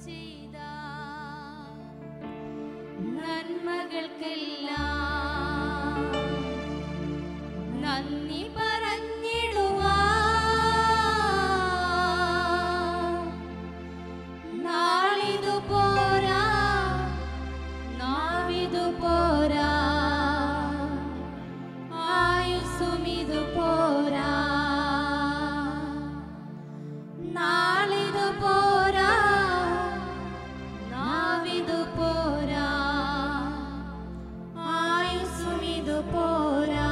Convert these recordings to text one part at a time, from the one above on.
ചെയ്ത നന്മകൾക്കെല്ലാം നന്ദി പറഞ്ഞിടുവാൻ നാളിതു പോരാ, നാവിതു പോരാ, ആയുസ്സുമിതു പോരാ. നാളിതു പോരാ, നാവിതു പോരാ, ആയുസ്സുമിതു പോരാ.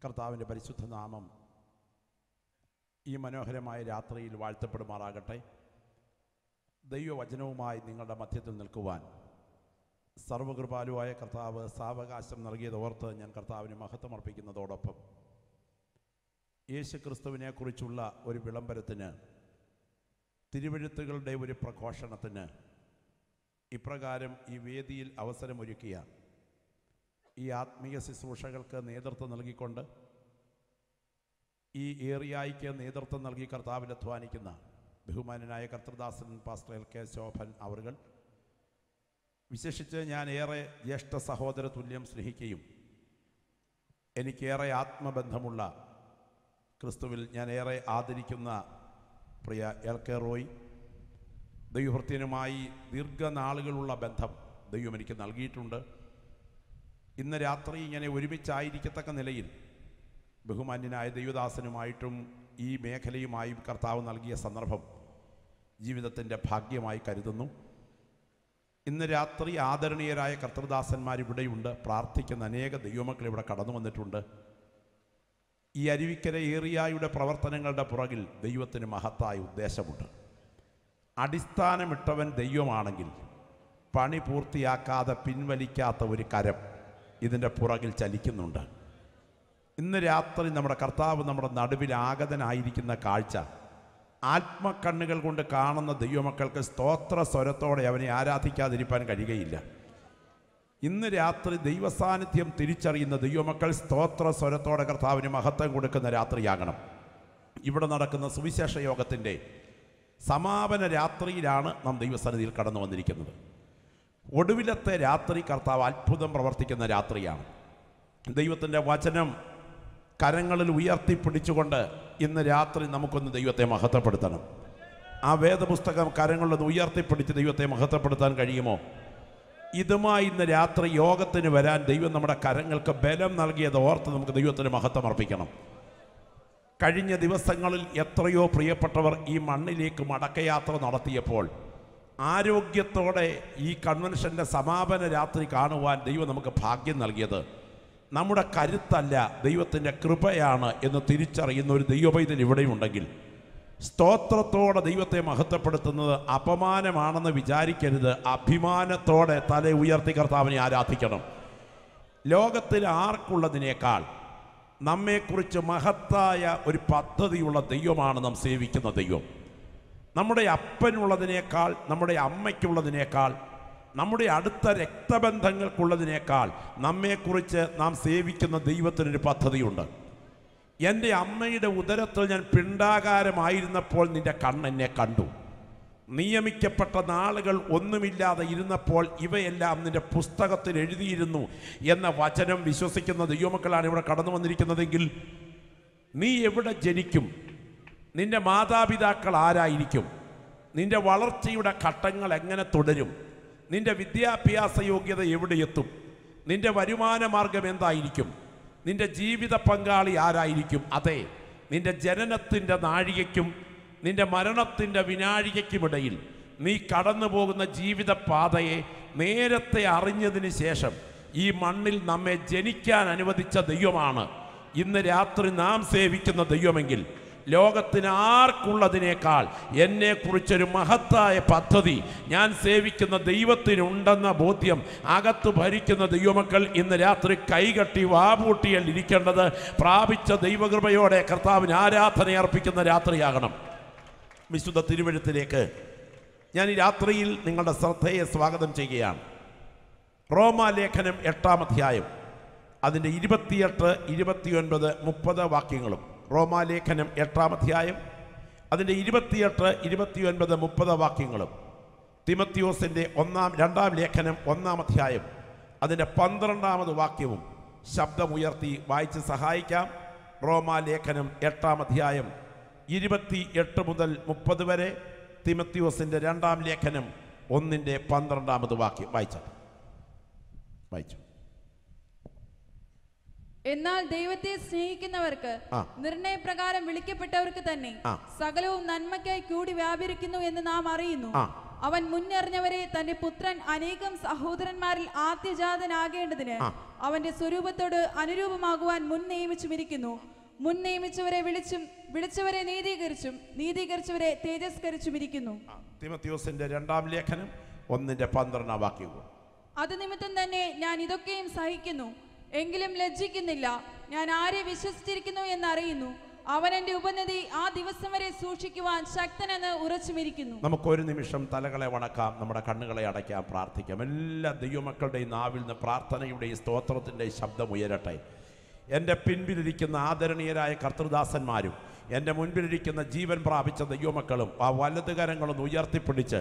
കർത്താവിൻ്റെ പരിശുദ്ധ നാമം ഈ മനോഹരമായ രാത്രിയിൽ വാഴ്ത്തപ്പെടുമാറാകട്ടെ. ദൈവവചനവുമായി നിങ്ങളുടെ മധ്യത്തിൽ നിൽക്കുവാൻ സർവകൃപാലുവായ കർത്താവ് സാവകാശം നൽകിയതോർത്ത് ഞാൻ കർത്താവിന് മഹത്വമർപ്പിക്കുന്നതോടൊപ്പം യേശുക്രിസ്തുവിനെക്കുറിച്ചുള്ള ഒരു വിളംബരത്തിന്, തിരുവെഴുത്തുകളുടെ ഒരു പ്രഘോഷണത്തിന് ഇപ്രകാരം ഈ വേദിയിൽ അവസരമൊരുക്കിയ ഈ ആത്മീയ ശുശ്രൂഷകൾക്ക് നേതൃത്വം നൽകിക്കൊണ്ട് ഈ ഏറിയായിക്ക് നേതൃത്വം നൽകി കർത്താവിൽ അധ്വാനിക്കുന്ന ബഹുമാനനായ കർത്തൃദാസൻ പാസ്റ്റർ എൽ കെ ശോഭൻ അവറുകൾ, വിശേഷിച്ച് ഞാൻ ഏറെ ജ്യേഷ്ഠ സഹോദര തുല്യം സ്നേഹിക്കുകയും എനിക്കേറെ ആത്മബന്ധമുള്ള ക്രിസ്തുവിൽ ഞാൻ ഏറെ ആദരിക്കുന്ന പ്രിയ എൽ കെ റോയ്, ദൈവഭൃത്യനുമായി ദീർഘനാളുകളുള്ള ബന്ധം ദൈവം എനിക്ക് നൽകിയിട്ടുണ്ട്. ഇന്ന് രാത്രി ഇങ്ങനെ ഒരുമിച്ചായിരിക്കത്തക്ക നിലയിൽ ബഹുമാന്യനായ ദൈവദാസനുമായിട്ടും ഈ മേഖലയുമായും കർത്താവ് നൽകിയ സന്ദർഭം ജീവിതത്തിൻ്റെ ഭാഗ്യമായി കരുതുന്നു. ഇന്ന് രാത്രി ആദരണീയരായ കർത്തൃദാസന്മാരിവിടെയുണ്ട്. പ്രാർത്ഥിക്കുന്ന അനേക ദൈവമക്കൾ ഇവിടെ കടന്നു വന്നിട്ടുണ്ട്. ഈ അരുവിക്കര ഏറിയായുടെ പ്രവർത്തനങ്ങളുടെ പുറകിൽ ദൈവത്തിന് മഹത്തായ ഉദ്ദേശമുണ്ട്. അടിസ്ഥാനമിട്ടവൻ ദൈവമാണെങ്കിൽ പണി പൂർത്തിയാക്കാതെ പിൻവലിക്കാത്ത ഒരു കരം ഇതിൻ്റെ പുറകിൽ ചലിക്കുന്നുണ്ട്. ഇന്ന് രാത്രി നമ്മുടെ കർത്താവ് നമ്മുടെ നടുവിൽ ആഗതനായിരിക്കുന്ന കാഴ്ച ആത്മക്കണ്ണുകൾ കൊണ്ട് കാണുന്ന ദൈവമക്കൾക്ക് സ്തോത്ര സ്വരത്തോടെ അവനെ ആരാധിക്കാതിരിക്കാൻ കഴിയുകയില്ല. ഇന്ന് രാത്രി ദൈവസാന്നിധ്യം തിരിച്ചറിയുന്ന ദൈവമക്കൾ സ്തോത്ര സ്വരത്തോടെ കർത്താവിന് മഹത്വം കൊടുക്കുന്ന രാത്രിയാകണം. ഇവിടെ നടക്കുന്ന സുവിശേഷ യോഗത്തിൻ്റെ സമാപന രാത്രിയിലാണ് നാം ദൈവസന്നിധിയിൽ കടന്നു വന്നിരിക്കുന്നത്. ഒടുവിലത്തെ രാത്രി കർത്താവ് അത്ഭുതം പ്രവർത്തിക്കുന്ന രാത്രിയാണ്. ദൈവത്തിൻ്റെ വചനം കരങ്ങളിൽ ഉയർത്തിപ്പിടിച്ചുകൊണ്ട് ഇന്ന് രാത്രി നമുക്കൊന്ന് ദൈവത്തെ മഹത്വപ്പെടുത്തണം. ആ വേദപുസ്തകം കരങ്ങളിലൊന്ന് ഉയർത്തിപ്പിടിച്ച് ദൈവത്തെ മഹത്വപ്പെടുത്താൻ കഴിയുമോ? ഇതുമായി ഇന്ന് രാത്രി യോഗത്തിന് വരാൻ ദൈവം നമ്മുടെ കരങ്ങൾക്ക് ബലം നൽകിയത് ഓർത്ത് നമുക്ക് ദൈവത്തിന് മഹത്വം അർപ്പിക്കണം. കഴിഞ്ഞ ദിവസങ്ങളിൽ എത്രയോ പ്രിയപ്പെട്ടവർ ഈ മണ്ണിലേക്ക് മടക്കയാത്ര നടത്തിയപ്പോൾ ആരോഗ്യത്തോടെ ഈ കൺവെൻഷൻ്റെ സമാപന രാത്രി കാണുവാൻ ദൈവം നമുക്ക് ഭാഗ്യം നൽകിയത് നമ്മുടെ കരുത്തല്ല, ദൈവത്തിൻ്റെ കൃപയാണ് എന്ന് തിരിച്ചറിയുന്ന ഒരു ദൈവപൈതൽ ഇവിടെയുണ്ടെങ്കിൽ സ്തോത്രത്തോടെ ദൈവത്തെ മഹത്വപ്പെടുത്തുന്നത് അപമാനമാണെന്ന് വിചാരിക്കരുത്. അഭിമാനത്തോടെ തല ഉയർത്തി കർത്താവിനെ ആരാധിക്കണം. ലോകത്തിൽ ആർക്കുള്ളതിനേക്കാൾ നമ്മെക്കുറിച്ച് മഹത്തായ ഒരു പദ്ധതിയുള്ള ദൈവമാണ് നാം സേവിക്കുന്ന ദൈവം. നമ്മുടെ അപ്പനുള്ളതിനേക്കാൾ, നമ്മുടെ അമ്മയ്ക്കുള്ളതിനേക്കാൾ, നമ്മുടെ അടുത്ത രക്തബന്ധങ്ങൾക്കുള്ളതിനേക്കാൾ നമ്മെക്കുറിച്ച് നാം സേവിക്കുന്ന ദൈവത്തിനൊരു പദ്ധതിയുണ്ട്. എൻ്റെ അമ്മയുടെ ഉദരത്തിൽ ഞാൻ പിണ്ടാകാരമായിരുന്നപ്പോൾ നിൻ്റെ കണ്ണെന്നെ കണ്ടു. നിയമിക്കപ്പെട്ട നാളുകൾ ഒന്നുമില്ലാതെ ഇരുന്നപ്പോൾ ഇവയെല്ലാം നിൻ്റെ പുസ്തകത്തിൽ എഴുതിയിരുന്നു എന്ന വചനം വിശ്വസിക്കുന്ന ദൈവമക്കളാണ് ഇവിടെ കടന്നു വന്നിരിക്കുന്നതെങ്കിൽ നീ എവിടെ ജനിക്കും, നിൻ്റെ മാതാപിതാക്കൾ ആരായിരിക്കും, നിൻ്റെ വളർച്ചയുടെ ഘട്ടങ്ങൾ എങ്ങനെ തുടരും, നിൻ്റെ വിദ്യാഭ്യാസ യോഗ്യത എവിടെയെത്തും, നിൻ്റെ വരുമാന മാർഗം എന്തായിരിക്കും, നിൻ്റെ ജീവിത പങ്കാളി ആരായിരിക്കും, അതെ നിൻ്റെ ജനനത്തിൻ്റെ നാഴികയ്ക്കും നിൻ്റെ മരണത്തിൻ്റെ വിനാഴികയ്ക്കുമിടയിൽ നീ കടന്നു പോകുന്ന ജീവിത പാതയെ നേരത്തെ അറിഞ്ഞതിന് ശേഷം ഈ മണ്ണിൽ നമ്മെ ജനിക്കാൻ അനുവദിച്ച ദൈവമാണ് ഇന്ന് രാത്രി നാം സേവിക്കുന്ന ദൈവമെങ്കിൽ ലോകത്തിന് ആർക്കുള്ളതിനേക്കാൾ എന്നെക്കുറിച്ചൊരു മഹത്തായ പദ്ധതി ഞാൻ സേവിക്കുന്ന ദൈവത്തിനുണ്ടെന്ന ബോധ്യം അകത്ത് ഭരിക്കുന്ന ദൈവമക്കൾ ഇന്ന് രാത്രി കൈകട്ടി വാപൂട്ടിയാൽ ഇരിക്കേണ്ടത് പ്രാപിച്ച ദൈവകൃപയോടെ കർത്താവിന് ആരാധന അർപ്പിക്കുന്ന രാത്രിയാകണം. വിശുദ്ധ തിരുവെഴുത്തിലേക്ക് ഞാൻ ഈ രാത്രിയിൽ നിങ്ങളുടെ ശ്രദ്ധയെ സ്വാഗതം ചെയ്യുകയാണ്. റോമാലേഖനം 8-ാം അധ്യായം അതിൻ്റെ 28, 29, 30 വാക്യങ്ങളും. റോമാലേഖനം 8-ാം അധ്യായം അതിൻ്റെ 28, 29, 30 വാക്യങ്ങളും. തിമത്തിയോസിൻ്റെ 2-ാം ലേഖനം 1-ാം അധ്യായം അതിൻ്റെ 12-ാമത് വാക്യവും ശബ്ദമുയർത്തി വായിച്ച് സഹായിക്കാം. റോമാലേഖനം 8-ാം അധ്യായം 28 മുതൽ 30 വരെ. തിമത്തിയോസിൻ്റെ 2-ാം ലേഖനം 1-ന്റെ 12-ാമത് വാക്യം വായിച്ചു. എന്നാൽ ദൈവത്തെ സ്നേഹിക്കുന്നവർക്ക് നിർണയപ്രകാരം വിളിക്കപ്പെട്ടവർക്ക് തന്നെ സകലവും നന്മയ്ക്കായി കൂടി വ്യാപരിക്കുന്നു എന്ന് നാം അറിയുന്നു. അവൻ മുന്നറിഞ്ഞവരെ തന്റെ പുത്രൻ അനേകം സഹോദരന്മാരിൽ ആദ്യജാതനാകേണ്ടതിന് അവന്റെ സ്വരൂപത്തോട് അനുരൂപമാകുവാൻ മുൻ നിയമിച്ചുമിരിക്കുന്നു. മുൻ നിയമിച്ചവരെ വിളിച്ചവരെ നീതീകരിച്ചും നീതീകരിച്ചവരെ തേജസ്കരിച്ചുമിരിക്കുന്നു. തിമത്തിയോസിന്റെ 2-ാം ലേഖനം 1-ന്റെ 12-ാം വാക്യവും. അത് നിമിത്തം തന്നെ ഞാൻ ഇതൊക്കെയും സഹിക്കുന്നു, എങ്കിലും ലജ്ജിക്കുന്നില്ല. ഞാൻ ആരെ വിശ്വസിച്ചിരിക്കുന്നു എന്നറിയുന്നു. അവൻ എന്റെ ഉപനിധി ആ ദിവസം വരെ സൂക്ഷിക്കുവാൻ ശക്തനെന്ന് ഉറച്ചുമിരിക്കുന്നു. നമുക്കൊരു നിമിഷം തലകളെ വണക്കാം, നമ്മുടെ കണ്ണുകളെ അടയ്ക്കാം, പ്രാർത്ഥിക്കാം. എല്ലാ ദൈവമക്കളുടെയും നാവിൽ നിന്ന് പ്രാർത്ഥനയുടെയും സ്തോത്രത്തിൻ്റെയും ശബ്ദം ഉയരട്ടെ. എൻ്റെ പിൻപിലിരിക്കുന്ന ആദരണീയരായ കർത്തൃദാസന്മാരും എൻ്റെ മുൻപിലിരിക്കുന്ന ജീവൻ പ്രാപിച്ച ദൈവമക്കളും ആ വലതുകരങ്ങളൊന്ന് ഉയർത്തിപ്പിടിച്ച്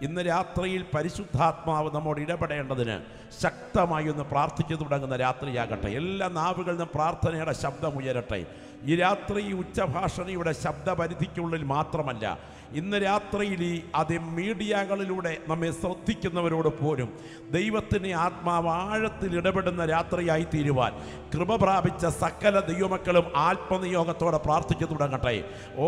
ഇന്ന് രാത്രിയിൽ പരിശുദ്ധാത്മാവ് നമ്മോട് ഇടപെടേണ്ടതിന് ശക്തമായി ഒന്ന് പ്രാർത്ഥിച്ചു തുടങ്ങുന്ന രാത്രിയാകട്ടെ. എല്ലാ നാവുകളിൽ നിന്നും പ്രാർത്ഥനയുടെ ശബ്ദം ഉയരട്ടെ. ഈ രാത്രി ഉച്ചഭാഷണിയുടെ ശബ്ദപരിധിക്കുള്ളിൽ മാത്രമല്ല, ഇന്ന് രാത്രിയിൽ ഈ മീഡിയകളിലൂടെ നമ്മെ ശ്രദ്ധിക്കുന്നവരോട് പോലും ദൈവത്തിൻ്റെ ആത്മാവ് ആഴത്തിൽ ഇടപെടുന്ന രാത്രിയായി തീരുവാൻ കൃപ പ്രാപിച്ച സകല ദൈവമക്കളും ആത്മനിയോഗത്തോടെ പ്രാർത്ഥിച്ചു തുടങ്ങട്ടെ.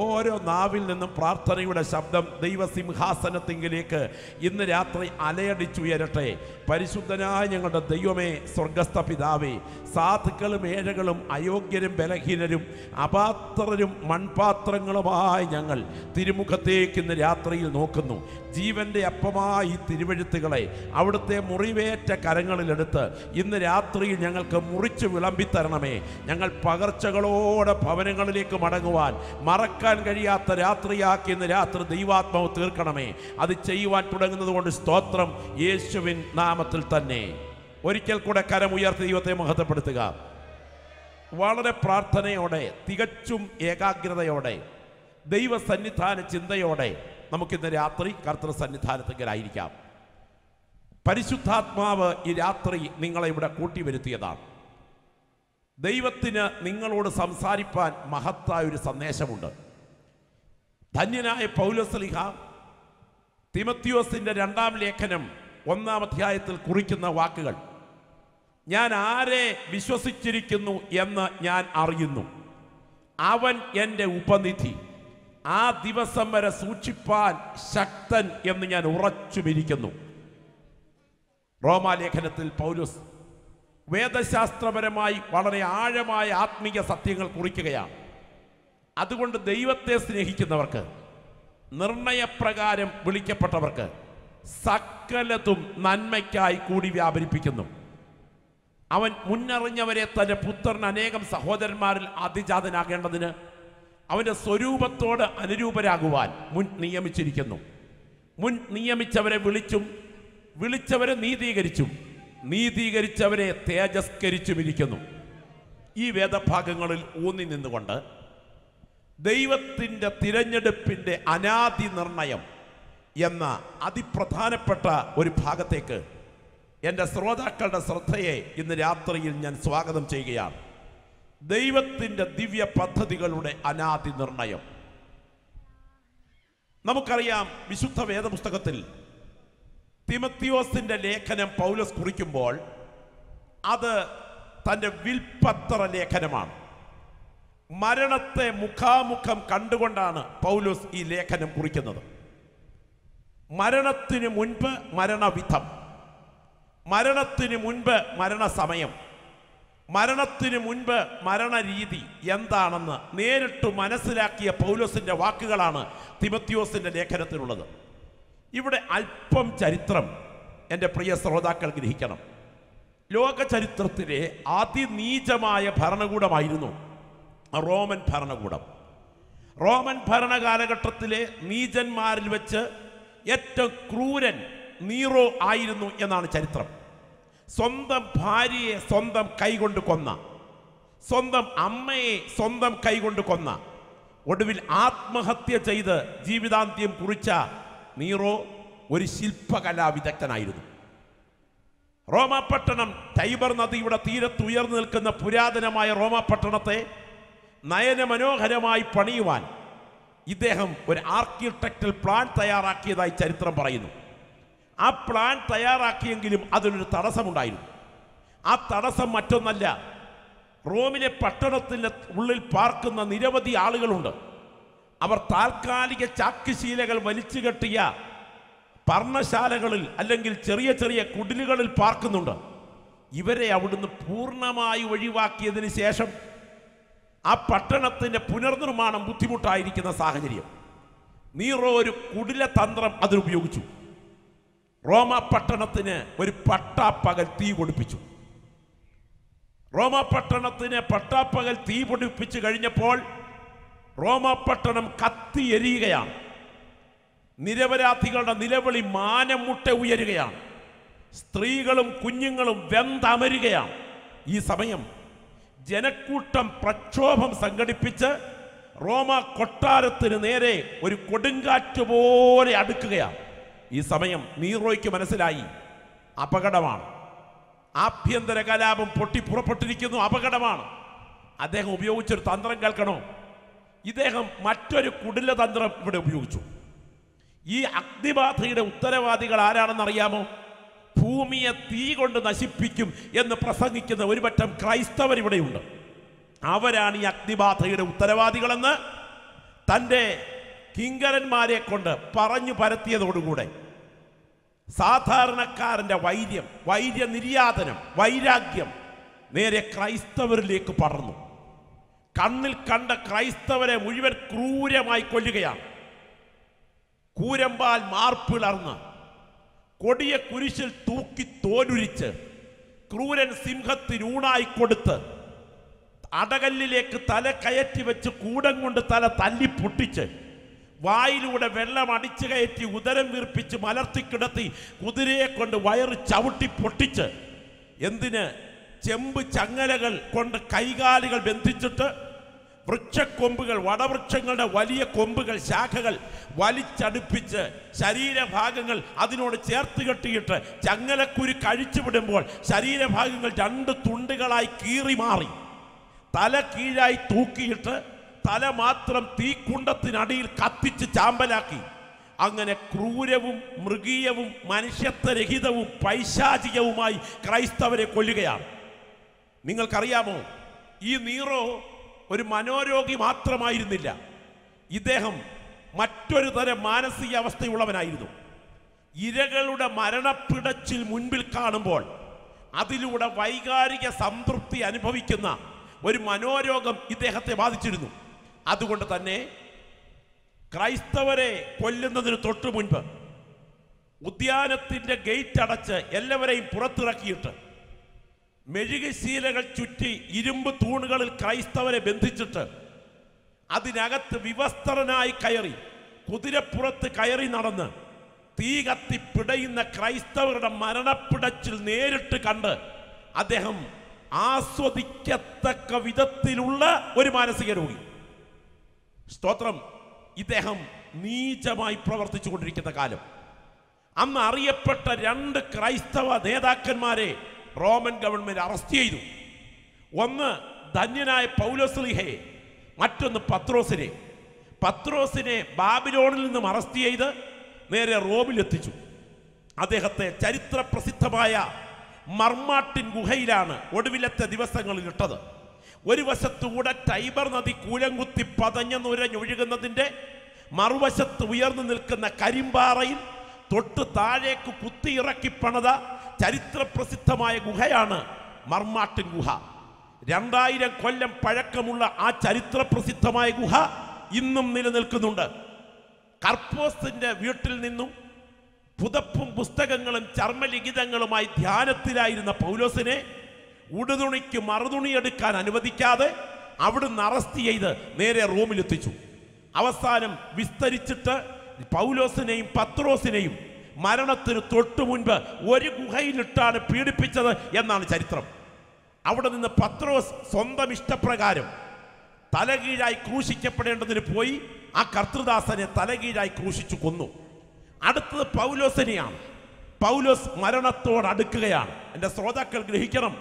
ഓരോ നാവിൽ നിന്നും പ്രാർത്ഥനയുടെ ശബ്ദം ദൈവസിംഹാസനത്തിങ്കിലേക്ക് ഇന്ന് രാത്രി അലയടിച്ചുയരട്ടെ. പരിശുദ്ധനായ ഞങ്ങളുടെ ദൈവമേ, സ്വർഗസ്ഥ പിതാവേ, സാധുക്കളും ഏഴകളും അയോഗ്യരും ബലഹീനരും അപാത്രരും മൺപാത്രങ്ങളുമായി ഞങ്ങൾ തിരുമുഖത്തേക്ക് ഇന്ന് രാത്രിയിൽ നോക്കുന്നു. ജീവന്റെ അപ്പമായി ഈ തിരുവെഴുത്തുകളെ അവിടുത്തെ മുറിവേറ്റ കരങ്ങളിലെടുത്ത് ഇന്ന് രാത്രിയിൽ ഞങ്ങൾക്ക് മുറിച്ച് വിളമ്പിത്തരണമേ. ഞങ്ങൾ പകർച്ചകളോടെ ഭവനങ്ങളിലേക്ക് മടങ്ങുവാൻ മറക്കാൻ കഴിയാത്ത രാത്രിയാക്കി ഇന്ന് രാത്രി ദൈവാത്മാവ് തീർക്കണമേ. അത് ചെയ്യുവാൻ തുടങ്ങുന്നത് കൊണ്ട് സ്തോത്രം, യേശുവിൻ നാമത്തിൽ തന്നെ. ഒരിക്കൽ കൂടെ കരമുയർത്തി ദൈവത്തെ മഹത്വപ്പെടുത്തുക. വളരെ പ്രാർത്ഥനയോടെ, തികച്ചും ഏകാഗ്രതയോടെ, ദൈവസന്നിധാന ചിന്തയോടെ നമുക്കിന്ന് രാത്രി കർത്തൃ സന്നിധാനത്തിലായിരിക്കാം. പരിശുദ്ധാത്മാവ് ഈ രാത്രി നിങ്ങളെ ഇവിടെ കൂട്ടിവരുത്തിയതാണ്. ദൈവത്തിന് നിങ്ങളോട് സംസാരിപ്പാൻ മഹത്തായ ഒരു സന്ദേശമുണ്ട്. ധന്യനായ പൗലോസ്ലീഹ തിമോത്തിയോസിന്റെ 2-ാം ലേഖനം 1-ാം അധ്യായത്തിൽ കുറിക്കുന്ന വാക്കുകൾ, ഞാൻ ആരെ വിശ്വസിച്ചിരിക്കുന്നു എന്ന് ഞാൻ അറിയുന്നു, അവൻ എൻ്റെ ഉപനിധി, ആ ദിവസം വരെ സൂക്ഷിപ്പാൻ ശക്തൻ എന്ന് ഞാൻ ഉറച്ചുമിരിക്കുന്നു. റോമാലേഖനത്തിൽ പൗലോസ് വേദശാസ്ത്രപരമായി വളരെ ആഴമായ ആത്മീയ സത്യങ്ങൾ കുറിക്കുകയാണ്. അതുകൊണ്ട് ദൈവത്തെ സ്നേഹിക്കുന്നവർക്ക്, നിർണയപ്രകാരം വിളിക്കപ്പെട്ടവർക്ക് സകലതും നന്മയ്ക്കായി കൂടി വ്യാപരിപ്പിക്കുന്നു. അവൻ മുന്നറിഞ്ഞവരെ തൻ്റെ പുത്രൻ അനേകം സഹോദരന്മാരിൽ അതിജാതനാകേണ്ടതിന് അവൻ്റെ സ്വരൂപത്തോട് അനുരൂപരാകുവാൻ മുൻ നിയമിച്ചിരിക്കുന്നു. മുൻ നിയമിച്ചവരെ വിളിച്ചും വിളിച്ചവരെ നീതീകരിച്ചും നീതീകരിച്ചവരെ തേജസ്കരിച്ചുമിരിക്കുന്നു. ഈ വേദഭാഗങ്ങളിൽ ഊന്നി നിന്നുകൊണ്ട് ദൈവത്തിൻ്റെ തിരഞ്ഞെടുപ്പിൻ്റെ അനാദി നിർണയം എന്ന അതിപ്രധാനപ്പെട്ട ഒരു ഭാഗത്തേക്ക് എൻ്റെ ശ്രോതാക്കളുടെ ശ്രദ്ധയെ ഇന്ന് രാത്രിയിൽ ഞാൻ സ്വാഗതം ചെയ്യുകയാണ്. ദൈവത്തിൻ്റെ ദിവ്യ പദ്ധതികളുടെ അനാദി നിർണയം. നമുക്കറിയാം, വിശുദ്ധ വേദപുസ്തകത്തിൽ തിമോത്തിയോസിന്റെ ലേഖനം പൗലോസ് കുറിക്കുമ്പോൾ അത് തൻ്റെ വിൽപ്പത്ര ലേഖനമാണ്. മരണത്തെ മുഖാമുഖം കണ്ടുകൊണ്ടാണ് പൗലോസ് ഈ ലേഖനം കുറിക്കുന്നത്. മരണത്തിന് മുൻപ് മരണവിധം, മരണത്തിന് മുൻപ് മരണസമയം, മരണത്തിന് മുൻപ് മരണരീതി എന്താണെന്ന് നേരിട്ട് മനസ്സിലാക്കിയ പൗലോസിന്റെ വാക്കുകളാണ് തിമോത്തിയോസിന്റെ ലേഖനത്തിലുള്ളത്. ഇവിടെ അല്പം ചരിത്രം എൻ്റെ പ്രിയ ശ്രോതാക്കൾ ഗ്രഹിക്കണം. ലോക ചരിത്രത്തിലെ അതിനീചമായ ഭരണകൂടമായിരുന്നു റോമൻ ഭരണകൂടം. റോമൻ ഭരണകാലഘട്ടത്തിലെ നീചന്മാരിൽ വെച്ച് ഏറ്റവും ക്രൂരൻ നീറോ ആയിരുന്നു എന്നാണ് ചരിത്രം. സ്വന്തം ഭാര്യയെ സ്വന്തം കൈകൊണ്ട് കൊന്ന, സ്വന്തം അമ്മയെ സ്വന്തം കൈകൊണ്ട് കൊന്ന, ഒടുവിൽ ആത്മഹത്യ ചെയ്ത് ജീവിതാന്ത്യം കുറിച്ച നീറോ ഒരു ശില്പകലാ വിദഗ്ധനായിരുന്നു. റോമാപട്ടണം, ടൈബർ നദിയുടെ തീരത്ത് ഉയർന്നു നിൽക്കുന്ന പുരാതനമായ റോമാപട്ടണത്തെ നയനമനോഹരമായി പണിയുവാൻ ഇദ്ദേഹം ഒരു ആർക്കിടെക്ടൽ പ്ലാൻ തയ്യാറാക്കിയതായി ചരിത്രം പറയുന്നു. ആ പ്ലാൻ തയ്യാറാക്കിയെങ്കിലും അതിനൊരു തടസ്സമുണ്ടായിരുന്നു. ആ തടസ്സം മറ്റൊന്നല്ല, റോമിലെ പട്ടണത്തിൻ്റെ ഉള്ളിൽ പാർക്കുന്ന നിരവധി ആളുകളുണ്ട്. അവർ താൽക്കാലിക ചാക്കുശീലകൾ വലിച്ചു കെട്ടിയ പർണശാലകളിൽ അല്ലെങ്കിൽ ചെറിയ ചെറിയ കുടിലുകളിൽ പാർക്കുന്നുണ്ട്. ഇവരെ അവിടുന്ന് പൂർണ്ണമായി ഒഴിവാക്കിയതിന് ശേഷം ആ പട്ടണത്തിൻ്റെ പുനർനിർമ്മാണം ബുദ്ധിമുട്ടായിരിക്കുന്ന സാഹചര്യം, നീറോ ഒരു കുടില തന്ത്രം അതിനുപയോഗിച്ചു. റോമാ പട്ടണത്തിന് ഒരു പട്ടാപ്പകൽ തീ പൊടിപ്പിച്ചു. റോമാ പട്ടണത്തിന് പട്ടാപ്പകൽ തീ പൊടിപ്പിച്ചു കഴിഞ്ഞപ്പോൾ റോമാ പട്ടണം കത്തി എരിയുകയാണ്. നിരപരാധികളുടെ നിലവിളി മാനം മുട്ട ഉയരുകയാണ്. സ്ത്രീകളും കുഞ്ഞുങ്ങളും വെന്തമരുകയാണ്. ഈ സമയം ജനക്കൂട്ടം പ്രക്ഷോഭം സംഘടിപ്പിച്ച് റോമ കൊട്ടാരത്തിന് നേരെ ഒരു കൊടുങ്കാറ്റ് പോലെ അടുക്കുകയാണ്. ഈ സമയം നീറോയ്ക്ക് മനസ്സിലായി അപകടമാണ്. ആഭ്യന്തര കലാപം പൊട്ടിപ്പുറപ്പെട്ടിരിക്കുന്നു, അപകടമാണ്. അദ്ദേഹം ഉപയോഗിച്ചൊരു തന്ത്രം കേൾക്കണോ? ഇദ്ദേഹം മറ്റൊരു കുടില തന്ത്രം ഇവിടെ ഉപയോഗിച്ചു. ഈ അഗ്നിബാധയുടെ ഉത്തരവാദികൾ ആരാണെന്ന് അറിയാമോ? ഭൂമിയെ തീ കൊണ്ട് നശിപ്പിക്കും എന്ന് പ്രസംഗിക്കുന്ന ഒരു പറ്റം ക്രൈസ്തവർ ഇവിടെയുണ്ട്. അവരാണ് ഈ അഗ്നിബാധയുടെ ഉത്തരവാദികളെന്ന് തൻ്റെ കിങ്കരന്മാരെ കൊണ്ട് പറഞ്ഞു പരത്തിയതോടുകൂടെ സാധാരണക്കാരൻ്റെ വൈര്യനിര്യാതനം, വൈരാഗ്യം നേരെ ക്രൈസ്തവരിലേക്ക് പടർന്നു. കണ്ണിൽ കണ്ട ക്രൈസ്തവരെ മുഴുവൻ ക്രൂരമായി കൊല്ലുകയാണ്. കൂരമ്പാൽ മാർപ്പിളർന്ന് കൊടിയ കുരിശിൽ തൂക്കി തോലുരിച്ച് ക്രൂരൻ സിംഹത്തിനൂണായി കൊടുത്ത് അടകല്ലിലേക്ക് തല കയറ്റി വെച്ച് കൂടം കൊണ്ട് തല തല്ലി പൊട്ടിച്ച് വായിലൂടെ വെള്ളം അടിച്ചു കയറ്റി ഉദരം വീർപ്പിച്ച് മലർത്തിക്കിടത്തി കുതിരയെ കൊണ്ട് വയറ് ചവിട്ടി പൊട്ടിച്ച് എന്തിന് ചെമ്പ് ചങ്ങലകൾ കൊണ്ട് കൈകാലുകൾ ബന്ധിച്ചിട്ട് വൃക്ഷക്കൊമ്പുകൾ, വടവൃക്ഷങ്ങളുടെ വലിയ കൊമ്പുകൾ, ശാഖകൾ വലിച്ചടുപ്പിച്ച് ശരീരഭാഗങ്ങൾ അതിനോട് ചേർത്ത് കെട്ടിയിട്ട് ചങ്ങലക്കുരു കഴിച്ചു വിടുമ്പോൾ ശരീരഭാഗങ്ങൾ 2 തുണ്ടുകളായി കീറി മാറി തല കീഴായി തൂക്കിയിട്ട് തല മാത്രം തീക്കുണ്ടത്തിനടിയിൽ കത്തിച്ച് ചാമ്പലാക്കി. അങ്ങനെ ക്രൂരവും മൃഗീയവും മനുഷ്യത്വരഹിതവും പൈശാചികവുമായി ക്രൈസ്തവരെ കൊല്ലുകയാണ്. നിങ്ങൾക്കറിയാമോ, ഈ നീറോ ഒരു മനോരോഗി മാത്രമായിരുന്നില്ല. ഇദ്ദേഹം മറ്റൊരു തരം മാനസികാവസ്ഥയുള്ളവനായിരുന്നു. ഇരകളുടെ മരണപ്പിടച്ചിൽ മുൻപിൽ കാണുമ്പോൾ അതിലൂടെ വൈകാരിക സംതൃപ്തി അനുഭവിക്കുന്ന ഒരു മനോരോഗം ഇദ്ദേഹത്തെ ബാധിച്ചിരുന്നു. അതുകൊണ്ട് തന്നെ ക്രൈസ്തവരെ കൊല്ലുന്നതിന് തൊട്ടു മുൻപ് ഉദ്യാനത്തിൻ്റെ ഗേറ്റ് അടച്ച് എല്ലാവരെയും പുറത്തിറക്കിയിട്ട് മെഴുകുശീലകൾ ചുറ്റി ഇരുമ്പ് തൂണുകളിൽ ക്രൈസ്തവരെ ബന്ധിച്ചിട്ട് അതിനകത്ത് വിവസ്ത്രനായി കയറി കുതിരപ്പുറത്ത് കയറി നടന്ന് തീ കത്തി പിടയുന്ന ക്രൈസ്തവരുടെ മരണപ്പിടച്ചിൽ നേരിട്ട് കണ്ട് അദ്ദേഹം ആസ്വദിക്കത്തക്ക വിധത്തിലുള്ള ഒരു മാനസിക രോഗി. സ്തോത്രം. ഇദ്ദേഹം നീചമായി പ്രവർത്തിച്ചു കൊണ്ടിരിക്കുന്ന കാലം. അന്ന് അറിയപ്പെട്ട 2 ക്രൈസ്തവ നേതാക്കന്മാരെ റോമൻ ഗവൺമെന്റ് അറസ്റ്റ് ചെയ്തു. ഒന്ന് ധന്യനായ പൗലോസ്ലീഹയെ, മറ്റൊന്ന് പത്രോസിനെ. പത്രോസിനെ ബാബിലോണിൽ നിന്നും അറസ്റ്റ് ചെയ്ത് നേരെ റോമിലെത്തിച്ചു. അദ്ദേഹത്തെ ചരിത്ര പ്രസിദ്ധമായ മർമാട്ടിൻ ഗുഹയിലാണ് ഒടുവിലത്തെ ദിവസങ്ങളിൽ ഇട്ടത്. ഒരു വശത്തുകൂടെ ടൈബർ നദി കൂലംകുത്തി പതഞ്ഞ നുരഞ്ഞൊഴുകുന്നതിൻ്റെ മറുവശത്ത് ഉയർന്നു നിൽക്കുന്ന കരിമ്പാറയിൽ തൊട്ട് താഴേക്ക് കുത്തിയിറക്കി പണിത ചരിത്ര പ്രസിദ്ധമായ ഗുഹയാണ് മർമാട്ടിൻ ഗുഹ. 2000 കൊല്ലം പഴക്കമുള്ള ആ ചരിത്ര പ്രസിദ്ധമായ ഗുഹ ഇന്നും നിലനിൽക്കുന്നുണ്ട്. കർപ്പോസിന്റെ വീട്ടിൽ നിന്നും പുതപ്പും പുസ്തകങ്ങളും ചർമ്മലിഖിതങ്ങളുമായി ധ്യാനത്തിലായിരുന്ന പൗലോസിനെ ഉടുതുണിക്ക് മറുതുണിയെടുക്കാൻ അനുവദിക്കാതെ അവിടുന്ന് അറസ്റ്റ് ചെയ്ത് നേരെ റോമിലെത്തിച്ചു. അവസാനം വിസ്തരിച്ചിട്ട് പൗലോസിനെയും പത്രോസിനെയും മരണത്തിന് തൊട്ടു മുൻപ് ഒരു ഗുഹയിലിട്ടാണ് പീഡിപ്പിച്ചത് എന്നാണ് ചരിത്രം. അവിടെ നിന്ന് പത്രോസ് സ്വന്തം ഇഷ്ടപ്രകാരം തലകീഴായി ക്രൂശിക്കപ്പെടേണ്ടതിന് പോയി ആ കർത്തൃദാസനെ തലകീഴായി ക്രൂശിച്ചു കൊന്നു. അടുത്തത് പൗലോസിനെയാണ്. പൗലോസ് മരണത്തോടടുക്കുകയാണ്. എൻ്റെ ശ്രോതാക്കൾ ഗ്രഹിക്കണം,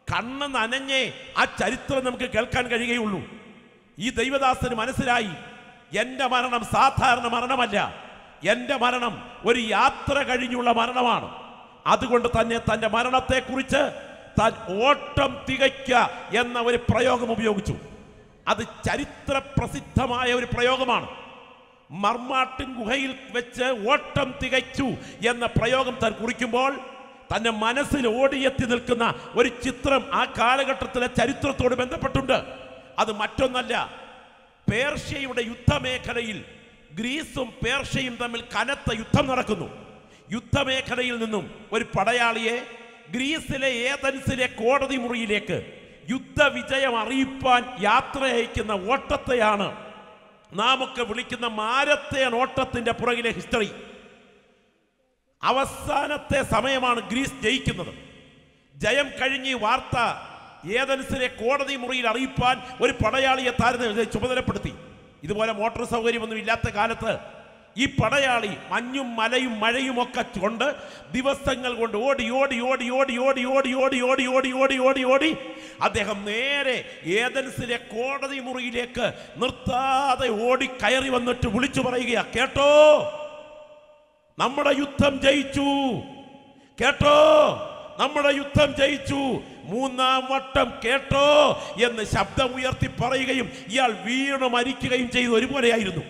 കണ്ണ് നനഞ്ഞേ ആ ചരിത്രം നമുക്ക് കേൾക്കാൻ കഴിയുകയുള്ളൂ. ഈ ദൈവദാസന് മനസ്സിലായി, എൻ്റെ മരണം സാധാരണ മരണമല്ല, എൻ്റെ മരണം ഒരു യാത്ര കഴിഞ്ഞുള്ള മരണമാണ്. അതുകൊണ്ട് തന്നെ തൻ്റെ മരണത്തെക്കുറിച്ച് താൻ ഓട്ടം തികയ്ക്കുക എന്ന ഒരു പ്രയോഗം ഉപയോഗിച്ചു. അത് ചരിത്ര പ്രസിദ്ധമായ ഒരു പ്രയോഗമാണ്. മർമാട്ടിൻ ഗുഹയിൽ വെച്ച് ഓട്ടം തികച്ചു എന്ന പ്രയോഗം താൻ കുറിക്കുമ്പോൾ തൻ്റെ മനസ്സിൽ ഓടിയെത്തി നിൽക്കുന്ന ഒരു ചിത്രം ആ കാലഘട്ടത്തിലെ ചരിത്രത്തോട് ബന്ധപ്പെട്ടുണ്ട്. അത് മറ്റൊന്നല്ല, പേർഷ്യയുടെ യുദ്ധമേഖലയിൽ ഗ്രീസും പേർഷ്യയും തമ്മിൽ കനത്ത യുദ്ധം നടക്കുന്നു. യുദ്ധമേഖലയിൽ നിന്നും ഒരു പടയാളിയെ ഗ്രീസിലെ ഏതൻസിലെ കോടതി മുറിയിലേക്ക് യുദ്ധവിജയം അറിയിപ്പാൻ യാത്ര അയക്കുന്ന ഓട്ടത്തെയാണ് നാമൊക്കെ വിളിക്കുന്ന മാരത്തൺ ഓട്ടത്തിന്റെ പുറകിലെ ഹിസ്റ്ററി. അവസാനത്തെ സമയമാണ് ഗ്രീസ് ജയിക്കുന്നത്. ജയം കഴിഞ്ഞ് വാർത്ത ഏതൻസിലെ കോടതി മുറിയിൽ അറിയിപ്പാൻ ഒരു പടയാളിയെ ചുമതലപ്പെടുത്തി. ഇതുപോലെ മോട്ടോർ സൗകര്യമൊന്നും ഇല്ലാത്ത കാലത്ത് ഈ പടയാളി മഞ്ഞും മലയും മഴയും ഒക്കെ കൊണ്ട് ദിവസങ്ങൾ കൊണ്ട് ഓടി ഓടി ഓടി ഓടി ഓടി ഓടി ഓടി ഓടി ഓടി ഓടി ഓടി ഓടി അദ്ദേഹം നേരെ ഏദൻസിലെ കോടതി മുറിയിലേക്ക് നിർത്താതെ ഓടി കയറി വന്നിട്ട് വിളിച്ചു പറയുകയാ, കേട്ടോ, നമ്മുടെ യുദ്ധം ജയിച്ചു, കേട്ടോ, നമ്മുടെ യുദ്ധം ജയിച്ചു, മൂന്നാം വട്ടം കേട്ടോ എന്ന് ശബ്ദമുയർത്തി പറയുകയും ഇയാൾ വീണ് മരിക്കുകയും ചെയ്തു. ഒരുപോലെയായിരുന്നു.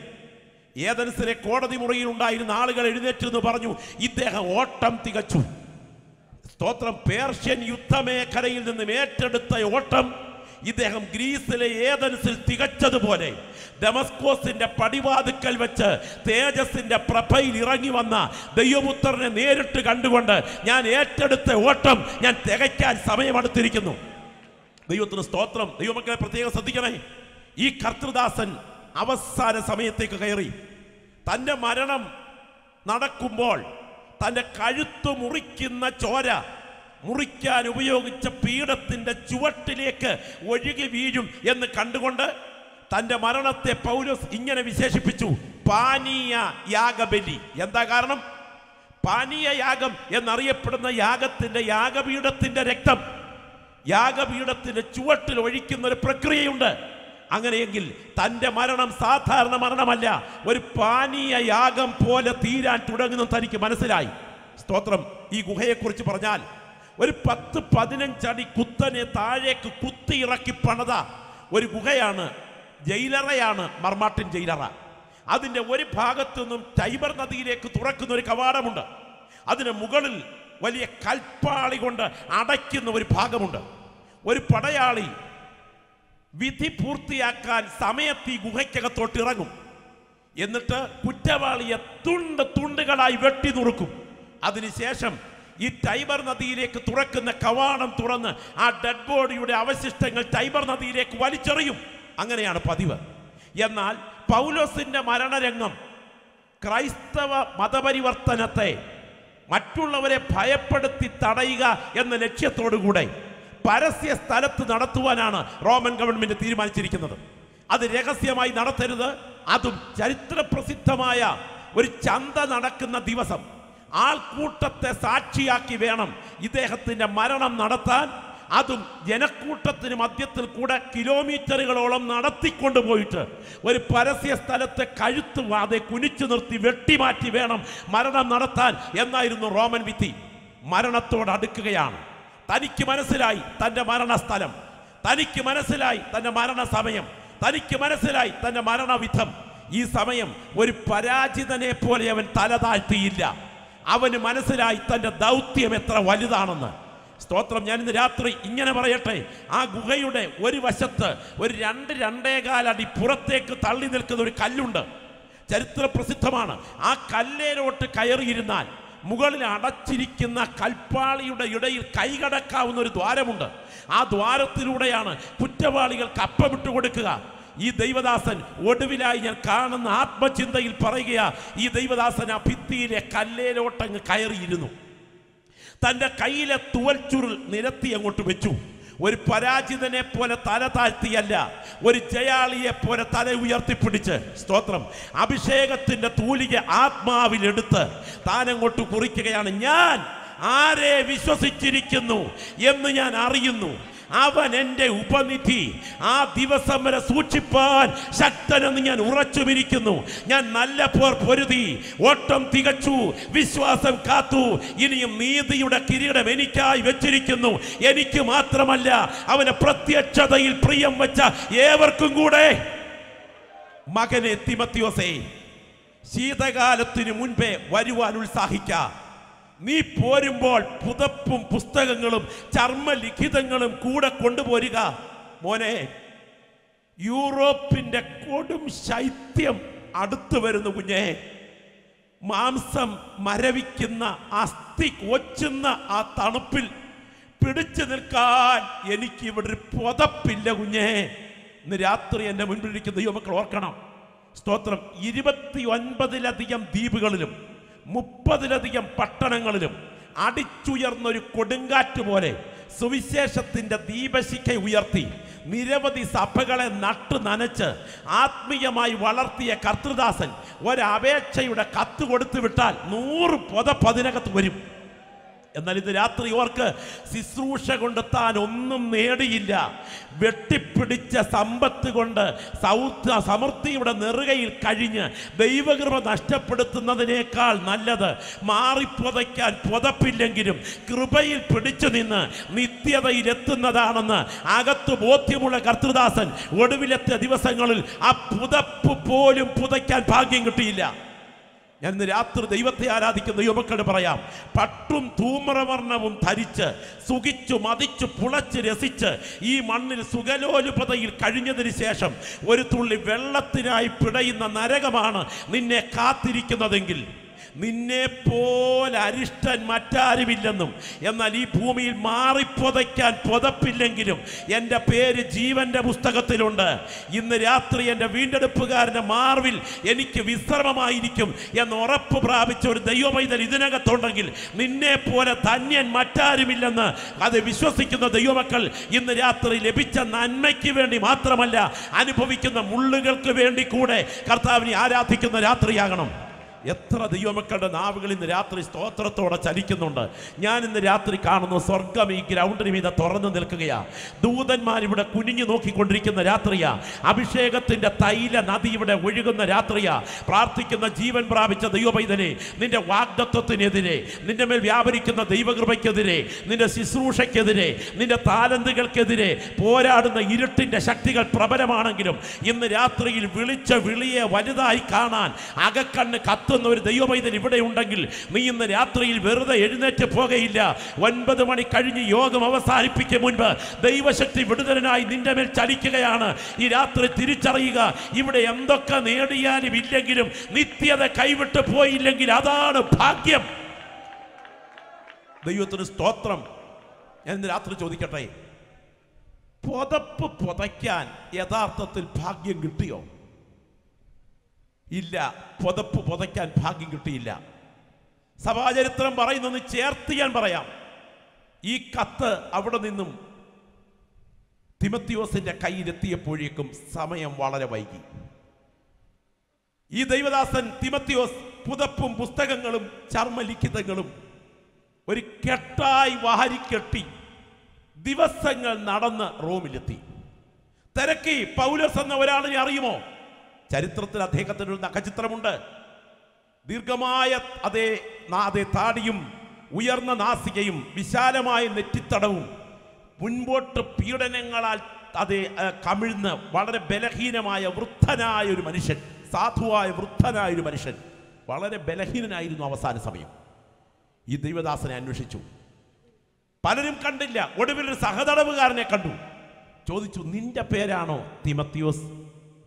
ഏദൻസിലെ കോടതി മുറിയിൽ ഉണ്ടായിരുന്ന ആളുകൾ എഴുന്നേറ്റെന്ന് പറഞ്ഞു, ഇദ്ദേഹം ഓട്ടം തികച്ചു. സ്തോത്രം. പേർഷ്യൻ യുദ്ധമേഖലയിൽ നിന്നും ഏറ്റെടുത്ത ഓട്ടം ഇദ്ദേഹം ഗ്രീസിലെ ഏദൻസിൽ തികച്ചതുപോലെ ദമസ്കോസിന്റെ പടിവാതുക്കൽ വെച്ച് തേജസിന്റെ പ്രഭയിൽ ഇറങ്ങി വന്ന ദൈവപുത്രനെ നേരിട്ട് കണ്ടുകൊണ്ട് ഞാൻ ഏറ്റെടുത്ത ഓട്ടം ഞാൻ തികയ്ക്കാൻ സമയമെടുത്തിരിക്കുന്നു. ദൈവത്തിന് സ്തോത്രം. ദൈവമക്കളെ പ്രത്യേകം ശ്രദ്ധിക്കണേ. ഈ കർത്തൃദാസൻ അവസാന സമയത്തേക്ക് കയറി. തൻ്റെ മരണം നടക്കുമ്പോൾ തൻ്റെ കഴുത്ത് മുറിക്കുന്ന ചോര മുറിക്കാൻ ഉപയോഗിച്ച പീഠത്തിന്റെ ചുവട്ടിലേക്ക് ഒഴുകി വീഴും എന്ന് കണ്ടുകൊണ്ട് തൻ്റെ മരണത്തെ പൗലോസ് ഇങ്ങനെ വിശേഷിപ്പിച്ചു, പാനീയ യാഗബലി. എന്താ കാരണം? പാനീയ യാഗം എന്നറിയപ്പെടുന്ന യാഗത്തിന്റെ യാഗപീഠത്തിന്റെ രക്തം യാഗപീഠത്തിന്റെ ചുവട്ടിൽ ഒഴിക്കുന്ന ഒരു പ്രക്രിയയുണ്ട്. അങ്ങനെയെങ്കിൽ തൻ്റെ മരണം സാധാരണ മരണമല്ല, ഒരു പാനീയ യാഗം പോലെ തീരാൻ തുടങ്ങുന്നു തനിക്ക് മനസ്സിലായി. സ്തോത്രം. ഈ ഗുഹയെക്കുറിച്ച് പറഞ്ഞാൽ ഒരു 10-15 അടി കുത്തനെ താഴേക്ക് കുത്തി ഇറക്കി പണിത ഒരു ഗുഹയാണ്. ജയിലറയാണ് മർമാട്ടിൻ ജയിലറ. അതിൻ്റെ ഒരു ഭാഗത്തു നിന്നും ടൈബർ നദിയിലേക്ക് തുറക്കുന്ന ഒരു കവാടമുണ്ട്. അതിന് മുകളിൽ വലിയ കൽപ്പാളി കൊണ്ട് അടയ്ക്കുന്ന ഒരു ഭാഗമുണ്ട്. ഒരു പടയാളി വിധി പൂർത്തിയാക്കാൻ സമയത്ത് ഈ ഗുഹയ്ക്കകത്തോട്ട് ഇറങ്ങും. എന്നിട്ട് കുറ്റവാളിയെ തുണ്ടുകളായി വെട്ടി നുറുക്കും. അതിനുശേഷം ഈ ടൈബർ നദിയിലേക്ക് തുറക്കുന്ന കവാടം തുറന്ന് ആ ഡെഡ് ബോഡിയുടെ അവശിഷ്ടങ്ങൾ ടൈബർ നദിയിലേക്ക് വലിച്ചെറിയും. അങ്ങനെയാണ് പതിവ്. എന്നാൽ പൗലോസിന്റെ മരണരംഗം ക്രൈസ്തവ മതപരിവർത്തനത്തെ മറ്റുള്ളവരെ ഭയപ്പെടുത്തി തടയുക എന്ന ലക്ഷ്യത്തോടുകൂടെ പരസ്യ സ്ഥലത്ത് നടത്തുവാനാണ് റോമൻ ഗവൺമെന്റ് തീരുമാനിച്ചിരിക്കുന്നത്. അത് രഹസ്യമായി നടത്തരുത്. അതും ചരിത്രപ്രസിദ്ധമായ ഒരു ചന്ത നടക്കുന്ന ദിവസം ആൾക്കൂട്ടത്തെ സാക്ഷിയാക്കി വേണം ഇദ്ദേഹത്തിന്റെ മരണം നടത്താൻ. അതും ജനക്കൂട്ടത്തിന് മധ്യത്തിൽ കൂടെ കിലോമീറ്ററുകളോളം നടത്തിക്കൊണ്ടുപോയിട്ട് ഒരു പരസ്യ സ്ഥലത്തെ കഴുത്ത് വാതെ കുനിച്ചു നിർത്തി വെട്ടിമാറ്റി വേണം മരണം നടത്താൻ എന്നായിരുന്നു റോമൻ വിധി. മരണത്തോടടുക്കുകയാണ്. തനിക്ക് മനസ്സിലായി തൻ്റെ മരണസ്ഥലം, തനിക്ക് മനസ്സിലായി തൻ്റെ മരണസമയം, തനിക്ക് മനസ്സിലായി തൻ്റെ മരണവിധം. ഈ സമയം ഒരു പരാജിതനെ പോലെ അവൻ തല താഴ്ത്തിയില്ല. അവന് മനസ്സിലായി തൻ്റെ ദൗത്യം എത്ര വലുതാണെന്ന്. സ്തോത്രം. ഞാൻ ഇന്ന് രാത്രി ഇങ്ങനെ പറയട്ടെ, ആ ഗുഹയുടെ ഒരു വശത്ത് ഒരു 2-2.25 അടി പുറത്തേക്ക് തള്ളി നിൽക്കുന്ന ഒരു കല്ലുണ്ട്. ചരിത്ര പ്രസിദ്ധമാണ്. ആ കല്ലേലോട്ട് കയറിയിരുന്നാൽ മുകളിൽ അടച്ചിരിക്കുന്ന കൽപ്പാളിയുടെ ഇടയിൽ കൈകടക്കാവുന്ന ഒരു ദ്വാരമുണ്ട്. ആ ദ്വാരത്തിലൂടെയാണ് കുറ്റവാളികൾക്ക് അപ്പമിട്ട് കൊടുക്കുക. ഈ ദൈവദാസൻ ഒടുവിലായി ഞാൻ കാണുന്ന ആത്മചിന്തയിൽ പറയുകയാ, ഈ ദൈവദാസൻ ആ ഭിത്തിയിലെ കല്ലേലോട്ടങ്ങ് കയറിയിരുന്നു. തൻ്റെ കയ്യിലെ തുവൽ ചുരുൾ നിരത്തി അങ്ങോട്ട് വെച്ചു. ഒരു പരാജിതനെ പോലെ തല താഴ്ത്തിയല്ല, ഒരു ജയാളിയെ പോലെ തല ഉയർത്തിപ്പിടിച്ച്, സ്തോത്രം, അഭിഷേകത്തിന്റെ തൂലിക ആത്മാവിലെടുത്ത് താനങ്ങോട്ട് കുറിക്കുകയാണ്. ഞാൻ ആരെ വിശ്വസിച്ചിരിക്കുന്നു എന്ന് ഞാൻ അറിയുന്നു, അവൻ എൻ്റെ ഉപനിധി. ആ ദിവസം വരെ സൂക്ഷിപ്പാൻ ശക്തനെന്ന് ഞാൻ ഉറച്ചുമിരിക്കുന്നു. ഞാൻ നല്ല പോർ പൊരുതി, ഓട്ടം തികച്ചു, വിശ്വാസം കാത്തു. ഇനിയും നീതിയുടെ കിരീടം എനിക്കായി വെച്ചിരിക്കുന്നു. എനിക്ക് മാത്രമല്ല, അവന്റെ പ്രത്യക്ഷതയിൽ പ്രിയം വെച്ച ഏവർക്കും കൂടെ. മകനെ തിമത്തിയോസേ, ശീതകാലത്തിനു മുൻപേ വരുവാൻ ഉത്സാഹിക്ക. നീ പോരുമ്പോൾ പുതപ്പും പുസ്തകങ്ങളും ചർമ്മലിഖിതങ്ങളും കൂടെ കൊണ്ടുപോരുക. മോനെ, യൂറോപ്പിന്റെ കൊടും ശൈത്യം അടുത്തു വരുന്നു കുഞ്ഞേ. മാംസം മരവിക്കുന്ന, അസ്ഥി കൊച്ചുന്ന ആ തണുപ്പിൽ പിടിച്ചു നിൽക്കാൻ എനിക്ക് ഇവിടെ ഒരു പുതപ്പില്ല കുഞ്ഞേ. ഇന്ന് രാത്രി എൻ്റെ മുൻപിലിരിക്കുന്ന ദൈവമക്കൾ ഓർക്കണം. സ്തോത്രം. 29-ലധികം ദ്വീപുകളിലും 30-ലധികം പട്ടണങ്ങളിലും അടിച്ചുയർന്നൊരു കൊടുങ്കാറ്റ് പോലെ സുവിശേഷത്തിന്റെ ദീപശിഖ ഉയർത്തി നിരവധി സഭകളെ നട്ടു നനച്ച് ആത്മീയമായി വളർത്തിയ കർത്തൃദാസൻ ഒരപേക്ഷയുടെ കത്ത് കൊടുത്തു വിട്ടാൽ 100 പുതപ്പ് അതിനകത്ത് വരും. എന്നാൽ ഇന്ന് രാത്രി ഓർക്ക് ശുശ്രൂഷ കൊണ്ട് താൻ ഒന്നും നേടിയില്ല. വെട്ടിപ്പിടിച്ച സമ്പത്ത് കൊണ്ട് സമൃദ്ധിയുടെ നെറുകയിൽ കഴിഞ്ഞ് ദൈവകൃപ നഷ്ടപ്പെടുത്തുന്നതിനേക്കാൾ നല്ലത് മാറിപ്പുതയ്ക്കാൻ പുതപ്പില്ലെങ്കിലും കൃപയിൽ പിടിച്ചു നിന്ന് നിത്യതയിലെത്തുന്നതാണെന്ന് അകത്ത് ബോധ്യമുള്ള കർത്തൃദാസൻ ഒടുവിലത്തെ ദിവസങ്ങളിൽ ആ പുതപ്പ് പോലും പുതയ്ക്കാൻ ഭാഗ്യം കിട്ടിയില്ല. ഞാൻ ഇന്ന് രാത്രി ദൈവത്തെ ആരാധിക്കുന്ന യുവക്കളോട് പറയാം, പട്ടും ധൂമ്രവർണ്ണവും ധരിച്ച് സുഖിച്ചു മതിച്ചു പുളച്ച് രസിച്ച് ഈ മണ്ണിൽ സുഖലോലുപതയിൽ കഴിഞ്ഞതിന് ശേഷം ഒരു തുള്ളി വെള്ളത്തിനായി പിടയുന്ന നരകമാണ് നിന്നെ കാത്തിരിക്കുന്നതെങ്കിൽ നിന്നെ പോലെ അരിഷ്ടൻ മറ്റാരുമില്ലെന്നും എന്നാൽ ഈ ഭൂമിയിൽ മാറിപ്പൊതയ്ക്കാൻ പുതപ്പില്ലെങ്കിലും എൻ്റെ പേര് ജീവന്റെ പുസ്തകത്തിലുണ്ട്. ഇന്ന് രാത്രി എൻ്റെ വീണ്ടെടുപ്പുകാരൻ്റെ മാർവിൽ എനിക്ക് വിശ്രമമായിരിക്കും എന്ന് ഉറപ്പ് പ്രാപിച്ച ഒരു ദൈവമൈതൽ ഇതിനകത്തുണ്ടെങ്കിൽ നിന്നെ പോലെ ധന്യൻ മറ്റാരുമില്ലെന്ന് അത് വിശ്വസിക്കുന്ന ദൈവമക്കൾ ഇന്ന് രാത്രി ലഭിച്ച നന്മയ്ക്ക് വേണ്ടി മാത്രമല്ല, അനുഭവിക്കുന്ന മുള്ളുകൾക്ക് വേണ്ടി കൂടെ കർത്താവിനെ ആരാധിക്കുന്ന രാത്രിയാകണം. എത്ര ദൈവമക്കളുടെ നാവുകൾ ഇന്ന് രാത്രി സ്തോത്രത്തോടെ ചലിക്കുന്നുണ്ട്. ഞാൻ ഇന്ന് രാത്രി കാണുന്നു സ്വർഗം ഈ ഗ്രൗണ്ടിന് മീതെ തുറന്നു നിൽക്കുകയാണ്. ദൂതന്മാരിവിടെ കുനിഞ്ഞു നോക്കിക്കൊണ്ടിരിക്കുന്ന രാത്രിയാ. അഭിഷേകത്തിൻ്റെ തൈല നദി ഇവിടെ ഒഴുകുന്ന രാത്രിയാ. പ്രാർത്ഥിക്കുന്ന ജീവൻ പ്രാപിച്ച ദൈവപൈതനെ, നിന്റെ വാഗ്ദത്വത്തിനെതിരെ, നിന്റെ മേൽ വ്യാപരിക്കുന്ന ദൈവകൃപയ്ക്കെതിരെ, നിന്റെ ശുശ്രൂഷയ്ക്കെതിരെ, നിന്റെ താലന്തുകൾക്കെതിരെ പോരാടുന്ന ഇരുട്ടിൻ്റെ ശക്തികൾ പ്രബലമാണെങ്കിലും ഇന്ന് രാത്രിയിൽ വിളിച്ച വിളിയെ വലുതായി കാണാൻ അകക്കണ്ണ് കത്ത് ഒരു ദൈവമൈതൻ ഇവിടെ ഉണ്ടെങ്കിൽ നീ ഇന്ന് രാത്രിയിൽ വെറുതെ എഴുന്നേറ്റ് പോകയില്ല. 9 മണി കഴിഞ്ഞ് യോഗം അവസാനിപ്പിക്കും മുൻപ് ദൈവശക്തി വിടുതലനായി നിന്റെ മേൽ ചലിക്കുകയാണ്. ഈ രാത്രി തിരിച്ചറിയുക, ഇവിടെ എന്തൊക്കെ നേടിയാലും ഇല്ലെങ്കിലും നിത്യത കൈവിട്ട് പോയില്ലെങ്കിൽ അതാണ് ഭാഗ്യം. ദൈവത്തിന് സ്തോത്രം. ഞാൻ ഇന്ന് രാത്രി ചോദിക്കട്ടെ, പുതപ്പ് പുതയ്ക്കാൻ യഥാർത്ഥത്തിൽ ഭാഗ്യം കിട്ടിയോ? ഇല്ല, പുതപ്പ് പുതയ്ക്കാൻ ഭാഗ്യം കിട്ടിയില്ല. സഭാചരിത്രം പറയുന്നൊന്ന് ചേർത്ത് ഞാൻ പറയാം. ഈ കത്ത് അവിടെ നിന്നും തിമത്തിയോസിന്റെ കയ്യിലെത്തിയപ്പോഴേക്കും സമയം വളരെ വൈകി. ഈ ദൈവദാസൻ തിമത്തിയോസ് പുതപ്പും പുസ്തകങ്ങളും ചർമ്മലിഖിതങ്ങളും ഒരു കെട്ടായി വാരിക്കെട്ടി ദിവസങ്ങൾ നടന്ന് റോമിലെത്തി. തിരക്കി. പൗലോസ് എന്ന ഒരാളിനെ അറിയുമോ? ചരിത്രത്തിൽ അദ്ദേഹത്തിനൊരു നഖചിത്രമുണ്ട്. ദീർഘമായ അതേ താടിയും ഉയർന്ന നാസികയും വിശാലമായ നെറ്റിത്തടവും മുൻപോട്ട് പീഡനങ്ങളാൽ കമിഴ്ന്ന് വളരെ ബലഹീനമായ വൃദ്ധനായ ഒരു മനുഷ്യൻ, സാധുവായ വൃദ്ധനായ ഒരു മനുഷ്യൻ, വളരെ ബലഹീനനായിരുന്നു അവസാന സമയം. ഈ ദൈവദാസനെ അന്വേഷിച്ചു. പലരും കണ്ടില്ല. ഒടുവിൽ ഒരു സഹതടവുകാരനെ കണ്ടു. ചോദിച്ചു, നിന്റെ പേരാണോ തിമത്തിയോസ്?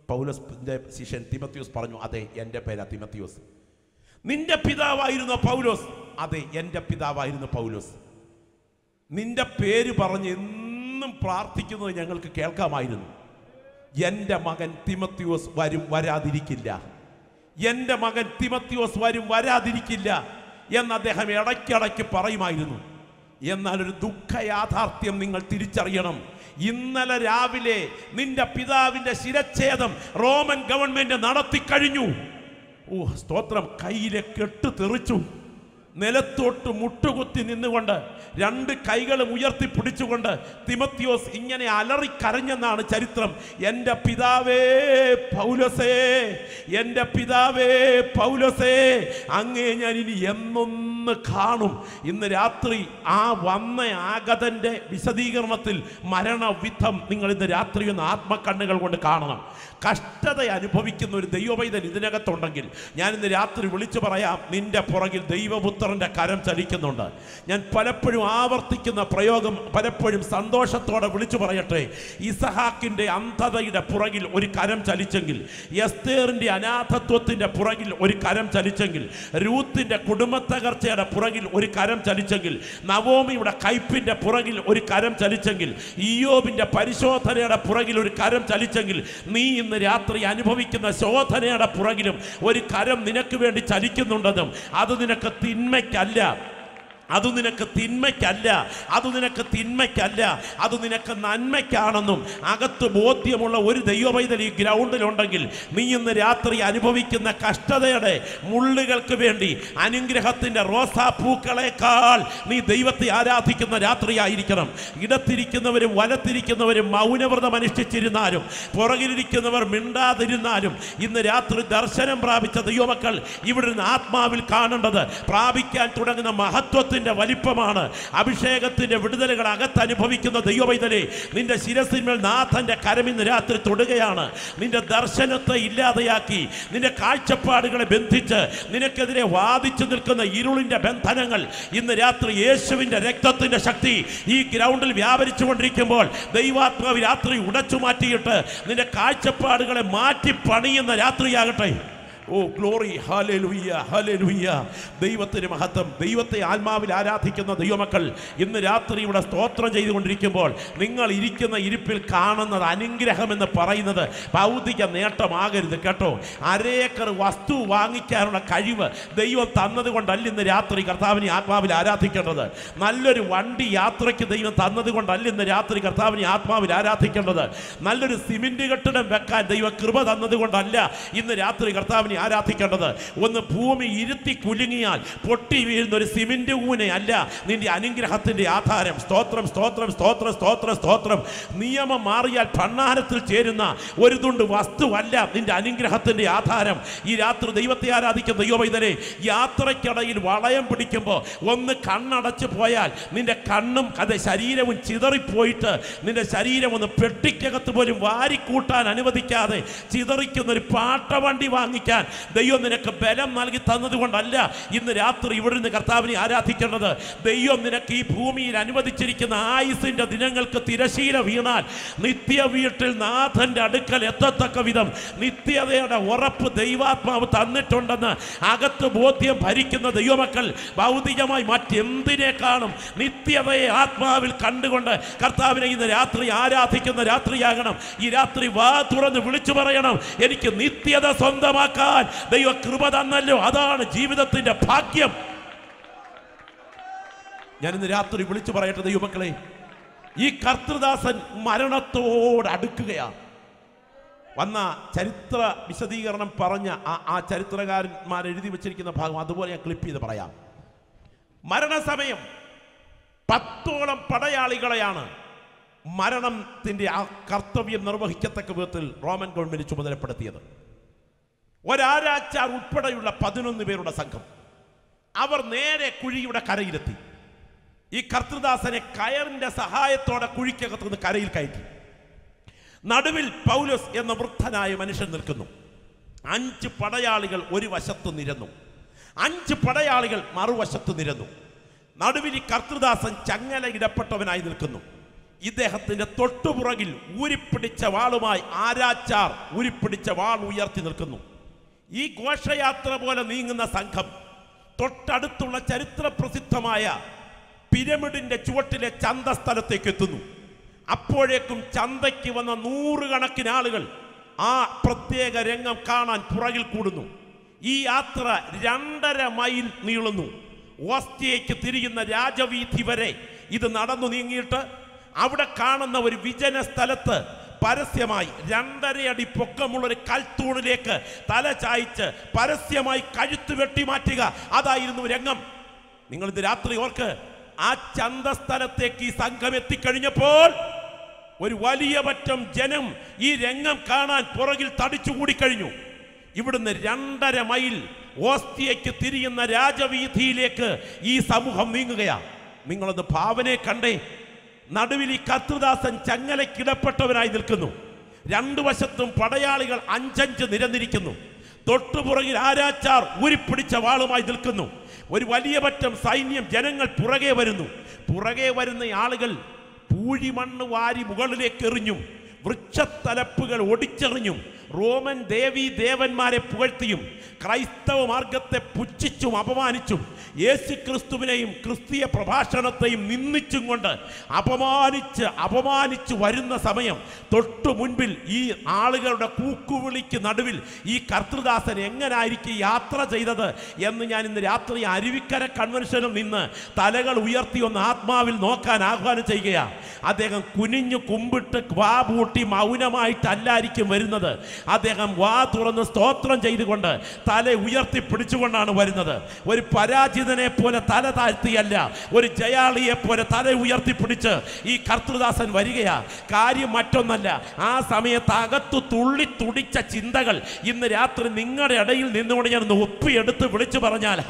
പൗലോസിന്റെ ശിഷ്യൻ തിമത്തിയോസ് പറഞ്ഞു, അതെ, എൻ്റെ പേരാ തിമത്തിയോസ്. നിന്റെ പിതാവായിരുന്നു പൗലോസ്? അതെ, എൻ്റെ പിതാവായിരുന്നു പൗലോസ്. നിന്റെ പേര് പറഞ്ഞ് എന്നും പ്രാർത്ഥിക്കുന്നത് ഞങ്ങൾക്ക് കേൾക്കാമായിരുന്നു. എൻ്റെ മകൻ തിമത്തിയോസ് വരും വരാതിരിക്കില്ല, എൻ്റെ മകൻ തിമത്തിയോസ് വരും വരാതിരിക്കില്ല എന്ന് അദ്ദേഹം ഇടയ്ക്കിടയ്ക്ക് പറയുമായിരുന്നു. എന്നാൽ ഒരു ദുഃഖ യാഥാർത്ഥ്യം നിങ്ങൾ തിരിച്ചറിയണം. ഇന്നലെ രാവിലെ നിന്റെ പിതാവിന്റെ ശിരച്ഛേദം റോമൻ ഗവൺമെന്റ് നടത്തിക്കഴിഞ്ഞു. സ്തോത്രം. കയ്യിലെ കെട്ട് തെറിച്ചു. നിലത്തോട്ട് മുട്ടുകുത്തി നിന്നുകൊണ്ട് 2 കൈകളും ഉയർത്തി പിടിച്ചുകൊണ്ട് തിമത്തിയോസ് ഇങ്ങനെ അലറിക്കരഞ്ഞെന്നാണ് ചരിത്രം. എൻ്റെ പിതാവേ പൗലോസേ, എൻ്റെ പിതാവേ പൗലോസേ, അങ്ങേ ഞാൻ ഇനി എന്നൊന്ന് കാണും. ഇന്ന് രാത്രി ആ വന്ന ആഗതന്റെ വിശദീകരണത്തിൽ മരണവിധം നിങ്ങൾ ഇന്ന് രാത്രി ഒന്ന് ആത്മക്കണ്ണുകൾ കൊണ്ട് കാണണം. കഷ്ടത അനുഭവിക്കുന്ന ഒരു ദൈവപൈതൻ ഇതിനകത്തുണ്ടെങ്കിൽ ഞാൻ ഇന്ന് രാത്രി വിളിച്ചു പറയാം, നിന്റെ പുറകിൽ ദൈവപുത്രന്റെ കരം ചലിക്കുന്നുണ്ട്. ഞാൻ പലപ്പോഴും ആവർത്തിക്കുന്ന പ്രയോഗം പലപ്പോഴും സന്തോഷത്തോടെ വിളിച്ചു പറയട്ടെ. ഇസഹാക്കിന്റെ അന്ധതയുടെ പുറകിൽ ഒരു കരം ചലിച്ചെങ്കിൽ, എസ്തേറിന്റെ അനാഥത്വത്തിന്റെ പുറകിൽ ഒരു കരം ചലിച്ചെങ്കിൽ, രൂത്തിന്റെ കുടുംബത്തകർച്ചയുടെ പുറകിൽ ഒരു കരം ചലിച്ചെങ്കിൽ, നവോമിയുടെ കയ്പിന്റെ പുറകിൽ ഒരു കരം ചലിച്ചെങ്കിൽ, ഇയ്യോബിന്റെ പരിശോധനയുടെ പുറകിൽ ഒരു കരം ചലിച്ചെങ്കിൽ, നീ ഇന്ന് രാത്രി അനുഭവിക്കുന്ന ശോധനയുടെ പുറകിലും ഒരു കരം നിനക്ക് വേണ്ടി ചലിക്കുന്നുണ്ടെന്നും അത് നിനക്ക് തിന്മയ്ക്കല്ല, അത് നിനക്ക് തിന്മയ്ക്കല്ല, അത് നിനക്ക് തിന്മയ്ക്കല്ല, അത് നിനക്ക് നന്മയ്ക്കാണെന്നും അകത്ത് ബോധ്യമുള്ള ഒരു ദൈവപൈതൽ ഈ ഗ്രൗണ്ടിലുണ്ടെങ്കിൽ നീ ഇന്ന് രാത്രി അനുഭവിക്കുന്ന കഷ്ടതയുടെ മുള്ളുകൾക്ക് വേണ്ടി അനുഗ്രഹത്തിൻ്റെ റോസാപ്പൂക്കളെക്കാൾ നീ ദൈവത്തെ ആരാധിക്കുന്ന രാത്രിയായിരിക്കണം. ഇടത്തിരിക്കുന്നവരും വലത്തിരിക്കുന്നവരും മൗനവ്രതം അനുഷ്ഠിച്ചിരുന്നാലും പുറകിലിരിക്കുന്നവർ മിണ്ടാതിരുന്നാലും ഇന്ന് രാത്രി ദർശനം പ്രാപിച്ച ദൈവമക്കൾ ഇവിടെ നിന്ന് ആത്മാവിൽ കാണേണ്ടത് പ്രാപിക്കാൻ തുടങ്ങുന്ന മഹത്വത്തിൽ വലിപ്പമാണ്. അഭിഷേകത്തിന്റെ വിടുതലുകൾ അകത്ത് അനുഭവിക്കുന്ന ദൈവപൈതലേ, നിന്റെ ശിരസിന്മേൽ നാഥന്റെ കരമിന്ന് രാത്രി തൊടുകയാണ്. നിന്റെ ദർശനത്തെ ഇല്ലാതെയാക്കി, നിന്റെ കാഴ്ചപ്പാടുകളെ ബന്ധിച്ച് നിനക്കെതിരെ വാദിച്ചു നിൽക്കുന്ന ഇരുളിന്റെ ബന്ധനങ്ങൾ ഇന്ന് രാത്രി യേശുവിന്റെ രക്തത്തിന്റെ ശക്തി ഈ ഗ്രൗണ്ടിൽ വ്യാപരിച്ചു കൊണ്ടിരിക്കുമ്പോൾ ദൈവാത്മാവ് രാത്രി ഉടച്ചു മാറ്റിയിട്ട് നിന്റെ കാഴ്ചപ്പാടുകളെ മാറ്റി പണിയുന്ന രാത്രിയാകട്ടെ. O glory, hallelujah, hallelujah. ദൈവത്തിന് മഹത്വം. ദൈവത്തെ ആത്മാവിൽ ആരാധിക്കുന്ന ദൈവമക്കൾ ഇന്ന് രാത്രി ഇവിടെ സ്തോത്രം ചെയ്തുകൊണ്ടിരിക്കുമ്പോൾ നിങ്ങൾ ഇരിക്കുന്ന ഇരിപ്പിൽ കാണുന്നത് അനുഗ്രഹം എന്ന് പറയുന്നത് ഭൗതിക നേട്ടമാകരുത് കേട്ടോ. അരേക്കർ വസ്തു വാങ്ങിക്കാനുള്ള കഴിവ് ദൈവം തന്നത് കൊണ്ടല്ല ഇന്ന് രാത്രി കർത്താവിനെ ആത്മാവിൽ ആരാധിക്കേണ്ടത്. നല്ലൊരു വണ്ടി യാത്രയ്ക്ക് ദൈവം തന്നത് കൊണ്ടല്ല ഇന്ന് രാത്രി കർത്താവിനെ ആത്മാവിൽ ആരാധിക്കേണ്ടത്. നല്ലൊരു സിമെന്റ് കെട്ടിടം വെക്കാൻ ദൈവം കൃപ തന്നത് കൊണ്ടല്ല ഇന്ന് രാത്രി കർത്താവിനെ ആരാധിക്കേണ്ടത്. ഒന്ന് ഭൂമി ഇരുത്തി കുലുങ്ങിയാൽ പൊട്ടി വീഴുന്ന ഒരു സിമെന്റ് ഊനെ അല്ല നിന്റെ അനുഗ്രഹത്തിന്റെ ആധാരം. സ്തോത്രം, സ്തോത്രം, സ്തോത്രം, സ്തോത്രം, സ്തോത്രം. നിയമം മാറിയാൽ ഭണ്ഡാരത്തിൽ ചേരുന്ന ഒരു തുണ്ട് വസ്തുവല്ല നിന്റെ അനുഗ്രഹത്തിന്റെ ആധാരം. ഈ രാത്രി ദൈവത്തെ ആരാധിക്കുന്ന ദൈവപൈതലേ, യാത്രയ്ക്കിടയിൽ വളയം പിടിക്കുമ്പോൾ ഒന്ന് കണ്ണടച്ചു പോയാൽ നിന്റെ കണ്ണും അത് ശരീരവും ചിതറിപ്പോയിട്ട് നിന്റെ ശരീരം ഒന്ന് പെട്ടിക്കകത്ത് പോലും വാരിക്കൂട്ടാൻ അനുവദിക്കാതെ ചിതറിക്കുന്ന ഒരു പാട്ടവണ്ടി വാങ്ങിക്കാൻ ദൈവം നിനക്ക് ബലം നൽകി തന്നത് കൊണ്ടല്ല ഇന്ന് രാത്രി ഇവിടെ നിന്ന് കർത്താവിനെ ആരാധിക്കേണ്ടത്. ദൈവം നിനക്ക് ഈ ഭൂമിയിൽ അനുവദിച്ചിരിക്കുന്ന ആയുസിന്റെ ദിനങ്ങൾക്ക് തിരശീല വീണാൽ നിത്യ വീട്ടിൽ നാഥന്റെ അടുക്കൽ എത്തത്തക്ക വിധം നിത്യതയുടെ ഉറപ്പ് ദൈവാത്മാവ് തന്നിട്ടുണ്ടെന്ന് അകത്ത് ബോധ്യം ഭരിക്കുന്ന ദൈവമക്കൾ ഭൗതികമായി മറ്റെന്തിനേക്കാളും നിത്യതയെ ആത്മാവിൽ കണ്ടുകൊണ്ട് കർത്താവിനെ ഇന്ന് രാത്രി ആരാധിക്കുന്ന രാത്രിയാകണം. ഈ രാത്രി വാ തുറന്ന് വിളിച്ചു പറയണം, എനിക്ക് നിത്യത സ്വന്തമാക്കാൻ ദൈവ കൃപ തന്നല്ലോ. അതാണ് ജീവിതത്തിന്റെ ഭാഗ്യം. ഞാൻ ഇന്ന് രാത്രി വിളിച്ചു പറയട്ടെ ദൈവമക്കളെ, ഈ കർത്തൃദാസൻ മരണത്തോട് അടുക്കുകയാണ്. വന്ന ചരിത്ര വിശദീകരണം പറഞ്ഞ ആ ചരിത്രകാരന്മാർ എഴുതി വെച്ചിരിക്കുന്ന ഭാഗം അതുപോലെ ഞാൻ ക്ലിപ്പ് ചെയ്ത് പറയാം. മരണസമയം 10ഓളം പടയാളികളെയാണ് മരണത്തിന്റെ ആ കർത്തവ്യം നിർവഹിക്കത്തക്ക വിധത്തിൽ റോമൻ ഗവൺമെന്റ് ചുമതലപ്പെടുത്തിയത്. ഒരാരാച്ചാർ ഉൾപ്പെടെയുള്ള 11 പേരുടെ സംഘം അവർ നേരെ കുഴിയുടെ കരയിലെത്തി. ഈ കർത്തൃദാസനെ കയറിന്റെ സഹായത്തോടെ കുഴിക്കകത്തുനിന്ന് കരയിൽ കയറ്റി. നടുവിൽ പൗലോസ് എന്ന വൃദ്ധനായ മനുഷ്യൻ നിൽക്കുന്നു. 5 പടയാളികൾ ഒരു വശത്ത് നിരന്നു, 5 പടയാളികൾ മറുവശത്ത് നിരന്നു. നടുവിൽ ഈ കർത്തൃദാസൻ ചങ്ങല ഇടപ്പെട്ടവനായി നിൽക്കുന്നു. ഇദ്ദേഹത്തിന്റെ തൊട്ടുപുറകിൽ ഊരിപ്പിടിച്ച വാളുമായി ആരാച്ചാർ ഊരിപ്പിടിച്ച വാൾ ഉയർത്തി നിൽക്കുന്നു. ഈ ഘോഷയാത്ര പോലെ നീങ്ങുന്ന സംഘം തൊട്ടടുത്തുള്ള ചരിത്ര പ്രസിദ്ധമായ പിരമിഡിന്റെ ചുവട്ടിലെ ചന്തസ്ഥലത്തേക്ക് എത്തുന്നു. അപ്പോഴേക്കും ചന്തയ്ക്ക് വന്ന 100 കണക്കിന് ആളുകൾ ആ പ്രത്യേക രംഗം കാണാൻ പുറകിൽ കൂടുന്നു. ഈ യാത്ര 2.5 മൈൽ നീളുന്നു. ഓസ്റ്റിയയ്ക്ക് തിരിയുന്ന രാജവീഥി വരെ ഇത് നടന്നു നീങ്ങിയിട്ട് അവിടെ കാണുന്ന ഒരു വിജന സ്ഥലത്ത് പരസ്യമായി 2.5 അടി പൊക്കമുള്ളൊരു കൽത്തൂണിലേക്ക് തല ചായ്ച്ച് പരസ്യമായി കഴുത്ത് വെട്ടിമാറ്റുക, അതായിരുന്നു രംഗം. നിങ്ങൾ ഇത് രാത്രി ഓർക്ക്. ആ ചന്തസ്ഥലത്തേക്ക് ഈ സംഘം എത്തിക്കഴിഞ്ഞപ്പോൾ ഒരു വലിയ പറ്റം ജനം ഈ രംഗം കാണാൻ പുറകിൽ തടിച്ചുകൂടിക്കഴിഞ്ഞു. ഇവിടുന്ന് 2.5 മൈൽ ഓസ്റ്റിയയ്ക്ക് തിരിയുന്ന രാജവീഥിയിലേക്ക് ഈ സമൂഹം നീങ്ങുകയാണ്. നിങ്ങളത് ഭാവനയെ കണ്ടേ. നടുവിൽ ഈ കർത്തൃദാസൻ ചങ്ങലക്കിടപ്പെട്ടവനായി നിൽക്കുന്നു. 2 വശത്തും പടയാളികൾ 5-5 നിരന്നിരിക്കുന്നു. തൊട്ടുപുറകിൽ ആരാച്ചാർ ഊരിപ്പിടിച്ച വാളുമായി നിൽക്കുന്നു. ഒരു വലിയ പറ്റം സൈന്യം ജനങ്ങൾ പുറകെ വരുന്നു. പുറകെ വരുന്ന ആളുകൾ പൂഴിമണ്ണ് വാരി മുകളിലേക്ക് എറിഞ്ഞും വൃക്ഷത്തലപ്പുകൾ ഒടിച്ചെറിഞ്ഞും റോമൻ ദേവീ ദേവന്മാരെ പുകഴ്ത്തിയും ക്രൈസ്തവ മാർഗത്തെ പുച്ഛിച്ചും അപമാനിച്ചും യേശുക്രിസ്തുവിനെയും ക്രിസ്തീയ പ്രഭാഷണത്തെയും നിന്ദിച്ചും കൊണ്ട് അപമാനിച്ച് വരുന്ന സമയം തൊട്ടു മുൻപിൽ ഈ ആളുകളുടെ കൂക്കുവിളിക്ക് നടുവിൽ ഈ കർത്തൃദാസൻ എങ്ങനായിരിക്കും യാത്ര ചെയ്തത് എന്ന് ഞാൻ ഇന്ന് രാത്രി അരുവിക്കര കൺവെൻഷനിൽ നിന്ന് തലകൾ ഉയർത്തി ഒന്ന് ആത്മാവിൽ നോക്കാൻ ആഹ്വാനം ചെയ്യുകയാണ്. അദ്ദേഹം കുനിഞ്ഞു കുമ്പിട്ട് വാ പൂട്ടി മൗനമായിട്ടല്ലായിരിക്കും വരുന്നത്. അദ്ദേഹം വാ തുറന്ന് സ്തോത്രം ചെയ്തുകൊണ്ട് തല ഉയർത്തി പിടിച്ചുകൊണ്ടാണ് വരുന്നത്. ഒരു പരാജിതനെ പോലെ തല താഴ്ത്തിയല്ല, ഒരു ജയാളിയെ പോലെ തല ഉയർത്തി പിടിച്ച് ഈ കർത്തൃദാസൻ വരികയാ. കാര്യം മറ്റൊന്നല്ല, ആ സമയത്ത് അകത്തു തുള്ളി തുടിച്ച ചിന്തകൾ ഇന്ന് രാത്രി നിങ്ങളുടെ ഇടയിൽ നിന്നുകൊണ്ട് ഞാൻ ഒപ്പിയെടുത്ത് വിളിച്ചു പറഞ്ഞാൽ,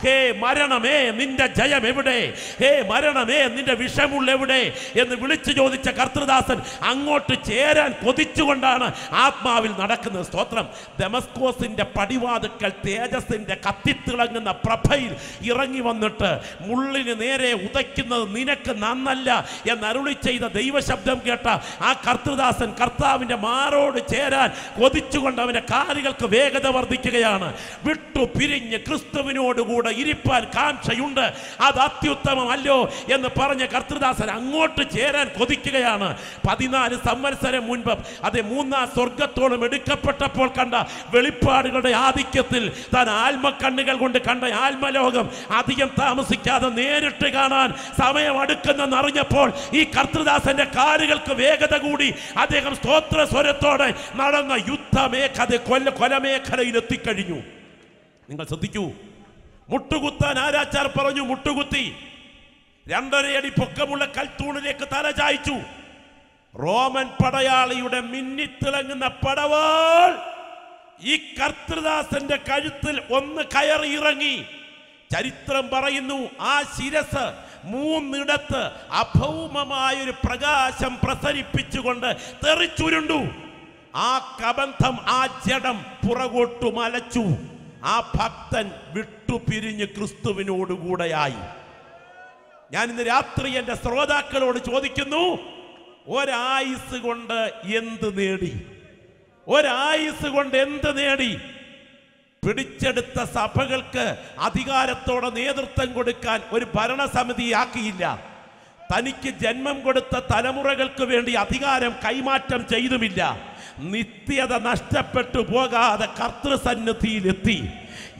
ഹേ മരണമേ നിന്റെ ജയം എവിടെ, ഹേ മരണമേ നിന്റെ വിഷമുള്ള എവിടെ എന്ന് വിളിച്ചു ചോദിച്ച കർത്തൃദാസൻ അങ്ങോട്ട് ചേരാൻ കൊതിച്ചുകൊണ്ടാണ് ആത്മാവിൽ നടക്കുന്നത്. സ്തോത്രം. ദമസ്കോസിന്റെ പടിവാതുക്കൽ തേജസ്സിന്റെ കത്തിത്തിളങ്ങുന്ന പ്രഭയിൽ ഇറങ്ങി വന്നിട്ട് മുള്ളിന് നേരെ ഉദയ്ക്കുന്നത് നിനക്ക് നന്നല്ല എന്നരുളി ചെയ്ത ദൈവശബ്ദം കേട്ട ആ കർത്തൃദാസൻ കർത്താവിന്റെ മാറോട് ചേരാൻ കൊതിച്ചുകൊണ്ട് അവന്റെ കാലുകൾക്ക് വേഗത വർദ്ധിക്കുകയാണ്. വിട്ടു പിരിഞ്ഞ് ക്രിസ്തുവിനോടുകൂടെ ഇരിപ്പാൻ കാംക്ഷയുണ്ട്, അത് അത്യുത്തമമല്ലോ എന്ന് പറഞ്ഞ കർത്തൃദാസൻ അങ്ങോട്ട് ചേരാൻ കൊതിക്കുകയാണ്. 14 സംവത്സരം മുൻപ് അത് 3-ാം സ്വർഗത്തോളം എടുക്കപ്പെട്ടപ്പോൾ കണ്ട വെളിപ്പാടുകളുടെ ആധിക്യത്തിൽ താൻ ആത്മക്കണ്ണുകൾ കൊണ്ട് കണ്ട ആത്മലോകം അധികം താമസിക്കാതെ നേരിട്ട് കാണാൻ സമയം അടുക്കുന്നെന്നറിഞ്ഞപ്പോൾ ഈ കർത്തൃദാസന്റെ കാലുകൾക്ക് വേഗത കൂടി. അദ്ദേഹം സ്തോത്ര സ്വരത്തോടെ നടന്ന കൊലമേഖലയിൽ എത്തിക്കഴിഞ്ഞു. നിങ്ങൾ ശ്രദ്ധിക്കൂ, മുട്ടുകുത്താൻ ആരാച്ചാർ പറഞ്ഞു, മുട്ടുകുത്തി 2.5 അടി പൊക്കമുള്ള കൽത്തൂണിലേക്ക് തല ചായ്ച്ചു. റോമൻ പടയാളിയുടെ മിന്നിത്തിളങ്ങുന്ന പടവാൾ ഈ കർത്തൃദാസന്റെ കഴുത്തിൽ ഒന്ന് കയറി ഇറങ്ങി. ചരിത്രം പറയുന്നു, ആ ശിരസ് 3 അഭൗമമായൊരു പ്രകാശം പ്രസരിപ്പിച്ചുകൊണ്ട് തെറിച്ചുരുണ്ടു. ആ കബന്ധം, ആ ജഡം പുറകോട്ടു മലച്ചു. ആ ഭക്തൻ വിട്ടുപിരിഞ്ഞ് ക്രിസ്തുവിനോടുകൂടെയായി. ഞാൻ ഇന്ന് രാത്രി എൻ്റെ ശ്രോതാക്കളോട് ചോദിക്കുന്നു, ഒരായുസ് കൊണ്ട് എന്ത് നേടി? ഒരായുസ് കൊണ്ട് എന്ത് നേടി? പിടിച്ചെടുത്ത സഭകൾക്ക് അധികാരത്തോടെ നേതൃത്വം കൊടുക്കാൻ ഒരു ഭരണസമിതിയാക്കിയില്ല. തനിക്ക് ജന്മം കൊടുത്ത തലമുറകൾക്ക് വേണ്ടി അധികാരം കൈമാറ്റം ചെയ്തുമില്ല. നിത്യത നഷ്ടപ്പെട്ടു പോകാതെ കർത്തൃസന്നിധിയിലെത്തി.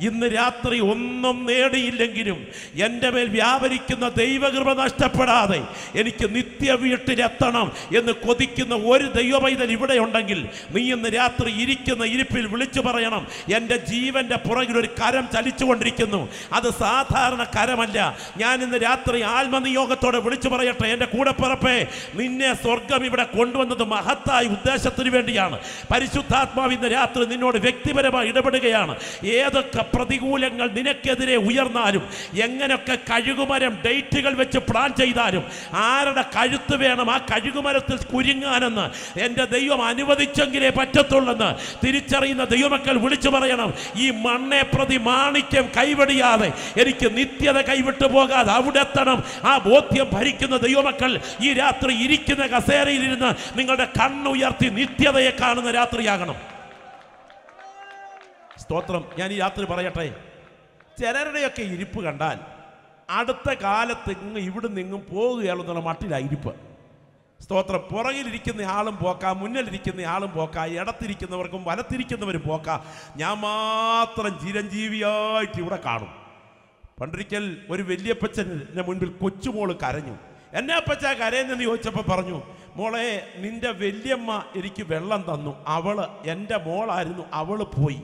ഇന്ന് രാത്രി ഒന്നും നേടിയില്ലെങ്കിലും എൻ്റെ മേൽ വ്യാപരിക്കുന്ന ദൈവകൃപ നഷ്ടപ്പെടാതെ എനിക്ക് നിത്യ വീട്ടിലെത്തണം എന്ന് കൊതിക്കുന്ന ഒരു ദൈവപൈതൽ ഇവിടെ ഉണ്ടെങ്കിൽ നീ ഇന്ന് രാത്രി ഇരിക്കുന്ന ഇരിപ്പിൽ വിളിച്ചു പറയണം, എൻ്റെ ജീവൻ്റെ പുറകിൽ ഒരു കരം ചലിച്ചുകൊണ്ടിരിക്കുന്നു. അത് സാധാരണ കരമല്ല. ഞാൻ ഇന്ന് രാത്രി ആത്മനിയോഗത്തോടെ വിളിച്ചു പറയട്ടെ, എൻ്റെ കൂടെപ്പിറപ്പേ, നിന്നെ സ്വർഗം ഇവിടെ കൊണ്ടുവന്നത് മഹത്തായ ഉദ്ദേശത്തിന് വേണ്ടിയാണ്. പരിശുദ്ധാത്മാവ് ഇന്ന് രാത്രി നിന്നോട് വ്യക്തിപരമായി ഇടപെടുകയാണ്. ഏതൊക്കെ പ്രതികൂലങ്ങൾ നിനക്കെതിരെ ഉയർന്നാലും, എങ്ങനെയൊക്കെ കഴുകുമരം ഡേറ്റുകൾ വെച്ച് പ്ലാൻ ചെയ്താലും, ആരുടെ കഴുത്ത് വേണം ആ കഴുകുമരത്തിൽ കുരുങ്ങാനെന്ന് എൻ്റെ ദൈവം അനുവദിച്ചെങ്കിലേ പറ്റത്തുള്ളെന്ന് തിരിച്ചറിയുന്ന ദൈവമക്കൾ വിളിച്ചു പറയണം, ഈ മണ്ണെ പ്രതി മാണിക്യം കൈവടിയാതെ എനിക്ക് നിത്യത കൈവിട്ടു പോകാതെ അവിടെ എത്തണം. ആ ബോധ്യം ഭരിക്കുന്ന ദൈവമക്കൾ ഈ രാത്രി ഇരിക്കുന്ന കസേരയിലിരുന്ന് നിങ്ങളുടെ കണ്ണുയർത്തി നിത്യതയെ കാണുന്ന രാത്രിയാകണം. സ്തോത്രം. ഞാൻ ഈ രാത്രി പറയട്ടെ, ചിലരുടെയൊക്കെ ഇരിപ്പ് കണ്ടാൽ അടുത്ത കാലത്ത് ഇവിടെ നിന്നും പോകുകയാണെന്നുള്ള മട്ടിലാണ് ഇരിപ്പ്. സ്തോത്രം. പുറകിലിരിക്കുന്ന ആളും പോക്ക, മുന്നിലിരിക്കുന്ന ആളും പോക്ക, ഇടത്തിരിക്കുന്നവർക്കും വലത്തിരിക്കുന്നവരും പോക്ക, ഞാൻ മാത്രം ചിരഞ്ജീവിയായിട്ട് ഇവിടെ കാണും. പണ്ടൊരിക്കൽ ഒരു വല്യപ്പച്ചൻ്റെ മുൻപിൽ കൊച്ചുമോള് കരഞ്ഞു. എന്നെ അപ്പച്ച കരയെന്ന് ചോദിച്ചപ്പോൾ പറഞ്ഞു, മോളെ, നിന്റെ വല്യമ്മ എനിക്ക് വെള്ളം തന്നു, അവള് എൻ്റെ മോളായിരുന്നു, അവള് പോയി.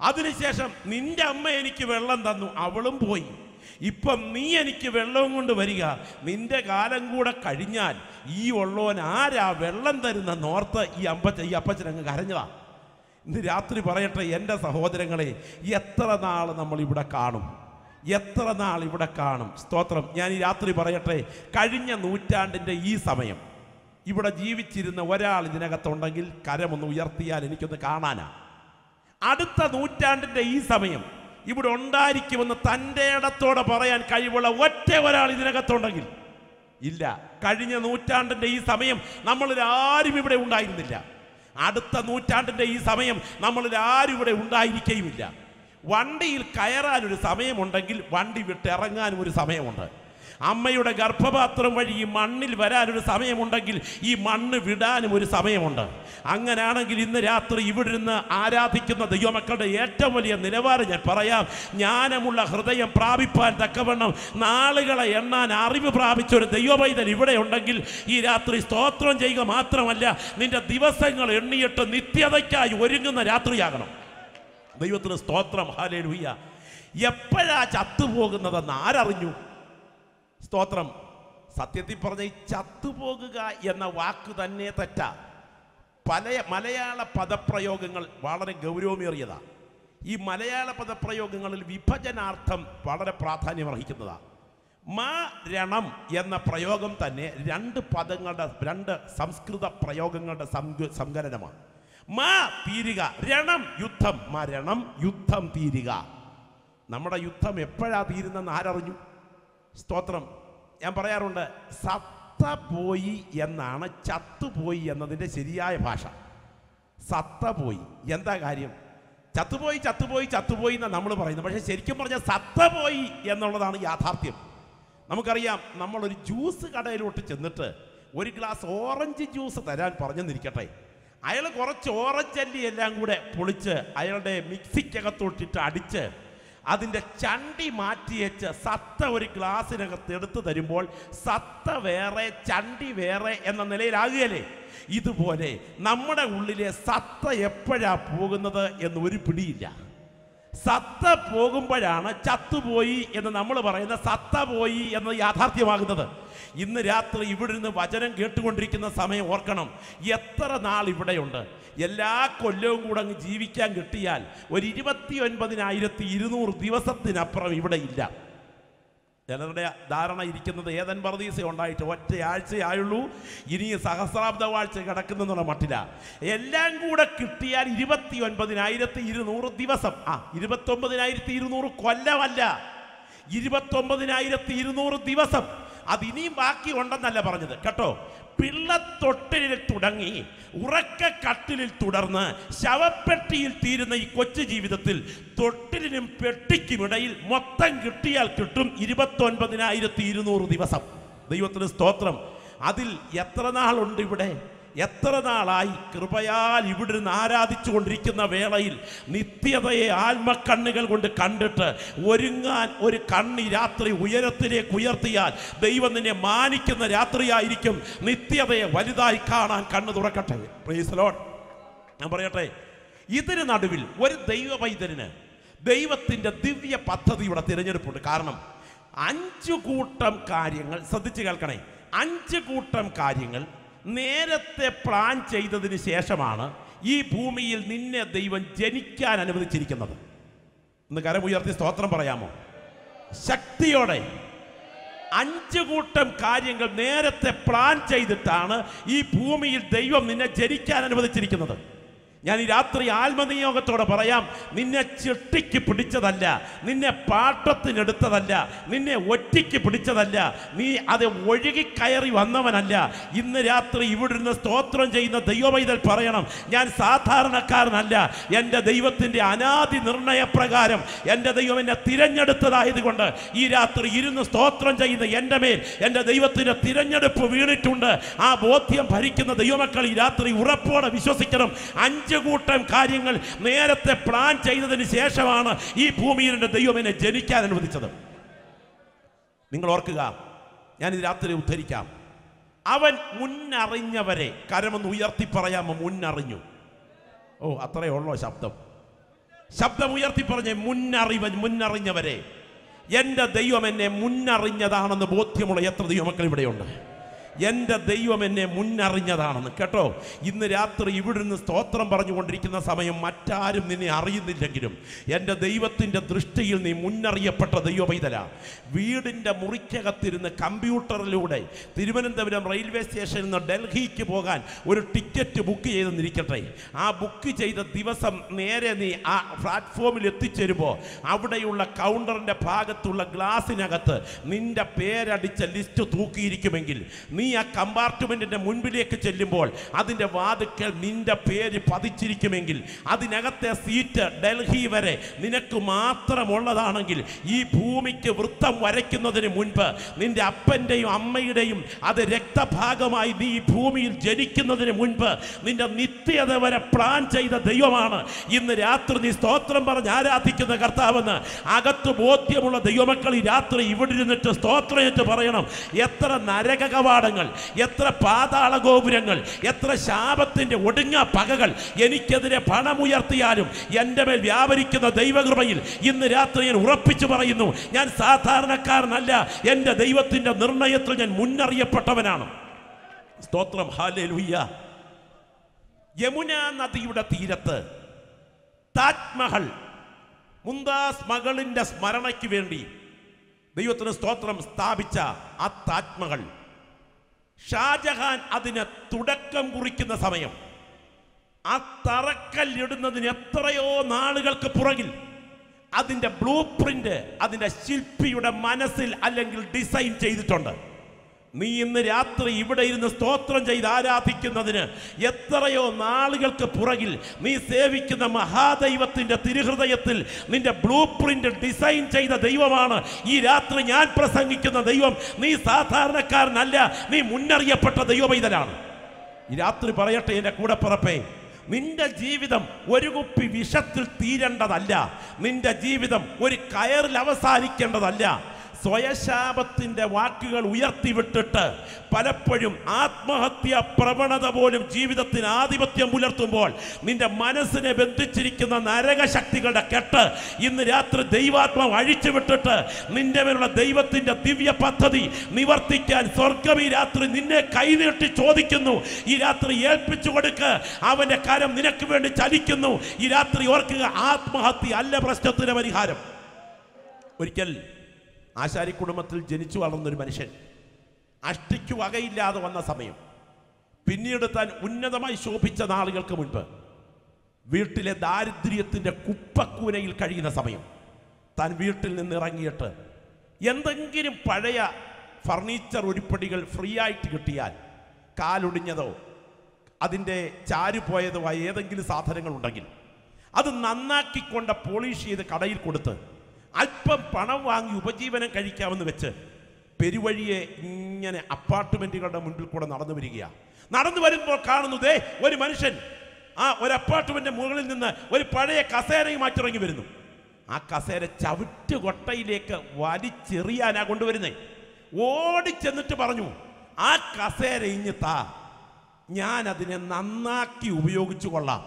അതിനുശേഷം നിന്റെ അമ്മ എനിക്ക് വെള്ളം തന്നു, അവളും പോയി. ഇപ്പം നീ എനിക്ക് വെള്ളവും കൊണ്ട് വരിക, നിന്റെ കാലം കൂടെ കഴിഞ്ഞാൽ ഈ ഉള്ളവൻ ആരാ വെള്ളം തരുന്ന നോർത്ത് ഈ അപ്പച്ചൻ അങ്ങ് കരഞ്ഞതാ. ഇന്ന് രാത്രി പറയട്ടെ എൻ്റെ സഹോദരങ്ങളെ, എത്ര നാൾ നമ്മൾ ഇവിടെ കാണും? എത്ര നാൾ ഇവിടെ കാണും? സ്തോത്രം. ഞാൻ ഈ രാത്രി പറയട്ടെ, കഴിഞ്ഞ നൂറ്റാണ്ടിൻ്റെ ഈ സമയം ഇവിടെ ജീവിച്ചിരുന്ന ഒരാൾ ഇതിനകത്തുണ്ടെങ്കിൽ കരമൊന്ന് ഉയർത്തിയാൽ എനിക്കൊന്ന് കാണാനാ. അടുത്ത നൂറ്റാണ്ടിൻ്റെ ഈ സമയം ഇവിടെ ഉണ്ടായിരിക്കുമെന്ന് തൻ്റെ ഇടത്തോടെ പറയാൻ കഴിവുള്ള ഒറ്റ ഒരാൾ ഇതിനകത്തുണ്ടെങ്കിൽ ഇല്ല. കഴിഞ്ഞ നൂറ്റാണ്ടിൻ്റെ ഈ സമയം നമ്മളിൽ ആരും ഇവിടെ ഉണ്ടായിരുന്നില്ല. അടുത്ത നൂറ്റാണ്ടിൻ്റെ ഈ സമയം നമ്മളിൽ ആരും ഇവിടെ ഉണ്ടായിരിക്കുകയുമില്ല. വണ്ടിയിൽ കയറാനൊരു സമയമുണ്ടെങ്കിൽ വണ്ടി വിട്ടിറങ്ങാനും ഒരു സമയമുണ്ട്. അമ്മയുടെ ഗർഭപാത്രം വഴി ഈ മണ്ണിൽ വരാനൊരു സമയമുണ്ടെങ്കിൽ ഈ മണ്ണ് വിടാനും ഒരു സമയമുണ്ട്. അങ്ങനെയാണെങ്കിൽ ഇന്ന് രാത്രി ഇവിടെ നിന്ന് ആരാധിക്കുന്ന ദൈവമക്കളുടെ ഏറ്റവും വലിയ നിലവാരം ഞാൻ പറയാം. ജ്ഞാനമുള്ള ഹൃദയം പ്രാപിപ്പാൻ തക്കവണ്ണം നാളുകളെ എണ്ണാൻ അറിവ് പ്രാപിച്ചൊരു ദൈവപൈതൽ ഇവിടെ ഉണ്ടെങ്കിൽ ഈ രാത്രി സ്തോത്രം ചെയ്യുക മാത്രമല്ല, നിന്റെ ദിവസങ്ങൾ എണ്ണിയിട്ട് നിത്യതയ്ക്കായി ഒരുങ്ങുന്ന രാത്രിയാകണം. ദൈവത്തിന് സ്തോത്രം. ഹല്ലേലൂയ. എപ്പോഴാ ചത്തുപോകുന്നതെന്ന് ആരറിഞ്ഞു? സ്തോത്രം. സത്യത്തിൽ പറഞ്ഞ ഈ ചത്തുപോകുക എന്ന വാക്ക് തന്നെ തെറ്റാ. മലയാള പദപ്രയോഗങ്ങൾ വളരെ ഗൗരവമേറിയതാണ്. ഈ മലയാള പദപ്രയോഗങ്ങളിൽ വിഭജനാർത്ഥം വളരെ പ്രാധാന്യമർഹിക്കുന്നതാണ്. മരണം എന്ന പ്രയോഗം തന്നെ രണ്ട് സംസ്കൃത പ്രയോഗങ്ങളുടെ സങ്കലനമാണ്. തീരുക, രണം യുദ്ധം, മരണം യുദ്ധം, തീരുക. നമ്മുടെ യുദ്ധം എപ്പോഴാ തീരുന്നെന്ന് ആരറിഞ്ഞു? സ്തോത്രം. ഞാൻ പറയാറുണ്ട്, സത്ത പോയി എന്നാണ് ചത്തുപോയി എന്നതിൻ്റെ ശരിയായ ഭാഷ. സത്ത പോയി. എന്താ കാര്യം? ചത്തുപോയി ചത്തുപോയി ചത്തുപോയി എന്നാണ് നമ്മൾ പറയുന്നത്. പക്ഷേ ശരിക്കും പറഞ്ഞാൽ സത്ത പോയി എന്നുള്ളതാണ് യാഥാർത്ഥ്യം. നമുക്കറിയാം, നമ്മളൊരു ജ്യൂസ് കടയിലോട്ട് ചെന്നിട്ട് ഒരു ഗ്ലാസ് ഓറഞ്ച് ജ്യൂസ് തരാൻ പറഞ്ഞെന്നിരിക്കട്ടെ, അയാൾ കുറച്ച് ഓറഞ്ച് അല്ലി എല്ലാം കൂടെ പൊളിച്ച് അയാളുടെ മിക്സിക്കകത്തോട്ടിട്ട് അടിച്ച് അതിൻ്റെ ചണ്ടി മാറ്റിയേച്ച് സത്ത ഒരു ഗ്ലാസ്സിനകത്ത് എടുത്തു തരുമ്പോൾ സത്ത വേറെ ചണ്ടി വേറെ എന്ന നിലയിലാകുകയല്ലേ? ഇതുപോലെ നമ്മുടെ ഉള്ളിലെ സത്ത എപ്പോഴാ പോകുന്നത് എന്ന് ഒരു പിടിയില്ല. സത്ത പോകുമ്പോഴാണ് ചത്തുപോയി എന്ന് നമ്മൾ പറയുന്ന സത്ത പോയി എന്ന് യാഥാർത്ഥ്യമാകുന്നത്. ഇന്ന് രാത്രി ഇവിടെ നിന്ന് വചനം കേട്ടുകൊണ്ടിരിക്കുന്ന സമയം ഓർക്കണം, എത്ര നാൾ ഇവിടെയുണ്ട്? എല്ലാ കൊല്ലവും കൂടെ അങ്ങ് ജീവിക്കാൻ കിട്ടിയാൽ ഒരു 29,200 ദിവസത്തിനപ്പുറം ഇവിടെ ഇല്ല. ചിലരുടെ ധാരണ ഇരിക്കുന്നത് ഏതൻ പർദീസ ഉണ്ടായിട്ട് ഒറ്റയാഴ്ചയായുള്ളൂ, ഇനി സഹസ്രാബ്ദ വാഴ്ച കിടക്കുന്നുള്ള മട്ടില്ല. എല്ലാം കൂടെ കിട്ടിയാൽ 29,200 ദിവസം. 29,200 കൊല്ലമല്ല, 29,200 ദിവസം. അതിനിയും ബാക്കി ഉണ്ടെന്നല്ല പറഞ്ഞത് കേട്ടോ. പിള്ളത്തൊട്ടിലിൽ തുടങ്ങി ഉറക്ക കട്ടിലിൽ തുടർന്ന് ശവപ്പെട്ടിയിൽ തീരുന്ന ഈ കൊച്ചു ജീവിതത്തിൽ തൊട്ടിലിനും പെട്ടിക്കുമിടയിൽ മൊത്തം കിട്ടിയാൽ കിട്ടും 29,200 ദിവസം. ദൈവത്തിന് സ്തോത്രം. അതിൽ എത്ര നാളുണ്ട് ഇവിടെ? എത്ര നാളായി കൃപയാൽ ഇവിടെ നിന്ന് ആരാധിച്ചു കൊണ്ടിരിക്കുന്ന വേളയിൽ നിത്യതയെ ആത്മക്കണ്ണുകൾ കൊണ്ട് കണ്ടിട്ട് ഒരുങ്ങാൻ ഒരു കണ്ണി രാത്രി ഉയരത്തിലേക്ക് ഉയർത്തിയാൽ ദൈവം നിന്നെ മാനിക്കുന്ന രാത്രിയായിരിക്കും. നിത്യതയെ വലുതായി കാണാൻ കണ്ണ് തുറക്കട്ടെ. Praise the Lord. ഞാൻ പറയട്ടെ, ഇതിന് നടുവിൽ ഒരു ദൈവ പൈതലിന് ദൈവത്തിൻ്റെ ദിവ്യ പദ്ധതിയുടെ തിരഞ്ഞെടുപ്പുണ്ട്. കാരണം 5 കൂട്ടം കാര്യങ്ങൾ ശ്രദ്ധിച്ച് കേൾക്കണേ. 5 കൂട്ടം കാര്യങ്ങൾ നേരത്തെ പ്ലാൻ ചെയ്തതിന് ശേഷമാണ് ഈ ഭൂമിയിൽ നിന്നെ ദൈവം ജനിക്കാൻ അനുവദിച്ചിരിക്കുന്നത്. ഇന്ന് കരമുയർത്തി സ്തോത്രം പറയാമോ? ശക്തിയോടെ 5 കൂട്ടം കാര്യങ്ങൾ നേരത്തെ പ്ലാൻ ചെയ്തിട്ടാണ് ഈ ഭൂമിയിൽ ദൈവം നിന്നെ ജനിക്കാൻ അനുവദിച്ചിരിക്കുന്നത്. ഞാൻ ഈ രാത്രി ആത്മനിയോഗത്തോടെ പറയാം, നിന്നെ ചിട്ടിക്ക് പിടിച്ചതല്ല, നിന്നെ പാട്ടത്തിനെടുത്തതല്ല, നിന്നെ ഒറ്റയ്ക്ക് പിടിച്ചതല്ല, നീ അത് ഒഴുകിക്കയറി വന്നവനല്ല. ഇന്ന് രാത്രി ഇവിടുന്ന് സ്തോത്രം ചെയ്യുന്ന ദൈവപൈതൽ പറയണം, ഞാൻ സാധാരണക്കാരനല്ല. എൻ്റെ ദൈവത്തിൻ്റെ അനാദി നിർണയപ്രകാരം എൻ്റെ ദൈവം എന്നെ തിരഞ്ഞെടുത്തതായതുകൊണ്ട് ഈ രാത്രി ഇരുന്ന് സ്തോത്രം ചെയ്യുന്ന എൻ്റെ മേൽ എൻ്റെ ദൈവത്തിൻ്റെ തിരഞ്ഞെടുപ്പ് വീണിട്ടുണ്ട്. ആ ബോധ്യം ഭരിക്കുന്ന ദൈവമക്കൾ ഈ രാത്രി ഉറപ്പോടെ വിശ്വസിക്കണം. 5 കൂട്ടം കാര്യങ്ങൾ നേരത്തെ പ്ലാൻ ചെയ്തതിന് ശേഷമാണ് ഈ ഭൂമിയിൽ എൻ്റെ ദൈവം എന്നെ ജനിക്കാൻ അനുവദിച്ചത്. നിങ്ങൾ ഓർക്കുക, ഞാൻ ഈ രാത്രി ഉദ്ധരിക്കാം. അവൻ മുന്നറിഞ്ഞവരെ, കരമൊന്ന് ഉയർത്തി പറയാമോ? മുന്നറിഞ്ഞു. ഓ, അത്രയേ ഉള്ളോ ശബ്ദം ഉയർത്തി പറഞ്ഞേ. മുന്നറിഞ്ഞവരെ. എൻ്റെ ദൈവം എന്നെ മുന്നറിഞ്ഞതാണെന്ന് ബോധ്യമുള്ള എത്ര ദൈവമക്കൾ ഇവിടെയുണ്ട്? എൻ്റെ ദൈവം എന്നെ മുന്നറിഞ്ഞതാണെന്ന്. കേട്ടോ, ഇന്ന് രാത്രി ഇവിടുന്ന് സ്തോത്രം പറഞ്ഞുകൊണ്ടിരിക്കുന്ന സമയം മറ്റാരും നിന്നെ അറിയുന്നില്ലെങ്കിലും എൻ്റെ ദൈവത്തിൻ്റെ ദൃഷ്ടിയിൽ നീ മുന്നറിയപ്പെട്ട ദൈവപൈതല. വീടിൻ്റെ മുറിക്കകത്തിരുന്ന് കമ്പ്യൂട്ടറിലൂടെ തിരുവനന്തപുരം റെയിൽവേ സ്റ്റേഷനിൽ നിന്ന് ഡൽഹിക്ക് പോകാൻ ഒരു ടിക്കറ്റ് ബുക്ക് ചെയ്തെന്നിരിക്കട്ടെ. ആ ബുക്ക് ചെയ്ത ദിവസം നേരെ നീ ആ പ്ലാറ്റ്ഫോമിൽ എത്തിച്ചേരുമ്പോൾ അവിടെയുള്ള കൗണ്ടറിൻ്റെ ഭാഗത്തുള്ള ഗ്ലാസിനകത്ത് നിന്റെ പേരടിച്ച ലിസ്റ്റ് തൂക്കിയിരിക്കുമെങ്കിൽ നീ ആ കമ്പാർട്ട്മെന്റിന്റെ മുൻപിലേക്ക് ചെല്ലുമ്പോൾ അതിൻ്റെ വാതിക്കൽ നിന്റെ പേര് പതിച്ചിരിക്കുമെങ്കിൽ അതിനകത്തെ സീറ്റ് ഡൽഹി വരെ നിനക്ക് മാത്രമുള്ളതാണെങ്കിൽ ഈ ഭൂമിക്ക് വൃത്തം വരയ്ക്കുന്നതിന് മുൻപ് നിന്റെ അപ്പൻ്റെയും അമ്മയുടെയും അത് രക്തഭാഗമായി നീ ഈ ഭൂമിയിൽ ജനിക്കുന്നതിന് മുൻപ് നിന്റെ നിത്യത വരെ പ്ലാൻ ചെയ്ത ദൈവമാണ് ഇന്ന് രാത്രി നീ സ്തോത്രം പറഞ്ഞ് ആരാധിക്കുന്ന കർത്താവെന്ന് അകത്ത് ബോധ്യമുള്ള ദൈവമക്കൾ ഈ രാത്രി ഇവിടെ ഇരുന്നിട്ട് സ്തോത്രമായിട്ട് പറയണം. എത്ര നരക കവാടങ്ങൾ, എത്ര പാതാള ഗോപുരങ്ങൾ, എത്ര ശാപത്തിന്റെ ഒടുങ്ങ പകകൾ എനിക്കെതിരെ പണമുയർത്തിയാലും എൻ്റെ മേൽ വ്യാപരിക്കുന്ന ദൈവകൃപയിൽ ഇന്ന് രാത്രി ഞാൻ ഉറപ്പിച്ചു പറയുന്നു, ഞാൻ സാധാരണക്കാരനല്ല. എൻ്റെ ദൈവത്തിന്റെ നിർണയത്തിൽ ഞാൻ മുന്നറിയപ്പെട്ടവനാണ്. സ്തോത്രം, ഹല്ലേലൂയ. യമുന നദിയുടെ തീരത്ത് താജ്മഹൽ മുംതാസ് മകളിന്റെ സ്മരണയ്ക്ക് വേണ്ടി ദൈവത്തിന് സ്തോത്രം സ്ഥാപിച്ച ആ താജ്മഹൽ ഷാജഹാൻ അതിന് തുടക്കം കുറിക്കുന്ന സമയം ആ തറക്കല്ലിടുന്നതിന് എത്രയോ നാളുകൾക്ക് പുറകിൽ അതിൻ്റെ ബ്ലൂ പ്രിന്റ് അതിൻ്റെ ശില്പിയുടെ മനസ്സിൽ അല്ലെങ്കിൽ ഡിസൈൻ ചെയ്തിട്ടുണ്ട്. നീ ഇന്ന് രാത്രി ഇവിടെ ഇരുന്ന് സ്തോത്രം ചെയ്ത് ആരാധിക്കുന്നതിന് എത്രയോ നാളുകൾക്ക് പുറകിൽ നീ സേവിക്കുന്ന മഹാദൈവത്തിന്റെ തിരുഹൃദയത്തിൽ നിന്റെ ബ്ലൂ പ്രിന്റ് ഡിസൈൻ ചെയ്ത ദൈവമാണ് ഈ രാത്രി ഞാൻ പ്രസംഗിക്കുന്ന ദൈവം. നീ സാധാരണക്കാരനല്ല, നീ മുന്നറിയപ്പെട്ട ദൈവപൈതലാണ്. ഈ രാത്രി പറയട്ടെ എൻ്റെ കൂടപ്പിറപ്പേ, നിന്റെ ജീവിതം ഒരു കുപ്പി വിഷത്തിൽ തീരേണ്ടതല്ല. നിന്റെ ജീവിതം ഒരു കയറിൽ അവസാനിക്കേണ്ടതല്ല. സ്വയശാപത്തിന്റെ വാക്കുകൾ ഉയർത്തിവിട്ടിട്ട് പലപ്പോഴും ആത്മഹത്യാ പ്രവണത പോലും ജീവിതത്തിന് ആധിപത്യം പുലർത്തുമ്പോൾ നിന്റെ മനസ്സിനെ ബന്ധിച്ചിരിക്കുന്ന നരകശക്തികളുടെ കെട്ട് ഇന്ന് രാത്രി ദൈവാത്മാവ് അഴിച്ചുവിട്ടിട്ട് നിന്റെ മേലുള്ള ദൈവത്തിന്റെ ദിവ്യ പദ്ധതി നിവർത്തിക്കാൻ സ്വർഗം ഈ രാത്രി നിന്നെ കൈനീട്ടി ചോദിക്കുന്നു. ഈ രാത്രി ഏൽപ്പിച്ചു കൊടുക്ക്, അവന്റെ കരം നിനക്ക് വേണ്ടി ചലിക്കുന്നു. ഈ രാത്രി ഓർക്കുക, ആത്മഹത്യ അല്ല പ്രശ്നത്തിന് പരിഹാരം. ഒരിക്കൽ ആശാരി കുടുംബത്തിൽ ജനിച്ചു വളർന്നൊരു മനുഷ്യൻ അഷ്ടിക്ക് വകയില്ലാതെ വന്ന സമയം, പിന്നീട് താൻ ഉന്നതമായി ശോഭിച്ച നാളുകൾക്ക് മുൻപ് വീട്ടിലെ ദാരിദ്ര്യത്തിൻ്റെ കുപ്പക്കൂനയിൽ കഴിയുന്ന സമയം, താൻ വീട്ടിൽ നിന്ന് ഇറങ്ങിയിട്ട് എന്തെങ്കിലും പഴയ ഫർണിച്ചർ ഉരുപ്പടികൾ ഫ്രീ ആയിട്ട് കിട്ടിയാൽ കാലൊടിഞ്ഞതോ അതിൻ്റെ ചാരുപോയതോ ആയ ഏതെങ്കിലും സാധനങ്ങൾ ഉണ്ടെങ്കിൽ അത് നന്നാക്കിക്കൊണ്ട് പോളിഷ് ചെയ്ത് കടയിൽ കൊടുത്ത് അല്പം പണം വാങ്ങി ഉപജീവനം കഴിക്കാമെന്ന് വെച്ച് പെരുവഴിയെ ഇങ്ങനെ അപ്പാർട്ട്മെന്റുകളുടെ മുൻപിൽ കൂടെ നടന്നു വരികയാണ്. നടന്നു വരുമ്പോൾ കാണുന്നതേ ഒരു മനുഷ്യൻ ഒരു അപ്പാർട്ട്മെന്റ് മുകളിൽ നിന്ന് ഒരു പഴയ കസേരയുമായി ഇറങ്ങി വരുന്നു. ആ കസേര ചവിട്ടുകൊട്ടയിലേക്ക് വലിച്ചെറിയാനാ കൊണ്ടുവരുന്നേ. ഓടിച്ചെന്നിട്ട് പറഞ്ഞു, ആ കസേര ഇഞ്ഞ് താ, ഞാൻ അതിനെ നന്നാക്കി ഉപയോഗിച്ചു കൊള്ളാം.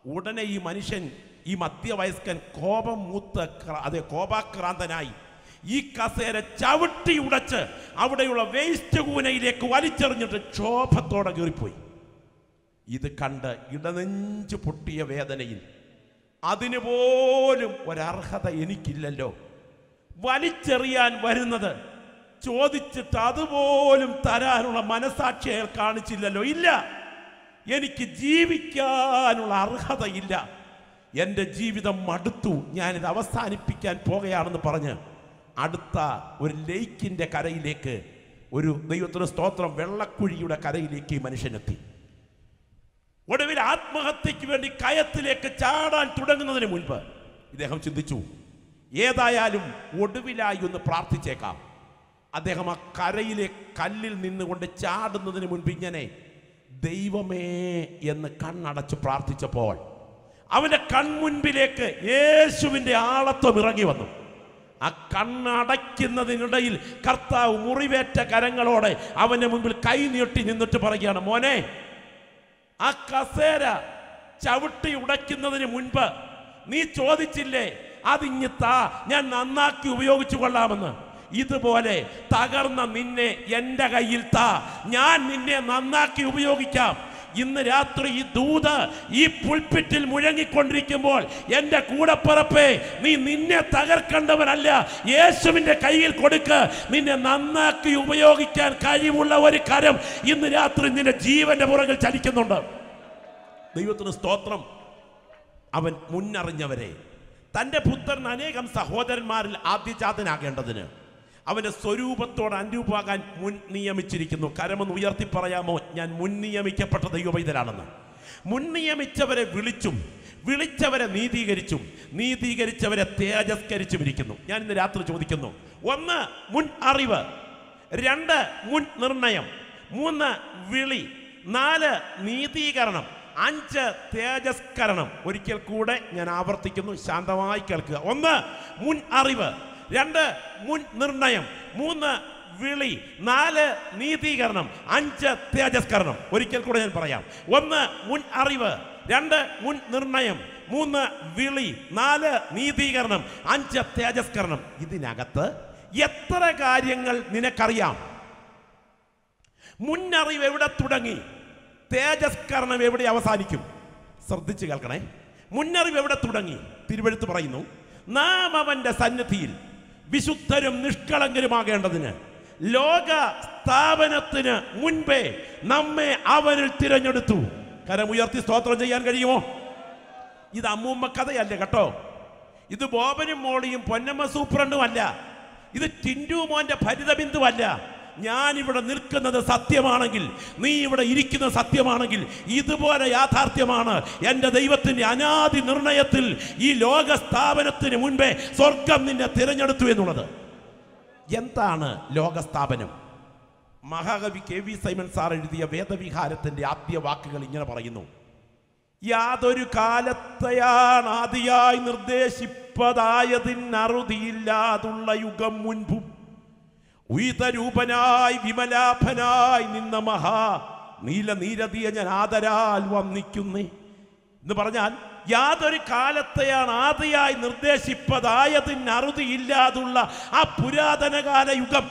ഉടനെ ഈ മനുഷ്യൻ, ഈ മധ്യവയസ്കൻ കോപം മൂത്ത് കോപാക്രാന്തനായി ഈ കസേര ചവിട്ടി ഉടച്ച് അവിടെയുള്ള വേസ്റ്റ് കൂനയിലേക്ക് വലിച്ചെറിഞ്ഞിട്ട് ക്ഷോഭത്തോടെ കയറിപ്പോയി. ഇത് കണ്ട് ഇടനെഞ്ചു പൊട്ടിയ വേദനയിൽ, അതിനു പോലും ഒരർഹത എനിക്കില്ലല്ലോ, വലിച്ചെറിയാൻ വരുന്നത് ചോദിച്ചിട്ട് അതുപോലും തരാനുള്ള മനസാക്ഷി അയാൾ കാണിച്ചില്ലല്ലോ, ഇല്ല, എനിക്ക് ജീവിക്കാനുള്ള അർഹതയില്ല, എൻ്റെ ജീവിതം മടുത്തു, ഞാനിത് അവസാനിപ്പിക്കാൻ പോകുകയാണെന്ന് പറഞ്ഞ് അടുത്ത ഒരു ലേക്കിൻ്റെ കരയിലേക്ക്, ഒരു ദൈവത്തിന് സ്തോത്രം വെള്ളക്കുഴിയുടെ കരയിലേക്ക് ഈ മനുഷ്യനെത്തി. ഒടുവിൽ ആത്മഹത്യക്ക് വേണ്ടി കയത്തിലേക്ക് ചാടാൻ തുടങ്ങുന്നതിന് മുൻപ് ഇദ്ദേഹം ചിന്തിച്ചു, ഏതായാലും ഒടുവിലായി ഒന്ന് പ്രാർത്ഥിച്ചേക്കാം. അദ്ദേഹം ആ കരയിലെ കല്ലിൽ നിന്നുകൊണ്ട് ചാടുന്നതിന് മുൻപ് ഇങ്ങനെ ദൈവമേ എന്ന് കണ്ണടച്ച് പ്രാർത്ഥിച്ചപ്പോൾ അവന്റെ കൺമുൻപിലേക്ക് യേശുവിൻ്റെ ആളത്വം ഇറങ്ങി വന്നു. ആ കണ്ണടയ്ക്കുന്നതിനിടയിൽ കർത്താവ് മുറിവേറ്റ കരങ്ങളോടെ അവന്റെ മുൻപിൽ കൈ നീട്ടി നിന്നിട്ട് പറയുകയാണ്, മോനെ, ആ കസേര ചവിട്ടി ഉടയ്ക്കുന്നതിന് മുൻപ് നീ ചോദിച്ചില്ലേ അതിഞ്ഞ് താ, ഞാൻ നന്നാക്കി ഉപയോഗിച്ചു കൊള്ളാമെന്ന്. ഇതുപോലെ തകർന്ന നിന്നെ എൻ്റെ കയ്യിൽ താ, ഞാൻ നിന്നെ നന്നാക്കി ഉപയോഗിക്കാം. ഇന്ന് രാത്രി ഈ ദൂത് ഈ പുൽപ്പിറ്റിൽ മുഴങ്ങിക്കൊണ്ടിരിക്കുമ്പോൾ എൻ്റെ കൂടപ്പിറപ്പേ, നീ നിന്നെ തകർക്കേണ്ടവനല്ല, യേശുവിൻ്റെ കയ്യിൽ കൊടുക്ക്. നിന്നെ നന്നാക്കി ഉപയോഗിക്കാൻ കഴിവുള്ള ഒരു കരം ഇന്ന് രാത്രി നിന്റെ ജീവന്റെ പുറകിൽ ചലിക്കുന്നുണ്ട്. ദൈവത്തിന് സ്തോത്രം. അവൻ മുന്നറിഞ്ഞവരെ, തൻ്റെ പുത്രൻ അനേകം സഹോദരന്മാരിൽ ആദ്യജാതനാകേണ്ടതിന് അവൻ്റെ സ്വരൂപത്തോട് അനുരൂപമാകാൻ മുൻ നിയമിച്ചിരിക്കുന്നു. കരമൊന്ന് ഉയർത്തി പറയാമോ, ഞാൻ മുൻ നിയമിക്കപ്പെട്ട ദൈവവൈതലാണെന്ന്. മുൻ നിയമിച്ചവരെ വിളിച്ചും വിളിച്ചവരെ നീതീകരിച്ചും നീതീകരിച്ചവരെ തേജസ്കരിച്ചും ഇരിക്കുന്നു. ഞാൻ ഇന്ന് രാത്രി ചോദിക്കുന്നു, 1 മുൻ അറിവ്, 2 മുൻ നിർണയം, 3 വിളി, 4 നീതീകരണം, 5 തേജസ്കരണം. ഒരിക്കൽ കൂടെ ഞാൻ ആവർത്തിക്കുന്നു, ശാന്തമായി കേൾക്കുക. 1 മുൻ അറിവ്, 2 മുൻ നിർണയം, 3 വിളി, 4 നീതീകരണം, 5 തേജസ്കരണം. ഒരിക്കൽ കൂടെ ഞാൻ പറയാം. 1 മുൻ അറിവ്, 2 മുൻ നിർണയം, 3 വിളി, 4 നീതീകരണം, 5 തേജസ്കരണം. ഇതിനകത്ത് എത്ര കാര്യങ്ങൾ നിനക്കറിയാം? മുന്നറിവ് എവിടെ തുടങ്ങി, തേജസ്കരണം എവിടെ അവസാനിക്കും? ശ്രദ്ധിച്ച് കേൾക്കണേ. മുന്നറിവ് എവിടെ തുടങ്ങി? തിരുവെഴുത്ത് പറയുന്നു, നാം അവന്റെ സന്നിധിയിൽ വിശുദ്ധരും നിഷ്കളങ്കരുമാകേണ്ടതിന് ലോക സ്ഥാപനത്തിന് മുൻപേ നമ്മെ അവനിൽ തിരഞ്ഞെടുത്തു. കരമുയർത്തി സ്തോത്രം ചെയ്യാൻ കഴിയുമോ? ഇത് അമ്മൂമ്മ കഥയല്ല കേട്ടോ. ഇത് ബോബനും മോളിയും പൊന്നമ്മ സൂപ്രണ്ടും അല്ല. ഇത് ടിൻഡു മോന്റെ ഭരിതബിന്ദുവല്ല. ഞാനിവിടെ നിൽക്കുന്നത് സത്യമാണെങ്കിൽ, നീ ഇവിടെ ഇരിക്കുന്ന സത്യമാണെങ്കിൽ, ഇതുപോലെ യാഥാർത്ഥ്യമാണ് എൻ്റെ ദൈവത്തിൻ്റെ അനാദി നിർണയത്തിൽ ഈ ലോക സ്ഥാപനത്തിന് മുൻപേ സ്വർഗം നിന്നെ തിരഞ്ഞെടുത്തു എന്നുള്ളത്. എന്താണ് ലോകസ്ഥാപനം? മഹാകവി KV സൈമൺ സാർ എഴുതിയ വേദവിഹാരത്തിൻ്റെ ആദ്യ വാക്കുകൾ ഇങ്ങനെ പറയുന്നു: യാതൊരു കാലത്തെയാണ് ആദിയായി നിർദ്ദേശിപ്പതായതിനറുതിയില്ലാതുള്ള യുഗം മുൻപും ഉയിതരൂപനായി വിമലാഭനായി നിന്ന മഹാ നീലനീരതിയെ ഞാൻ ആദരാൽ വന്നിക്കുന്നേ എന്ന് പറഞ്ഞാൽ, യാതൊരു കാലത്തെയാണ് ആദിയായി നിർദ്ദേശിപ്പതായതിനറുതിയില്ലാതുള്ള ആ പുരാതനകാല യുഗം.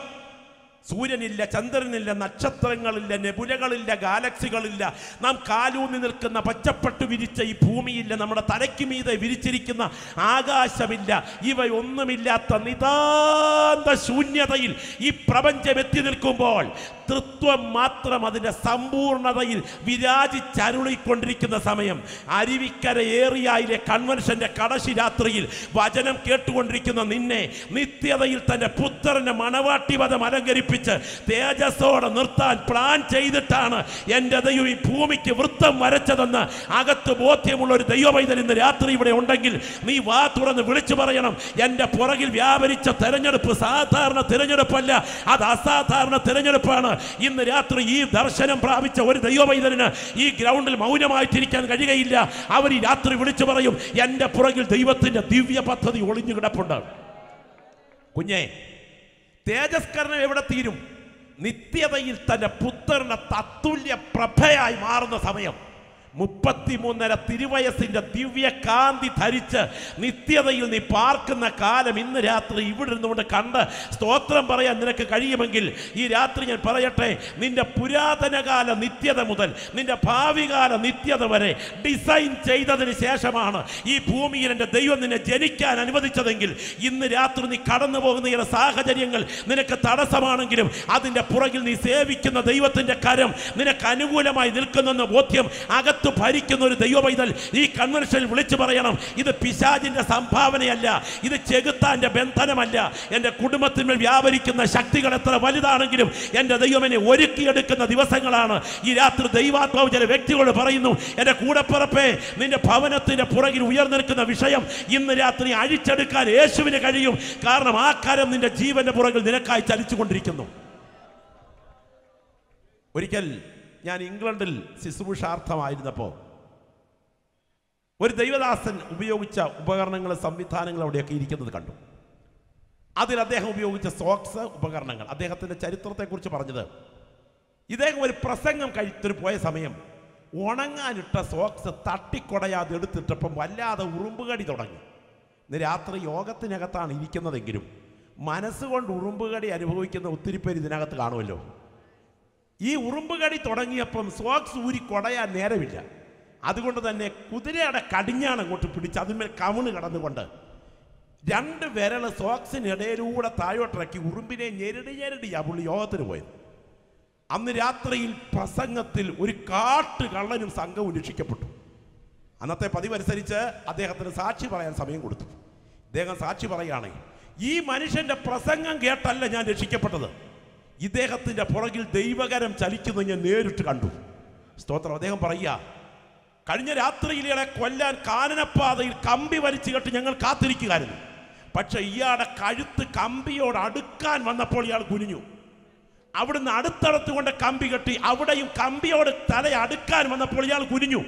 സൂര്യനില്ല, ചന്ദ്രനില്ല, നക്ഷത്രങ്ങളില്ല, നെബുലകളില്ല, ഗാലക്സികളില്ല, നാം കാലൂന്നി നിൽക്കുന്ന പച്ചപ്പട്ട് വിരിച്ച ഈ ഭൂമിയില്ല, നമ്മുടെ തലയ്ക്ക് മീതെ വിരിച്ചിരിക്കുന്ന ആകാശമില്ല. ഇവയൊന്നുമില്ലാത്ത നിതാന്ത ശൂന്യതയിൽ ഈ പ്രപഞ്ചം എത്തി നിൽക്കുമ്പോൾ തൃത്വം മാത്രം അതിൻ്റെ സമ്പൂർണതയിൽ വിരാജിച്ചരുളിക്കൊണ്ടിരിക്കുന്ന സമയം, അരുവിക്കര ഏറിയയിലെ കൺവെൻഷന്റെ കടശി രാത്രിയിൽ വചനം കേട്ടുകൊണ്ടിരിക്കുന്ന നിന്നെ നിത്യതയിൽ തൻ്റെ പുത്രന്റെ മണവാട്ടിവധം അലങ്കരിപ്പിച്ച് തേജസ്സോടെ നിർത്താൻ പ്ലാൻ ചെയ്തിട്ടാണ് എൻ്റെ ദൈവം ഈ ഭൂമിക്ക് വൃത്തം വരച്ചതെന്ന് അകത്ത് ബോധ്യമുള്ള ഒരു ദൈവവൈതൻ ഇന്ന് രാത്രി ഇവിടെ ഉണ്ടെങ്കിൽ നീ വാ തുറന്ന് വിളിച്ചു പറയണം, എൻ്റെ പുറകിൽ വ്യാപരിച്ച തെരഞ്ഞെടുപ്പ് സാധാരണ തിരഞ്ഞെടുപ്പല്ല, അത് അസാധാരണ തിരഞ്ഞെടുപ്പാണ്. ഇന്ന് രാത്രി ഈ ദർശനം പ്രാപിച്ച ഒരു ദൈവവൈതന് ഈ ഗ്രൗണ്ടിൽ മൗനമായിട്ടിരിക്കാൻ കഴിയുകയില്ല. അവർ ഈ രാത്രി വിളിച്ചു പറയും, എൻ്റെ പുറകിൽ ദൈവത്തിൻ്റെ ദിവ്യ പദ്ധതി ഒളിഞ്ഞു കിടപ്പുണ്ട്. കുഞ്ഞേ, തേജസ്കരണം എവിടെ തീരും? നിത്യതയിൽ തന്റെ പുത്രന്റെ തത്തുല്യ പ്രഭയായി മാറുന്ന സമയം. 33.5 തിരുവയസ്സിന്റെ ദിവ്യ കാന്തി ധരിച്ച് നിത്യതയിൽ നീ പാർക്കുന്ന കാലം ഇന്ന് രാത്രി ഇവിടെ ഇരുന്നുകൊണ്ട് കണ്ട് സ്തോത്രം പറയാൻ നിനക്ക് കഴിയുമെങ്കിൽ ഈ രാത്രി ഞാൻ പറയട്ടെ, നിന്റെ പുരാതനകാല നിത്യത മുതൽ നിന്റെ ഭാവികാല നിത്യത വരെ ഡിസൈൻ ചെയ്തതിന് ശേഷമാണ് ഈ ഭൂമിയിൽ എൻ്റെ ദൈവം നിന്നെ ജനിക്കാൻ അനുവദിച്ചതെങ്കിൽ ഇന്ന് രാത്രി നീ കടന്നു പോകുന്ന ചില സാഹചര്യങ്ങൾ നിനക്ക് തടസ്സമാണെങ്കിലും അതിൻ്റെ പുറകിൽ നീ സേവിക്കുന്ന ദൈവത്തിൻ്റെ കരം നിനക്ക് അനുകൂലമായി നിൽക്കുന്നെന്ന ബോധ്യം അകത്ത് ഭരിക്കുന്ന ഒരു ദൈവപൈതൽ ഈ കൺവെൻഷനിൽ വിളിച്ചു പറയണം, ഇത് പിശാചിന്റെ സംഭാവനയല്ല, ഇത് ചെകുത്താന്റെ ബന്ധനമല്ല. എൻ്റെ കുടുംബത്തിന്മേൽ വ്യാപരിക്കുന്ന ശക്തികൾ എത്ര വലുതാണെങ്കിലും എൻ്റെ ദൈവം എന്നെ ഒരുക്കിയെടുക്കുന്ന ദിവസങ്ങളാണ്. ഈ രാത്രി ദൈവാത്മാവ് ചില വ്യക്തികളോട് പറയുന്നു, എൻ്റെ കൂടപ്പിറപ്പേ, നിന്റെ ഭവനത്തിന്റെ പുറകിൽ ഉയർന്നിരിക്കുന്ന വിഷയം ഇന്ന് രാത്രി അഴിച്ചെടുക്കാൻ യേശുവിന് കഴിയും. കാരണം ആ കരം നിന്റെ ജീവന്റെ പുറകിൽ നിനക്കായി ചലിച്ചുകൊണ്ടിരിക്കുന്നു. ഒരിക്കൽ ഞാൻ ഇംഗ്ലണ്ടിൽ ശുശ്രൂഷാർത്ഥമായിരുന്നപ്പോൾ ഒരു ദൈവദാസൻ ഉപയോഗിച്ച ഉപകരണങ്ങളും സംവിധാനങ്ങളും അവിടെയൊക്കെ ഇരിക്കുന്നത് കണ്ടു. അതിൽ അദ്ദേഹം ഉപയോഗിച്ച സോക്സ് ഉപകരണങ്ങൾ, അദ്ദേഹത്തിൻ്റെ ചരിത്രത്തെക്കുറിച്ച് പറഞ്ഞത്, ഇദ്ദേഹം ഒരു പ്രസംഗം കഴിച്ചിട്ട് പോയ സമയം ഉണങ്ങാനിട്ട സോക്സ് തട്ടിക്കൊടയാതെ എടുത്തിട്ടപ്പം വല്ലാതെ ഉറുമ്പുകടി തുടങ്ങി. ഇന്ന് രാത്രി യോഗത്തിനകത്താണ് ഇരിക്കുന്നതെങ്കിലും മനസ്സുകൊണ്ട് ഉറുമ്പുകടി അനുഭവിക്കുന്ന ഒത്തിരി പേര് ഇതിനകത്ത് കാണുമല്ലോ. ഈ ഉറുമ്പുകടി തുടങ്ങിയപ്പം സോക്സ് ഊരി കൊടയാൻ നേരമില്ല. അതുകൊണ്ട് തന്നെ കുതിരയുടെ കടിഞ്ഞാണ് അങ്ങോട്ട് പിടിച്ച് അതിന്മേൽ കവിണ് കടന്നുകൊണ്ട് 2 വിരൽ സോക്സിനിടയിലൂടെ താഴോട്ടിറക്കി ഉറുമ്പിനെ ഞെരടിയാ പുള്ളി യോഗത്തിന് പോയത്. അന്ന് രാത്രിയിൽ പ്രസംഗത്തിൽ ഒരു കാട്ടുകള്ളനും സംഘവും രക്ഷിക്കപ്പെട്ടു. അന്നത്തെ പതിവനുസരിച്ച് അദ്ദേഹത്തിന് സാക്ഷി പറയാൻ സമയം കൊടുത്തു. അദ്ദേഹം സാക്ഷി പറയുകയാണ്, ഈ മനുഷ്യന്റെ പ്രസംഗം കേട്ടല്ല ഞാൻ രക്ഷിക്കപ്പെട്ടത്, ഇദ്ദേഹത്തിന്റെ പുറകിൽ ദൈവകരം ചലിക്കുന്നത് ഞാൻ നേരിട്ട് കണ്ടു. സ്തോത്രം. അദ്ദേഹം പറയുക, കഴിഞ്ഞ രാത്രിയിൽ ഇയാളെ കൊല്ലാൻ കാനനപ്പാതയിൽ കമ്പി വലിച്ചു കെട്ടി ഞങ്ങൾ കാത്തിരിക്കുകയായിരുന്നു. പക്ഷെ ഇയാളുടെ കഴുത്ത് കമ്പിയോട് അടുക്കാൻ വന്നപ്പോൾ ഇയാൾ കുനിഞ്ഞു. അവിടുന്ന് അടുത്തടുത്ത് കൊണ്ട് കമ്പി കെട്ടി അവിടെയും കമ്പിയോട് തല അടുക്കാൻ വന്നപ്പോൾ ഇയാൾ കുനിഞ്ഞു.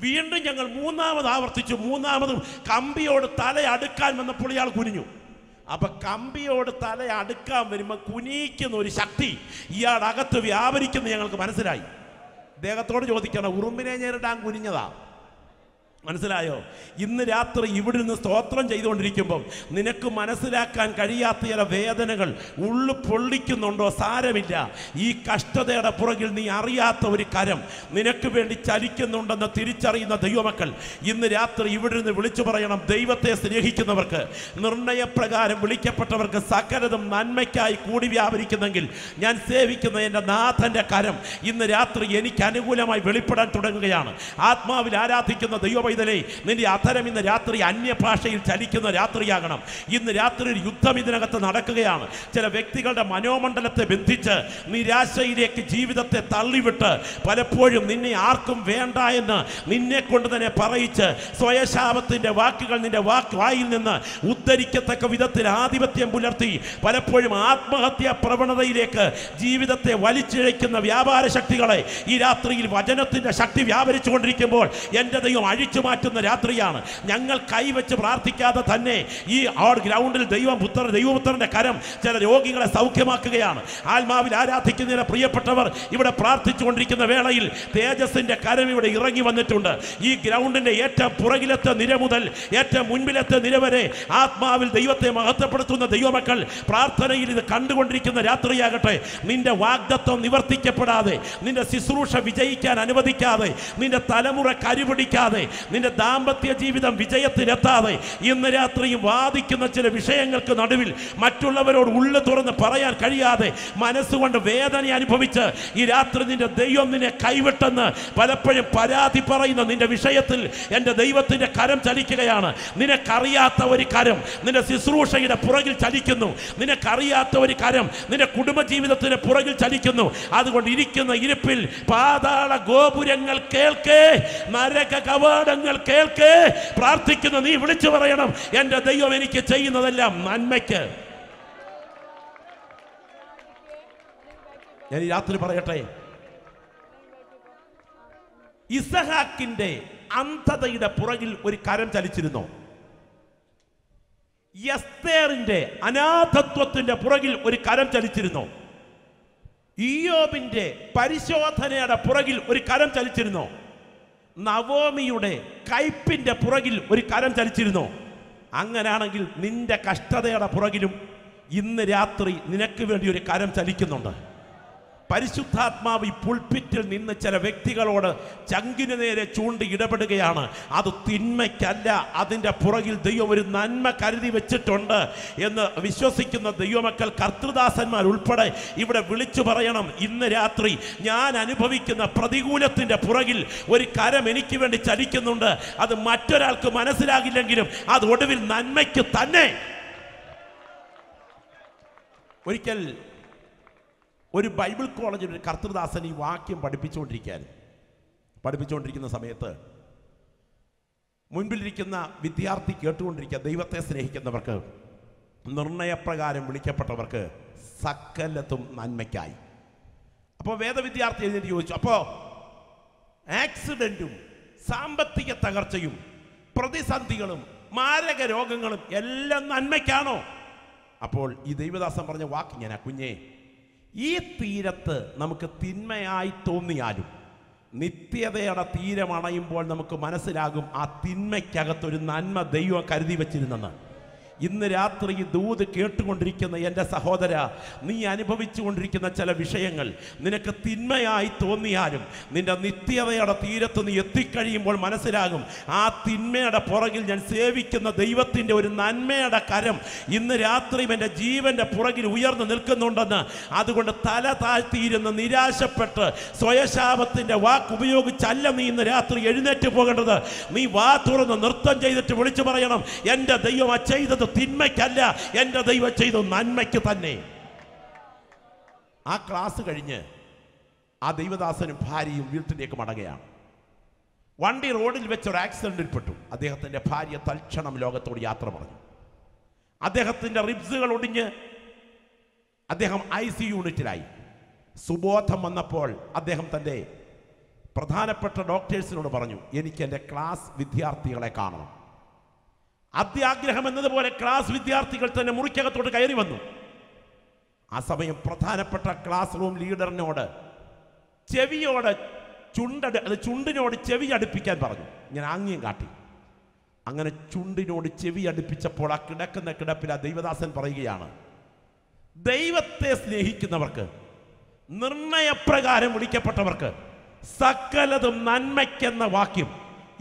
വീണ്ടും ഞങ്ങൾ 3ാമത് ആവർത്തിച്ചു. 3ാമതും കമ്പിയോട് തല അടുക്കാൻ വന്നപ്പോൾ ഇയാൾ കുനിഞ്ഞു. അപ്പൊ കമ്പിയോട് തല അടുക്കാൻ വരുമ്പോൾ കുനിക്കുന്ന ഒരു ശക്തി ഇയാളുടെ അകത്ത് വ്യാപരിക്കുന്നത് ഞങ്ങൾക്ക് മനസ്സിലായി. അദ്ദേഹത്തോട് ചോദിക്കണം, ഉറുമ്പിനെ നേരിടാൻ കുനിഞ്ഞതാ? മനസ്സിലായോ? ഇന്ന് രാത്രി ഇവിടെ നിന്ന് സ്തോത്രം ചെയ്തുകൊണ്ടിരിക്കുമ്പോൾ നിനക്ക് മനസ്സിലാക്കാൻ കഴിയാത്ത ചില വേദനകൾ ഉള്ളു പൊള്ളിക്കുന്നുണ്ടോ? സാരമില്ല. ഈ കഷ്ടതയുടെ പുറകിൽ നീ അറിയാത്ത ഒരു കരം നിനക്ക് വേണ്ടി ചലിക്കുന്നുണ്ടെന്ന് തിരിച്ചറിയുന്ന ദൈവമക്കൾ ഇന്ന് രാത്രി ഇവിടെ നിന്ന് വിളിച്ചു പറയണം, ദൈവത്തെ സ്നേഹിക്കുന്നവർക്ക്, നിർണയപ്രകാരം വിളിക്കപ്പെട്ടവർക്ക് സകലതും നന്മയ്ക്കായി കൂടി വ്യാപരിക്കുന്നെങ്കിൽ ഞാൻ സേവിക്കുന്ന എൻ്റെ നാഥൻ്റെ കരം ഇന്ന് രാത്രി എനിക്ക് അനുകൂലമായി വെളിപ്പെടാൻ തുടങ്ങുകയാണ്. ആത്മാവിൽ ആരാധിക്കുന്ന ദൈവ നിന്റെ അധരം ഇന്ന് രാത്രി അന്യഭാഷയിൽ ചലിക്കുന്ന രാത്രിയാകണം. ഇന്ന് രാത്രി ഒരു യുദ്ധം ഇതിനകത്ത് നടക്കുകയാണ്. ചില വ്യക്തികളുടെ മനോമണ്ഡലത്തെ ബന്ധിച്ച് നിരാശയിലേക്ക് ജീവിതത്തെ തള്ളിവിട്ട് പലപ്പോഴും നിന്നെ ആർക്കും വേണ്ട എന്ന് നിന്നെ കൊണ്ട് തന്നെ പറയിച്ച് സ്വയശാപത്തിന്റെ വാക്കുകൾ നിന്റെ വായിൽ നിന്ന് ഉദ്ധരിക്കത്തക്ക വിധത്തിൽ ആധിപത്യം പുലർത്തി പലപ്പോഴും ആത്മഹത്യാ പ്രവണതയിലേക്ക് ജീവിതത്തെ വലിച്ചിഴയ്ക്കുന്ന വ്യാപാര ശക്തികളെ ഈ രാത്രിയിൽ വചനത്തിന്റെ ശക്തി വ്യാപരിച്ചു കൊണ്ടിരിക്കുമ്പോൾ എൻ്റെ ദൈവം അഴിച്ചു മാറ്റുന്ന രാത്രിയാണ്. ഞങ്ങൾ കൈവച്ച് പ്രാർത്ഥിക്കാതെ തന്നെ ഈ ഗ്രൗണ്ടിൽ ദൈവപുത്രന്റെ കരം ചില രോഗികളെ സൗഖ്യമാക്കുകയാണ്. ആത്മാവിൽ ആരാധിക്കുന്ന പ്രിയപ്പെട്ടവർ ഇവിടെ പ്രാർത്ഥിച്ചുകൊണ്ടിരിക്കുന്ന വേളയിൽ തേജസ്സിന്റെ കരം ഇവിടെ ഇറങ്ങി വന്നിട്ടുണ്ട്. ഈ ഗ്രൗണ്ടിന്റെ ഏറ്റവും പുറകിലത്തെ നിര മുതൽ ഏറ്റവും മുൻപിലത്തെ നിര വരെ ആത്മാവിൽ ദൈവത്തെ മഹത്വപ്പെടുത്തുന്ന ദൈവമക്കൾ പ്രാർത്ഥനയിൽ ഇത് കണ്ടുകൊണ്ടിരിക്കുന്ന രാത്രിയാകട്ടെ. നിന്റെ വാഗ്ദത്വം നിവർത്തിക്കപ്പെടാതെ, നിന്റെ ശുശ്രൂഷ വിജയിക്കാൻ അനുവദിക്കാതെ, നിന്റെ തലമുറ കരുപിടിക്കാതെ, നിന്റെ ദാമ്പത്യ ജീവിതം വിജയത്തിലെത്താതെ ഇന്ന് രാത്രിയും വാദിക്കുന്ന ചില വിഷയങ്ങൾക്ക് നടുവിൽ മറ്റുള്ളവരോട് ഉള്ളു തുറന്ന് പറയാൻ കഴിയാതെ മനസ്സുകൊണ്ട് വേദന അനുഭവിച്ച് ഈ രാത്രി നിന്റെ ദൈവം നിന്നെ കൈവിട്ടെന്ന് പലപ്പോഴും പരാതി പറയുന്ന നിന്റെ വിഷയത്തിൽ എൻ്റെ ദൈവത്തിൻ്റെ കരം ചലിക്കുകയാണ്. നിനക്കറിയാത്ത ഒരു കരം നിന്റെ ശുശ്രൂഷയുടെ പുറകിൽ ചലിക്കുന്നു. നിനക്കറിയാത്ത ഒരു കരം നിന്റെ കുടുംബജീവിതത്തിന് പുറകിൽ ചലിക്കുന്നു. അതുകൊണ്ട് ഇരിക്കുന്ന ഇരിപ്പിൽ പാതാള ഗോപുരങ്ങൾ കേൾക്കേ, നരക കവാടങ്ങൾ കേൾക്കേ, പ്രാർത്ഥിക്കുന്ന നീ വിളിച്ചു പറയണം, എൻ്റെ ദൈവം എനിക്ക് ചെയ്യുന്നതെല്ലാം നന്മയ്ക്ക്. ഞാൻ ഈ രാത്രി പറയട്ടെ, ഇസഹാക്കിന്റെ അന്ധതയുടെ പുറകിൽ ഒരു കരം ചലിച്ചിരുന്നു. എസ്തേറിന്റെ അനാഥത്വത്തിന്റെ പുറകിൽ ഒരു കരം ചലിച്ചിരുന്നു. ഇയ്യോബിന്റെ പരിശോധനയുടെ പുറകിൽ ഒരു കരം ചലിച്ചിരുന്നു. നവോമിയുടെ കയ്പിന്റെ പുറകിൽ ഒരു കരം ചലിച്ചിരുന്നു. അങ്ങനെയാണെങ്കിൽ നിന്റെ കഷ്ടതയുടെ പുറകിലും ഇന്ന് രാത്രി നിനക്ക് വേണ്ടി ഒരു കരം ചലിക്കുന്നുണ്ട്. പരിശുദ്ധാത്മാവ് ഈ പുൾപിറ്റിൽ നിന്ന് ചില വ്യക്തികളോട് ചങ്കിന് നേരെ ചൂണ്ടി ഇടപെടുകയാണ്. അത് തിന്മയ്ക്കല്ല, അതിൻ്റെ പുറകിൽ ദൈവം ഒരു നന്മ കരുതി വെച്ചിട്ടുണ്ട് എന്ന് വിശ്വസിക്കുന്ന ദൈവമക്കൾ, കർത്തൃദാസന്മാർ ഉൾപ്പെടെ ഇവിടെ വിളിച്ചു പറയണം, ഇന്ന് രാത്രി ഞാൻ അനുഭവിക്കുന്ന പ്രതികൂലത്തിൻ്റെ പുറകിൽ ഒരു കരം എനിക്ക് വേണ്ടി ചലിക്കുന്നുണ്ട്. അത് മറ്റൊരാൾക്ക് മനസ്സിലാകില്ലെങ്കിലും അത് ഒടുവിൽ നന്മയ്ക്ക് തന്നെ. ഒരിക്കൽ ഒരു ബൈബിൾ കോളേജിൽ ഒരു കർത്തൃദാസൻ ഈ വാക്യം പഠിപ്പിച്ചുകൊണ്ടിരിക്കുന്ന സമയത്ത് മുൻപിലിരിക്കുന്ന വിദ്യാർത്ഥി കേട്ടുകൊണ്ടിരിക്കുക, ദൈവത്തെ സ്നേഹിക്കുന്നവർക്ക്, നിർണയപ്രകാരം വിളിക്കപ്പെട്ടവർക്ക് സകലത്തും നന്മയ്ക്കായി. അപ്പോൾ വേദവിദ്യാർത്ഥി എഴുന്നേറ്റ് ചോദിച്ചു, അപ്പോൾ ആക്സിഡന്റും സാമ്പത്തിക തകർച്ചയും പ്രതിസന്ധികളും മാരക രോഗങ്ങളും എല്ലാം നന്മയ്ക്കാണോ? അപ്പോൾ ഈ ദൈവദാസൻ പറഞ്ഞ വാക്ക് ഞാൻ, കുഞ്ഞേ, ഈ തീരത്ത് നമുക്ക് തിന്മയായി തോന്നിയാലും നിത്യതയുടെ തീരമണയുമ്പോൾ നമുക്ക് മനസ്സിലാകും ആ തിന്മയ്ക്കകത്തൊരു നന്മ ദൈവം കരുതി വച്ചിരുന്നെന്ന്. ഇന്ന് രാത്രി ഈ ദൂത് കേട്ടുകൊണ്ടിരിക്കുന്ന എൻ്റെ സഹോദര, നീ അനുഭവിച്ചു കൊണ്ടിരിക്കുന്ന ചില വിഷയങ്ങൾ നിനക്ക് തിന്മയായി തോന്നിയാലും നിന്റെ നിത്യതയുടെ തീരത്ത് നീ എത്തിക്കഴിയുമ്പോൾ മനസ്സിലാകും, ആ തിന്മയുടെ പുറകിൽ ഞാൻ സേവിക്കുന്ന ദൈവത്തിൻ്റെ ഒരു നന്മയുടെ കരം ഇന്ന് രാത്രി എൻ്റെ ജീവൻ്റെ പുറകിൽ ഉയർന്നു നിൽക്കുന്നുണ്ടെന്ന്. അതുകൊണ്ട് തല താഴ്ത്തിയിരുന്ന് നിരാശപ്പെട്ട് സ്വയശാപത്തിൻ്റെ വാക്ക് ഉപയോഗിച്ചല്ല നീ ഇന്ന് രാത്രി എഴുന്നേറ്റ് പോകേണ്ടത്. നീ വാ തുറന്ന് നൃത്തം ചെയ്തിട്ട് വിളിച്ചു പറയണം, എൻ്റെ ദൈവം ചെയ്തത് തിന്മയ്ക്കല്ല, എൻ്റെ ദൈവം ചെയ്തത് നന്മയ്ക്ക് തന്നെ. ആ ക്ലാസ് കഴിഞ്ഞ് ആ ദൈവദാസനും ഭാര്യയും വീട്ടിലേക്ക് മടങ്ങുകയാണ്. വണ്ടി റോഡിൽ വെച്ച് ഒരു ആക്സിഡന്റിൽ പെട്ടു. അദ്ദേഹത്തിൻ്റെ ഭാര്യ തൽക്ഷണം ലോകത്തോട് യാത്ര പറഞ്ഞു. അദ്ദേഹത്തിൻ്റെ റിബ്സുകൾ ഒടിഞ്ഞ് അദ്ദേഹം ICU യൂണിറ്റിലായി. സുബോധം വന്നപ്പോൾ അദ്ദേഹം തൻ്റെ പ്രധാനപ്പെട്ട ഡോക്ടേഴ്സിനോട് പറഞ്ഞു, എനിക്ക് എൻ്റെ ക്ലാസ് വിദ്യാർത്ഥികളെ കാണണം. അത്യാഗ്രഹം എന്നതുപോലെ ക്ലാസ് വിദ്യാർത്ഥികൾ തന്നെ മുറിക്കകത്തോട്ട് കയറി വന്നു. ആ സമയം പ്രധാനപ്പെട്ട ക്ലാസ് റൂം ലീഡറിനോട് ചുണ്ടിനോട് ചെവി അടുപ്പിക്കാൻ പറഞ്ഞു. ഞാൻ ആംഗ്യം കാട്ടി. അങ്ങനെ ചുണ്ടിനോട് ചെവി അടുപ്പിച്ചപ്പോൾ ആ കിടക്കുന്ന കിടപ്പിൽ ആ ദൈവദാസൻ പറയുകയാണ്, ദൈവത്തെ സ്നേഹിക്കുന്നവർക്ക്, നിർണയപ്രകാരം വിളിക്കപ്പെട്ടവർക്ക് സകലതും നന്മയ്ക്കെന്ന വാക്യം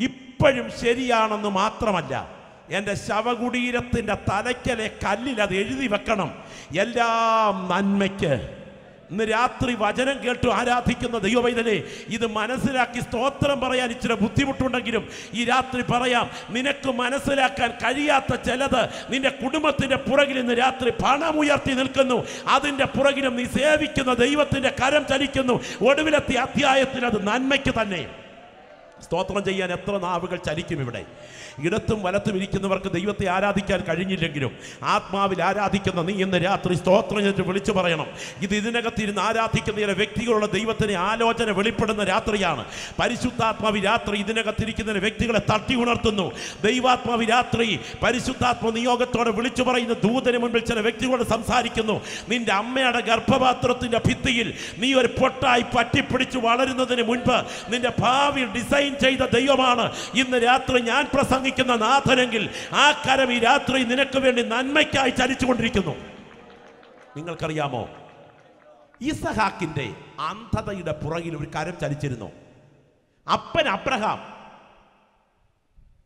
ഇപ്പോഴും ശരിയാണെന്ന് മാത്രമല്ല, എൻ്റെ ശവകുടീരത്തിൻ്റെ തലയ്ക്കലെ കല്ലിൽ അത് എഴുതി വെക്കണം, എല്ലാം നന്മയ്ക്ക്. ഇന്ന് രാത്രി വചനം കേട്ടു ആരാധിക്കുന്ന ദൈവവൈതലേ, ഇത് മനസ്സിലാക്കി സ്തോത്രം പറയാൻ ഇച്ചിരി ബുദ്ധിമുട്ടുണ്ടെങ്കിലും ഈ രാത്രി പറയാം, നിനക്ക് മനസ്സിലാക്കാൻ കഴിയാത്ത ചിലത് നിന്റെ കുടുംബത്തിന്റെ പുറകിൽ ഇന്ന് രാത്രി പണം ഉയർത്തി നിൽക്കുന്നു. അതിൻ്റെ പുറകിലും നീ സേവിക്കുന്ന ദൈവത്തിന്റെ കരം ചലിക്കുന്നു. ഒടുവിലത്തെ അധ്യായത്തിൽ അത് നന്മയ്ക്ക് തന്നെ. സ്തോത്രം ചെയ്യാൻ എത്ര നാവുകൾ ചലിക്കും ഇവിടെ. ഇടത്തും വലത്തും ഇരിക്കുന്നവർക്ക് ദൈവത്തെ ആരാധിക്കാൻ കഴിഞ്ഞില്ലെങ്കിലും ആത്മാവിൽ ആരാധിക്കുന്ന നീ ഇന്ന് രാത്രി സ്തോത്രം ചെയ്തിട്ട് വിളിച്ചു പറയണം, ഇത് ഇതിനകത്തിരുന്ന് ആരാധിക്കുന്ന ചില വ്യക്തികളുടെ ദൈവത്തിന് ആലോചന വെളിപ്പെടുന്ന രാത്രിയാണ്. പരിശുദ്ധാത്മാവി രാത്രി ഇതിനകത്തിരിക്കുന്ന വ്യക്തികളെ തട്ടി ഉണർത്തുന്നു. ദൈവാത്മാവി രാത്രി പരിശുദ്ധാത്മ നിയോഗത്തോടെ വിളിച്ചു പറയുന്ന ദൂതന് മുൻപിൽ ചില വ്യക്തികളോട് സംസാരിക്കുന്നു. നിന്റെ അമ്മയുടെ ഗർഭപാത്രത്തിന്റെ ഭിത്തിയിൽ നീ ഒരു പൊട്ടായി പറ്റിപ്പിടിച്ചു വളരുന്നതിന് മുൻപ് നിന്റെ ഭാവി ഡിസൈൻ ചെയ്ത ദൈവമാണ് ഇന്ന് രാത്രി ഞാൻ പ്രസംഗിക്കുന്ന നാഥനെങ്കിൽ ആ കരം ഈ രാത്രി നിനക്ക് വേണ്ടി നന്മയ്ക്കായി ചലിച്ചുകൊണ്ടിരിക്കുന്നു. നിങ്ങൾക്കറിയാമോ, ഇസഹാക്കിന്റെ അന്ധതയുടെ പുറകിൽ ഒരു കരം ചലിച്ചിരുന്നു. അപ്പൻ അബ്രഹാം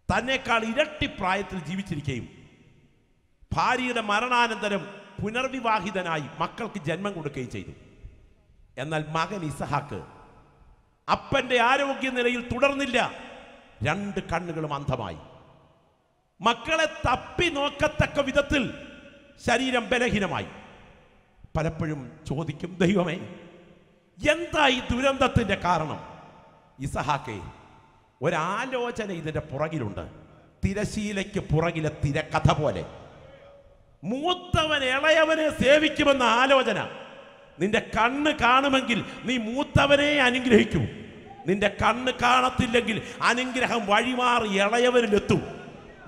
തന്നെക്കാൾ ഇരട്ടി പ്രായത്തിൽ ജീവിച്ചിരിക്കുകയും ഭാര്യയുടെ മരണാനന്തരം പുനർവിവാഹിതനായി മക്കൾക്ക് ജന്മം കൊടുക്കുകയും ചെയ്തു. എന്നാൽ മകൻ ഇസഹാക്ക് അപ്പന്റെ ആരോഗ്യനിലയിൽ തുടർന്നില്ല. 2 കണ്ണുകളും അന്ധമായി. മക്കളെ തപ്പി നോക്കത്തക്ക വിധത്തിൽ ശരീരം ബലഹീനമായി. പലപ്പോഴും ചോദിക്കും, ദൈവമേ എന്താ ഈ ദുരന്തത്തിന്റെ കാരണം? ഇസഹാക്കേ, ഒരാലോചന ഇതിന്റെ പുറകിലുണ്ട്. തിരശീലയ്ക്ക് പുറകിലെ തിരക്കഥ പോലെ മൂത്തവൻ ഇളയവനെ സേവിക്കുമെന്ന ആലോചന. നിന്റെ കണ്ണ് കാണുമെങ്കിൽ നീ മൂത്തവനെ അനുഗ്രഹിക്കൂ. നിന്റെ കണ്ണ് കാണത്തില്ലെങ്കിൽ അനുഗ്രഹം വഴിമാറി ഇളയവനിലെത്തും.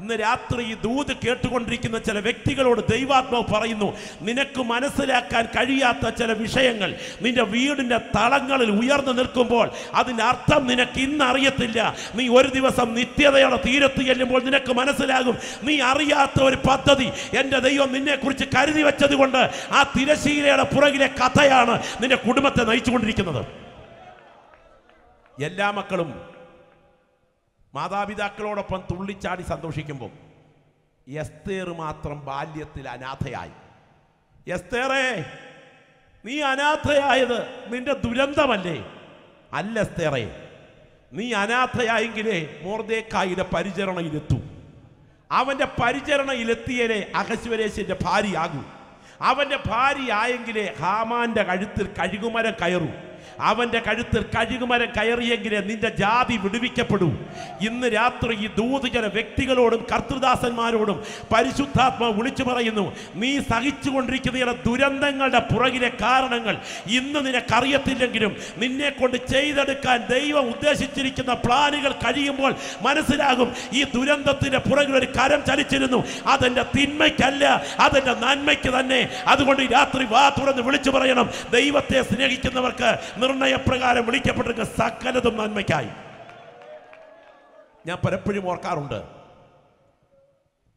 ഇന്ന് രാത്രി ഈ ദൂത് കേട്ടുകൊണ്ടിരിക്കുന്ന ചില വ്യക്തികളോട് ദൈവാത്മാവ് പറയുന്നു, നിനക്ക് മനസ്സിലാക്കാൻ കഴിയാത്ത ചില വിഷയങ്ങൾ നിന്റെ വീടിന്റെ തളങ്ങളിൽ ഉയർന്നു നിൽക്കുമ്പോൾ അതിൻ്റെ അർത്ഥം നിനക്ക് ഇന്ന് അറിയത്തില്ല. നീ ഒരു ദിവസം നിത്യതയുടെ തീരത്ത് ചെല്ലുമ്പോൾ നിനക്ക് മനസ്സിലാകും, നീ അറിയാത്ത ഒരു പദ്ധതി എൻ്റെ ദൈവം നിന്നെ കുറിച്ച് കരുതി വെച്ചത് കൊണ്ട് ആ തിരശീലയുടെ പുറകിലെ കഥയാണ് നിന്റെ കുടുംബത്തെ നയിച്ചുകൊണ്ടിരിക്കുന്നത്. എല്ലാ മക്കളും മാതാപിതാക്കളോടൊപ്പം തുള്ളിച്ചാടി സന്തോഷിക്കുമ്പോൾ എസ്തേർ മാത്രം ബാല്യത്തിൽ അനാഥയായി. എസ്തേറേ, നീ അനാഥയായത് നിന്റെ ദുരന്തമല്ലേ? അല്ല എസ്തേറേ, നീ അനാഥയായെങ്കിലേ മൊർദെഖായിയുടെ പരിചരണയിലെത്തൂ. അവന്റെ പരിചരണയിലെത്തിയാലേ അഹശ്വേരോശിന്റെ ഭാര്യയാകൂ. അവന്റെ ഭാര്യയായെങ്കിലേ ഹാമാന്റെ കഴുത്തിൽ കഴുകുമരം കയറൂ. അവന്റെ കഴുത്തിൽ കഴുകുമരം കയറിയെങ്കിലേ നിന്റെ ജാതി വിടുവിക്കപ്പെടൂ. ഇന്ന് രാത്രി ഈ ദൂത് ചില വ്യക്തികളോടും കർത്തൃദാസന്മാരോടും പരിശുദ്ധാത്മാവ് വിളിച്ചു പറയുന്നു, നീ സഹിച്ചുകൊണ്ടിരിക്കുന്ന ദുരന്തങ്ങളുടെ പുറകിലെ കാരണങ്ങൾ ഇന്ന് നിനക്കറിയത്തില്ലെങ്കിലും നിന്നെ കൊണ്ട് ചെയ്തെടുക്കാൻ ദൈവം ഉദ്ദേശിച്ചിരിക്കുന്ന പ്ലാനുകൾ കഴിയുമ്പോൾ മനസ്സിലാകും, ഈ ദുരന്തത്തിന്റെ പുറകിൽ ഒരു കരം ചലിച്ചിരുന്നു. അതെന്റെ തിന്മയ്ക്കല്ല, അതെന്റെ നന്മയ്ക്ക് തന്നെ. അതുകൊണ്ട് ഈ രാത്രി വാ തുറന്ന് വിളിച്ചു പറയണം, ദൈവത്തെ സ്നേഹിക്കുന്നവർക്ക് നിർണയപ്രകാരം വിളിക്കപ്പെട്ടിരിക്കുന്ന സകലതും നന്മയ്ക്കായി. ഞാൻ പലപ്പോഴും ഓർക്കാറുണ്ട്,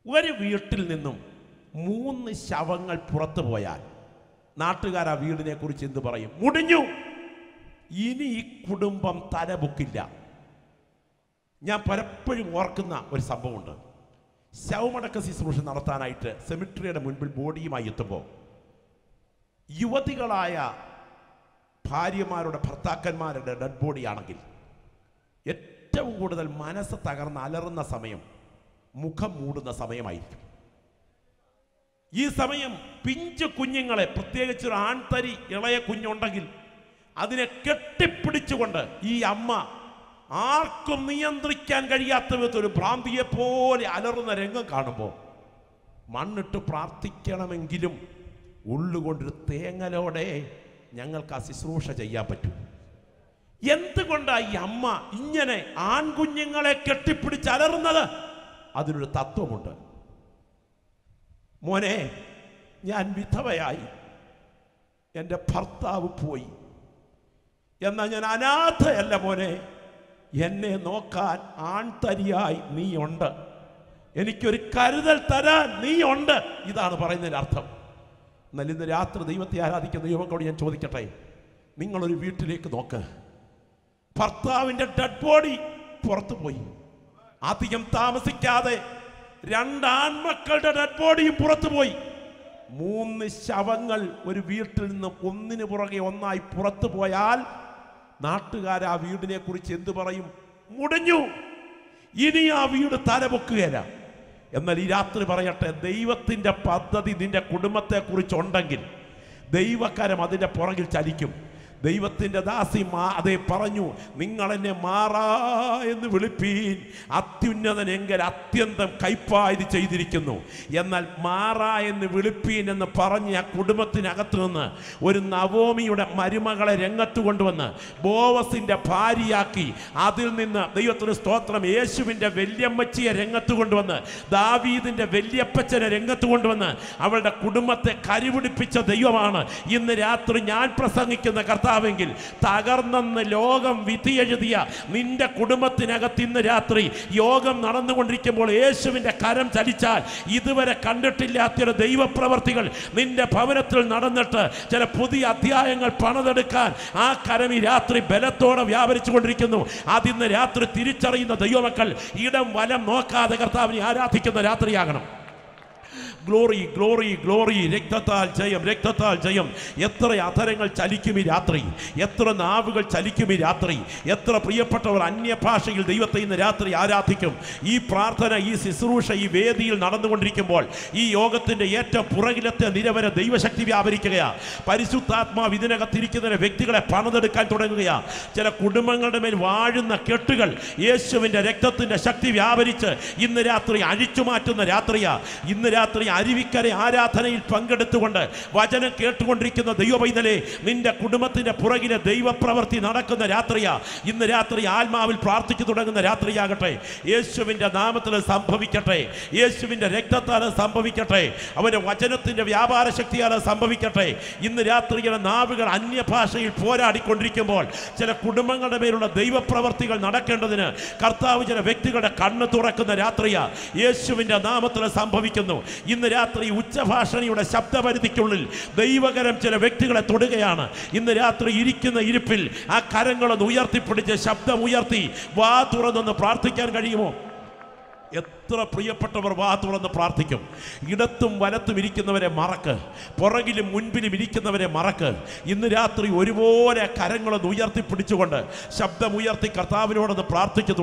ഒരു വീട്ടിൽ നിന്നും 3 ശവങ്ങൾ പുറത്തു പോയാൽ നാട്ടുകാർ ആ വീടിനെ കുറിച്ച് എന്ത് പറയും? മുടിഞ്ഞു, ഇനി ഈ കുടുംബം തലപൊക്കില്ല. ഞാൻ പലപ്പോഴും ഓർക്കുന്ന ഒരു സംഭവമുണ്ട്. ശവമടക്ക ശുശ്രൂഷ നടത്താനായിട്ട് സെമിട്രിയുടെ മുൻപിൽ ബോഡിയുമായി എത്തുമ്പോൾ യുവതികളായ ഭാര്യമാരുടെ ഭർത്താക്കന്മാരുടെ ഡെഡ് ബോഡിയാണെങ്കിൽ ഏറ്റവും കൂടുതൽ മനസ്സ് തകർന്ന് അലറുന്ന സമയം മുഖം മൂടുന്ന സമയമായിരിക്കും. ഈ സമയം പിഞ്ചു കുഞ്ഞുങ്ങളെ, പ്രത്യേകിച്ചൊരു ആൺതരി ഇളയ കുഞ്ഞുണ്ടെങ്കിൽ അതിനെ കെട്ടിപ്പിടിച്ചുകൊണ്ട് ഈ അമ്മ ആർക്കും നിയന്ത്രിക്കാൻ കഴിയാത്ത വിധത്തിൽ ഒരു ഭ്രാന്തിയെ പോലെ അലറുന്ന രംഗം കാണുമ്പോൾ മണ്ണിട്ട് പ്രാർത്ഥിക്കണമെങ്കിലും ഉള്ളുകൊണ്ടൊരു തേങ്ങലോടെ ഞങ്ങൾക്ക് ആ ശുശ്രൂഷ ചെയ്യാൻ പറ്റും. എന്തുകൊണ്ടാണ് ഈ അമ്മ ഇങ്ങനെ ആൺകുഞ്ഞുങ്ങളെ കെട്ടിപ്പിടിച്ച് അലറുന്നത്? അതിനൊരു തത്വമുണ്ട്. മോനെ, ഞാൻ വിധവയായി, എൻ്റെ ഭർത്താവ് പോയി, എന്നാൽ ഞാൻ അനാഥയല്ല മോനെ. എന്നെ നോക്കാൻ ആൺതരിയായി നീയുണ്ട്, എനിക്കൊരു കരുതൽ തരാൻ നീയുണ്ട്. ഇതാണ് പറയുന്നതിൻ്റെ അർത്ഥം. എന്നാൽ ഇന്ന് രാത്രി ദൈവത്തെ ആരാധിക്കുന്ന ദൈവങ്ങളോട് ഞാൻ ചോദിക്കട്ടെ, നിങ്ങളൊരു വീട്ടിലേക്ക് നോക്ക്, ഭർത്താവിൻ്റെ ഡെഡ് ബോഡി പുറത്തു പോയി, അധികം താമസിക്കാതെ 2 ആൺമക്കളുടെ ഡെഡ് ബോഡിയും പുറത്തു പോയി. 3 ശവങ്ങൾ ഒരു വീട്ടിൽ നിന്ന് ഒന്നിനു പുറകെ ഒന്നായി പുറത്തു പോയാൽ നാട്ടുകാർ ആ വീടിനെ കുറിച്ച് എന്തു പറയും? മുടിഞ്ഞു, ഇനി ആ വീട് തലപൊക്കുകയില്ല. എന്നാൽ ഈ രാത്രി പറയട്ടെ, ദൈവത്തിൻ്റെ പദ്ധതി നിന്റെ കുടുംബത്തെ കുറിച്ചുണ്ടെങ്കിൽ ദൈവകരം അതിൻ്റെ പുറകിൽ ചലിക്കും. ദൈവത്തിൻ്റെ ദാസി അതേ പറഞ്ഞു, നിങ്ങൾ എന്നെ മാറാ എന്ന് വിളിപ്പീൻ, അത്യുന്നതനെങ്കിൽ അത്യന്തം കൈപ്പായത് ചെയ്തിരിക്കുന്നു. എന്നാൽ മാറാ എന്ന് വിളിപ്പീൻ എന്ന് പറഞ്ഞ് ആ കുടുംബത്തിനകത്ത് നിന്ന് ഒരു നവോമിയുടെ മരുമകളെ രംഗത്ത് കൊണ്ടുവന്ന് ബോവസിൻ്റെ ഭാര്യയാക്കി, അതിൽ നിന്ന് ദൈവത്തിന് സ്തോത്രം യേശുവിൻ്റെ വല്യമ്മച്ചിയെ രംഗത്ത് കൊണ്ടുവന്ന് ദാവീദിൻ്റെ വല്യപ്പച്ചനെ രംഗത്ത് കൊണ്ടുവന്ന് അവളുടെ കുടുംബത്തെ കരിപിടിപ്പിച്ച ദൈവമാണ് ഇന്ന് രാത്രി ഞാൻ പ്രസംഗിക്കുന്ന കർത്താവ്. െങ്കിൽ തകർന്നെന്ന് ലോകം വിധിയെഴുതിയ നിന്റെ കുടുംബത്തിനകത്ത് ഇന്ന് രാത്രി യോഗം നടന്നുകൊണ്ടിരിക്കുമ്പോൾ യേശുവിൻ്റെ കരം ചലിച്ചാൽ ഇതുവരെ കണ്ടിട്ടില്ലാത്തൊരു ദൈവപ്രവർത്തികൾ നിന്റെ ഭവനത്തിൽ നടന്നിട്ട് ചില പുതിയ അധ്യായങ്ങൾ പണിതെടുക്കാൻ ആ കരം ഈ രാത്രി ബലത്തോടെ വ്യാപരിച്ചു കൊണ്ടിരിക്കുന്നു. അതിന്ന് രാത്രി തിരിച്ചറിയുന്ന ദൈവമക്കൾ ഇടം വലം നോക്കാതെ കർത്താവിനെ ആരാധിക്കുന്ന രാത്രിയാകണം. ഗ്ലോറി ഗ്ലോറി ഗ്ലോറി, രക്തത്താൽ ജയം, രക്തത്താൽ ജയം. എത്ര അധരങ്ങൾ ചലിക്കും ഈ രാത്രി, എത്ര നാവുകൾ ചലിക്കും ഈ രാത്രി, എത്ര പ്രിയപ്പെട്ടവർ അന്യഭാഷയിൽ ദൈവത്തെ ഇന്ന് രാത്രി ആരാധിക്കും. ഈ പ്രാർത്ഥന, ഈ ശുശ്രൂഷ ഈ വേദിയിൽ നടന്നുകൊണ്ടിരിക്കുമ്പോൾ ഈ യോഗത്തിൻ്റെ ഏറ്റവും പുറകിലത്തെ നിരവധി ദൈവശക്തി വ്യാപരിക്കുകയാണ്. പരിശുദ്ധാത്മാവ് ഇതിനകത്തിരിക്കുന്ന വ്യക്തികളെ പണിതെടുക്കാൻ തുടങ്ങുകയാണ്. ചില കുടുംബങ്ങളുടെ മേൽ വാഴുന്ന കെട്ടുകൾ യേശുവിൻ്റെ രക്തത്തിൻ്റെ ശക്തി വ്യാപരിച്ച് ഇന്ന് രാത്രി അഴിച്ചു മാറ്റുന്ന രാത്രിയാണ്. ഇന്ന് രാത്രി അരുവിക്കര ആരാധനയിൽ പങ്കെടുത്തുകൊണ്ട് വചനം കേട്ടുകൊണ്ടിരിക്കുന്ന ദൈവപൈതലേ, നിന്റെ കുടുംബത്തിന്റെ പുറകിലെ ദൈവപ്രവൃത്തി നടക്കുന്ന രാത്രിയാ. ഇന്ന് രാത്രി ആത്മാവിൽ പ്രാർത്ഥിച്ചു തുടങ്ങുന്ന രാത്രിയാകട്ടെ. യേശുവിൻ്റെ നാമത്തിൽ സംഭവിക്കട്ടെ, യേശുവിൻ്റെ രക്തത്താൽ സംഭവിക്കട്ടെ, അവൻ്റെ വചനത്തിൻ്റെ വ്യാപാര ശക്തിയാൽ സംഭവിക്കട്ടെ. ഇന്ന് രാത്രിയുടെ നാവുകൾ അന്യഭാഷയിൽ പോരാടിക്കൊണ്ടിരിക്കുമ്പോൾ ചില കുടുംബങ്ങളുടെ മേലുള്ള ദൈവപ്രവർത്തികൾ നടക്കേണ്ടതിന് കർത്താവ് ചില വ്യക്തികളുടെ കണ്ണ് തുറക്കുന്ന രാത്രിയാ. യേശുവിൻ്റെ നാമത്തിൽ സംഭവിക്കുന്നു. ഇന്ന് രാത്രി ഉച്ചഭാഷണിയുടെ ശബ്ദപരിധിക്കുള്ളിൽ ദൈവകരം ചില വ്യക്തികളെ തൊടുകയാണ്. ഇന്ന് രാത്രി ഇരിക്കുന്ന ഇരിപ്പിൽ ആ കരങ്ങളൊന്ന് ഉയർത്തിപ്പിടിച്ച് ശബ്ദം ഉയർത്തി വാ തുറന്നൊന്ന് പ്രാർത്ഥിക്കാൻ കഴിയുമോ? എത്ര പ്രിയപ്പെട്ടവർ വാ തുറന്ന് പ്രാർത്ഥിക്കും. ഇടത്തും വലത്തും ഇരിക്കുന്നവരെ മറക്ക്, പുറകിലും മുൻപിലും ഇരിക്കുന്നവരെ മറക്ക്. ഇന്ന് രാത്രി ഒരുപോലെ കരങ്ങളൊന്ന് ഉയർത്തിപ്പിടിച്ചുകൊണ്ട് ശബ്ദമുയർത്തി കർത്താവിനോടൊന്ന് പ്രാർത്ഥിച്ചു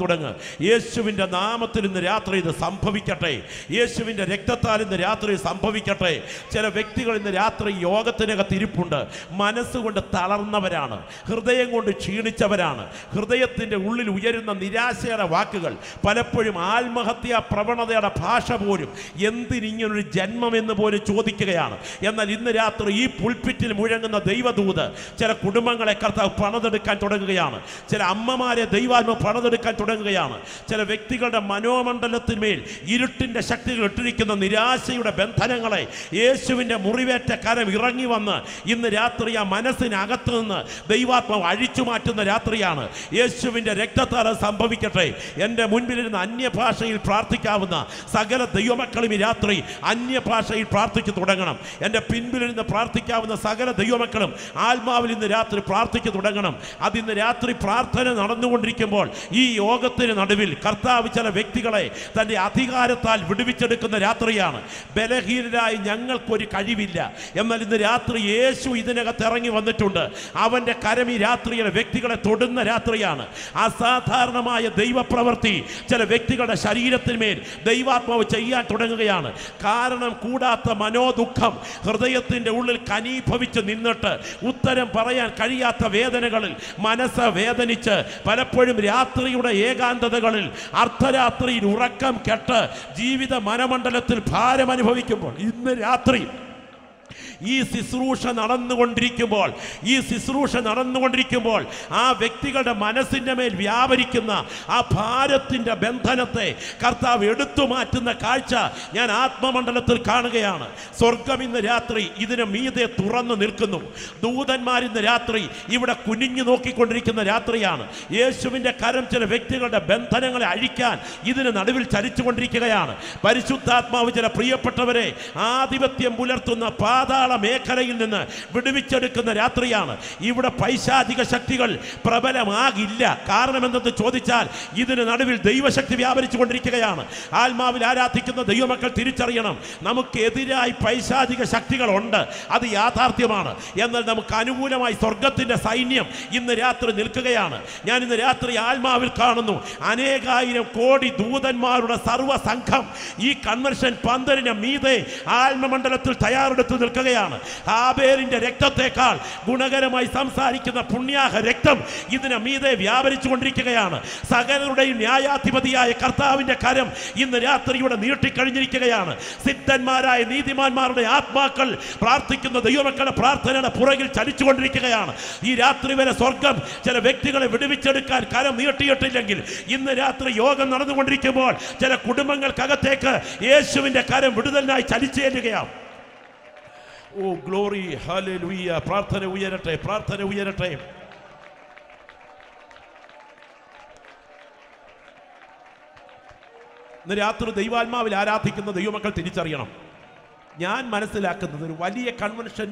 തുടങ്ങ്. യേശുവിൻ്റെ നാമത്തിൽ ഇന്ന് രാത്രി ഇത് സംഭവിക്കട്ടെ. യേശുവിൻ്റെ രക്തത്താൽ ഇന്ന് രാത്രി സംഭവിക്കട്ടെ. ചില വ്യക്തികൾ ഇന്ന് രാത്രി യോഗത്തിനകത്ത് ഇരിപ്പുണ്ട്. മനസ്സുകൊണ്ട് തളർന്നവരാണ്, ഹൃദയം കൊണ്ട് ക്ഷീണിച്ചവരാണ്. ഹൃദയത്തിൻ്റെ ഉള്ളിൽ ഉയരുന്ന നിരാശയുടെ വാക്കുകൾ, പലപ്പോഴും ആത്മഹത്യാ പ്രവണതയുടെ ഭാഷ പോലും എന്തിനിങ്ങനൊരു ജന്മം എന്ന് പോലും ചോദിക്കുകയാണ്. എന്നാൽ ഇന്ന് രാത്രി ഈ പുൽപ്പിറ്റിൽ മുഴങ്ങുന്ന ദൈവദൂത് ചില കുടുംബങ്ങളെ കർത്താവ് പണിതെടുക്കാൻ തുടങ്ങുകയാണ്. ചില അമ്മമാരെ ദൈവാത്മ പണിതെടുക്കാൻ തുടങ്ങുകയാണ്. ചില വ്യക്തികളുടെ മനോമണ്ഡലത്തിന്മേൽ ഇരുട്ടിൻ്റെ ശക്തികൾ ഇട്ടിരിക്കുന്ന നിരാശയുടെ ബന്ധനങ്ങളെ യേശുവിൻ്റെ മുറിവേറ്റ കരം ഇറങ്ങി വന്ന് ഇന്ന് രാത്രി ആ മനസ്സിനകത്ത് നിന്ന് ദൈവാത്മാവ് അഴിച്ചു മാറ്റുന്ന രാത്രിയാണ്. യേശുവിൻ്റെ രക്തത്താൽ സംഭവിക്കട്ടെ. എൻ്റെ മുൻപിലിരുന്ന അന്യഭാഷ ഭാഷയിൽ പ്രാർത്ഥിക്കാവുന്ന സകല ദൈവമക്കളും ഈ രാത്രി അന്യഭാഷയിൽ പ്രാർത്ഥിച്ചു തുടങ്ങണം. എൻ്റെ പിൻപിലിരുന്ന് പ്രാർത്ഥിക്കാവുന്ന സകല ദൈവമക്കളും ആത്മാവിൽ ഇന്ന് രാത്രി പ്രാർത്ഥിച്ചു തുടങ്ങണം. അതിന്ന് രാത്രി പ്രാർത്ഥന നടന്നുകൊണ്ടിരിക്കുമ്പോൾ ഈ യോഗത്തിന് നടുവിൽ കർത്താവ് ചില വ്യക്തികളെ തൻ്റെ അധികാരത്താൽ വിടുവിച്ചെടുക്കുന്ന രാത്രിയാണ്. ബലഹീനരായി ഞങ്ങൾക്കൊരു കഴിവില്ല, എന്നാൽ ഇന്ന് രാത്രി യേശു ഇതിനകത്ത് ഇറങ്ങി വന്നിട്ടുണ്ട്. അവൻ്റെ കരം ഈ രാത്രിയിലെ വ്യക്തികളെ തൊടുന്ന രാത്രിയാണ്. അസാധാരണമായ ദൈവപ്രവൃത്തി ചില വ്യക്തികളുടെ ശരീരത്തിന്മേൽ ദൈവാത്മാവ് ചെയ്യാൻ തുടങ്ങുകയാണ്. കാരണം കൂടാത്ത മനോദുഃഖം ഹൃദയത്തിൻ്റെ ഉള്ളിൽ കനീഭവിച്ച് നിന്നിട്ട് ഉത്തരം പറയാൻ കഴിയാത്ത വേദനകളിൽ മനസ്സ് വേദനിച്ച് പലപ്പോഴും രാത്രിയുടെ ഏകാന്തതകളിൽ അർദ്ധരാത്രിയിൽ ഉറക്കം കെട്ട് ജീവിത മനമണ്ഡലത്തിൽ ഭാരം അനുഭവിക്കുമ്പോൾ ഇന്ന് രാത്രി ഈ ശുശ്രൂഷ നടന്നുകൊണ്ടിരിക്കുമ്പോൾ ആ വ്യക്തികളുടെ മനസ്സിൻ്റെ മേൽ വ്യാപരിക്കുന്ന ആ ഭാരത്തിൻ്റെ ബന്ധനത്തെ കർത്താവ് എടുത്തു മാറ്റുന്ന കാഴ്ച ഞാൻ ആത്മമണ്ഡലത്തിൽ കാണുകയാണ്. സ്വർഗം ഇന്ന് രാത്രി ഇതിന് മീതെ തുറന്നു നിൽക്കുന്നു. ദൂതന്മാരിന്ന് രാത്രി ഇവിടെ കുനിഞ്ഞു നോക്കിക്കൊണ്ടിരിക്കുന്ന രാത്രിയാണ്. യേശുവിൻ്റെ കരം ചില വ്യക്തികളുടെ ബന്ധനങ്ങളെ അഴിക്കാൻ ഇതിന് നടുവിൽ ചലിച്ചുകൊണ്ടിരിക്കുകയാണ്. പരിശുദ്ധാത്മാവ് ചില പ്രിയപ്പെട്ടവരെ ആധിപത്യം പുലർത്തുന്ന പാതാള മേഖലയിൽ നിന്ന് വിടുവിച്ചെടുക്കുന്ന രാത്രിയാണ്. ഇവിടെ പൈശാചിക ശക്തികൾ പ്രബലമാകില്ല. കാരണം എന്തെന്ന് ചോദിച്ചാൽ ഇതിന് നടുവിൽ ദൈവശക്തി വ്യാപരിച്ചു കൊണ്ടിരിക്കുകയാണ്. ആത്മാവിൽ ആരാധിക്കുന്ന ദൈവമക്കൾ തിരിച്ചറിയണം, നമുക്കെതിരായി പൈശാചിക ശക്തികളുണ്ട്, അത് യാഥാർത്ഥ്യമാണ്. എന്നാൽ നമുക്ക് അനുകൂലമായി സ്വർഗത്തിൻ്റെ സൈന്യം ഇന്ന് രാത്രി നിൽക്കുകയാണ്. ഞാൻ ഇന്ന് രാത്രി ആത്മാവിൽ കാണുന്നു അനേകായിരം കോടി ദൂതന്മാരുടെ സർവ്വസംഘം ഈ കൺവെൻഷൻ പന്തലിന് മീതെ ആത്മമണ്ഡലത്തിൽ തയ്യാറെടുത്ത് നിൽക്കുകയാണ്. ഹാബേലിന്റെ രക്തത്തെക്കാൾ ഗുണകരമായി സംസാരിക്കുന്ന പുണ്യാഹ രക്തം ഇതിന് മീതെ വ്യാപരിച്ചു കൊണ്ടിരിക്കുകയാണ്. സകലരുടെയും ന്യായാധിപതിയായ കർത്താവിന്റെ കരം ഇന്ന് രാത്രിയുടെ നീട്ടിക്കഴിഞ്ഞിരിക്കുകയാണ്. സിദ്ധന്മാരായ നീതിമാന്മാരുടെ ആത്മാക്കൾ പ്രാർത്ഥിക്കുന്ന ദൈവമക്കളുടെ പ്രാർത്ഥനയുടെ പുറകിൽ ചലിച്ചുകൊണ്ടിരിക്കുകയാണ്. ഈ രാത്രി വരെ സ്വർഗം ചില വ്യക്തികളെ വിടുവിച്ചെടുക്കാൻ കരം നീട്ടിയിട്ടില്ലെങ്കിൽ ഇന്ന് രാത്രി യോഗം നടന്നുകൊണ്ടിരിക്കുമ്പോൾ ചില കുടുംബങ്ങൾക്കകത്തേക്ക് യേശുവിന്റെ കരം വിടുതലിനായി ചലിച്ചു ചെല്ലുകയാണ്. O glory, hallelujah. പ്രാർത്ഥന ഉയരട്ടെ. ഇന്ന് രാത്രി ദൈവാത്മാവിൽ ആരാധിക്കുന്ന ദൈവമക്കൾ തിരിച്ചറിയണം, ഞാൻ മനസ്സിലാക്കുന്നത് ഒരു വലിയ കൺവെൻഷൻ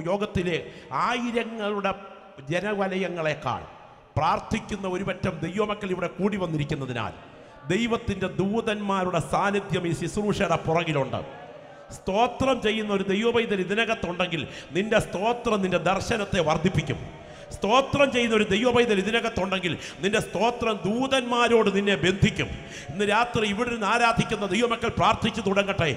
യോഗത്തിലെ ആയിരങ്ങളുടെ ജനവലയങ്ങളെക്കാൾ പ്രാർത്ഥിക്കുന്ന ഒരുപറ്റം ദൈവമക്കൾ ഇവിടെ കൂടി വന്നിരിക്കുന്നതിനാൽ ദൈവത്തിൻ്റെ ദൂതന്മാരുടെ സാന്നിധ്യം ഈ ശുശ്രൂഷയുടെ പുറകിലുണ്ട്. സ്തോത്രം ചെയ്യുന്ന ഒരു ദൈവപൈതൽ ഇതിനകത്തുണ്ടെങ്കിൽ നിന്റെ സ്തോത്രം നിന്റെ ദർശനത്തെ വർദ്ധിപ്പിക്കും. സ്തോത്രം ചെയ്യുന്ന ഒരു ദൈവപൈതൽ ഇതിനകത്തുണ്ടെങ്കിൽ നിന്റെ സ്തോത്രം ദൂതന്മാരോട് നിന്നെ ബന്ധിക്കും. ഇന്ന് രാത്രി ഇവിടെ നിന്ന് ആരാധിക്കുന്ന ദൈവമക്കൾ പ്രാർത്ഥിച്ചു തുടങ്ങട്ടെ.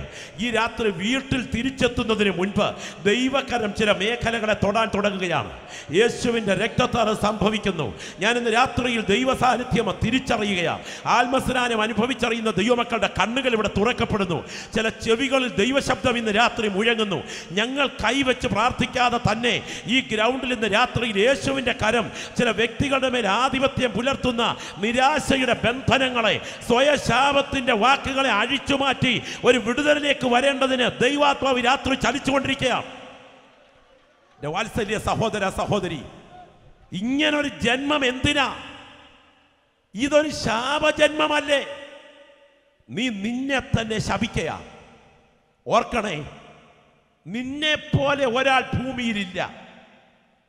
ഈ രാത്രി വീട്ടിൽ തിരിച്ചെത്തുന്നതിന് മുൻപ് ദൈവകരം ചില മേഖലകളെ തൊടാൻ തുടങ്ങുകയാണ്. യേശുവിൻ്റെ രക്തത്താൽ സംഭവിക്കുന്നു. ഞാൻ ഇന്ന് രാത്രിയിൽ ദൈവ സാന്നിധ്യം തിരിച്ചറിയുകയാണ്. ആത്മസ്നാനം അനുഭവിച്ചറിയുന്ന ദൈവമക്കളുടെ കണ്ണുകൾ ഇവിടെ തുറക്കപ്പെടുന്നു. ചില ചെവികളിൽ ദൈവശബ്ദം ഇന്ന് രാത്രി മുഴങ്ങുന്നു. ഞങ്ങൾ കൈവച്ച് പ്രാർത്ഥിക്കാതെ തന്നെ ഈ ഗ്രൗണ്ടിൽ ഇന്ന് രാത്രിയിൽ യേശുവിൻ്റെ കരം ചില വ്യക്തികളുടെ മേൽ ആധിപത്യം പുലർത്തുന്ന നിരാശയുടെ ബന്ധനങ്ങളെ, സ്വയശാപത്തിൻ്റെ വാക്കുകളെ അഴിച്ചുമാറ്റി ഒരു വിടുതലിലേക്ക് വരേണ്ടതിന് ദൈവാത്മാവ് രാത്രി ചലിച്ചുകൊണ്ടിരിക്കുകയാണ്. എൻ്റെ വാത്സല്യ സഹോദര സഹോദരി, ഇങ്ങനൊരു ജന്മം എന്തിനാ? ഇതൊരു ശാപജന്മമല്ലേ? നീ നിന്നെ തന്നെ ശപിക്കുക. ഓർക്കണേ, നിന്നെ പോലെ ഒരാൾ ഭൂമിയിലില്ല.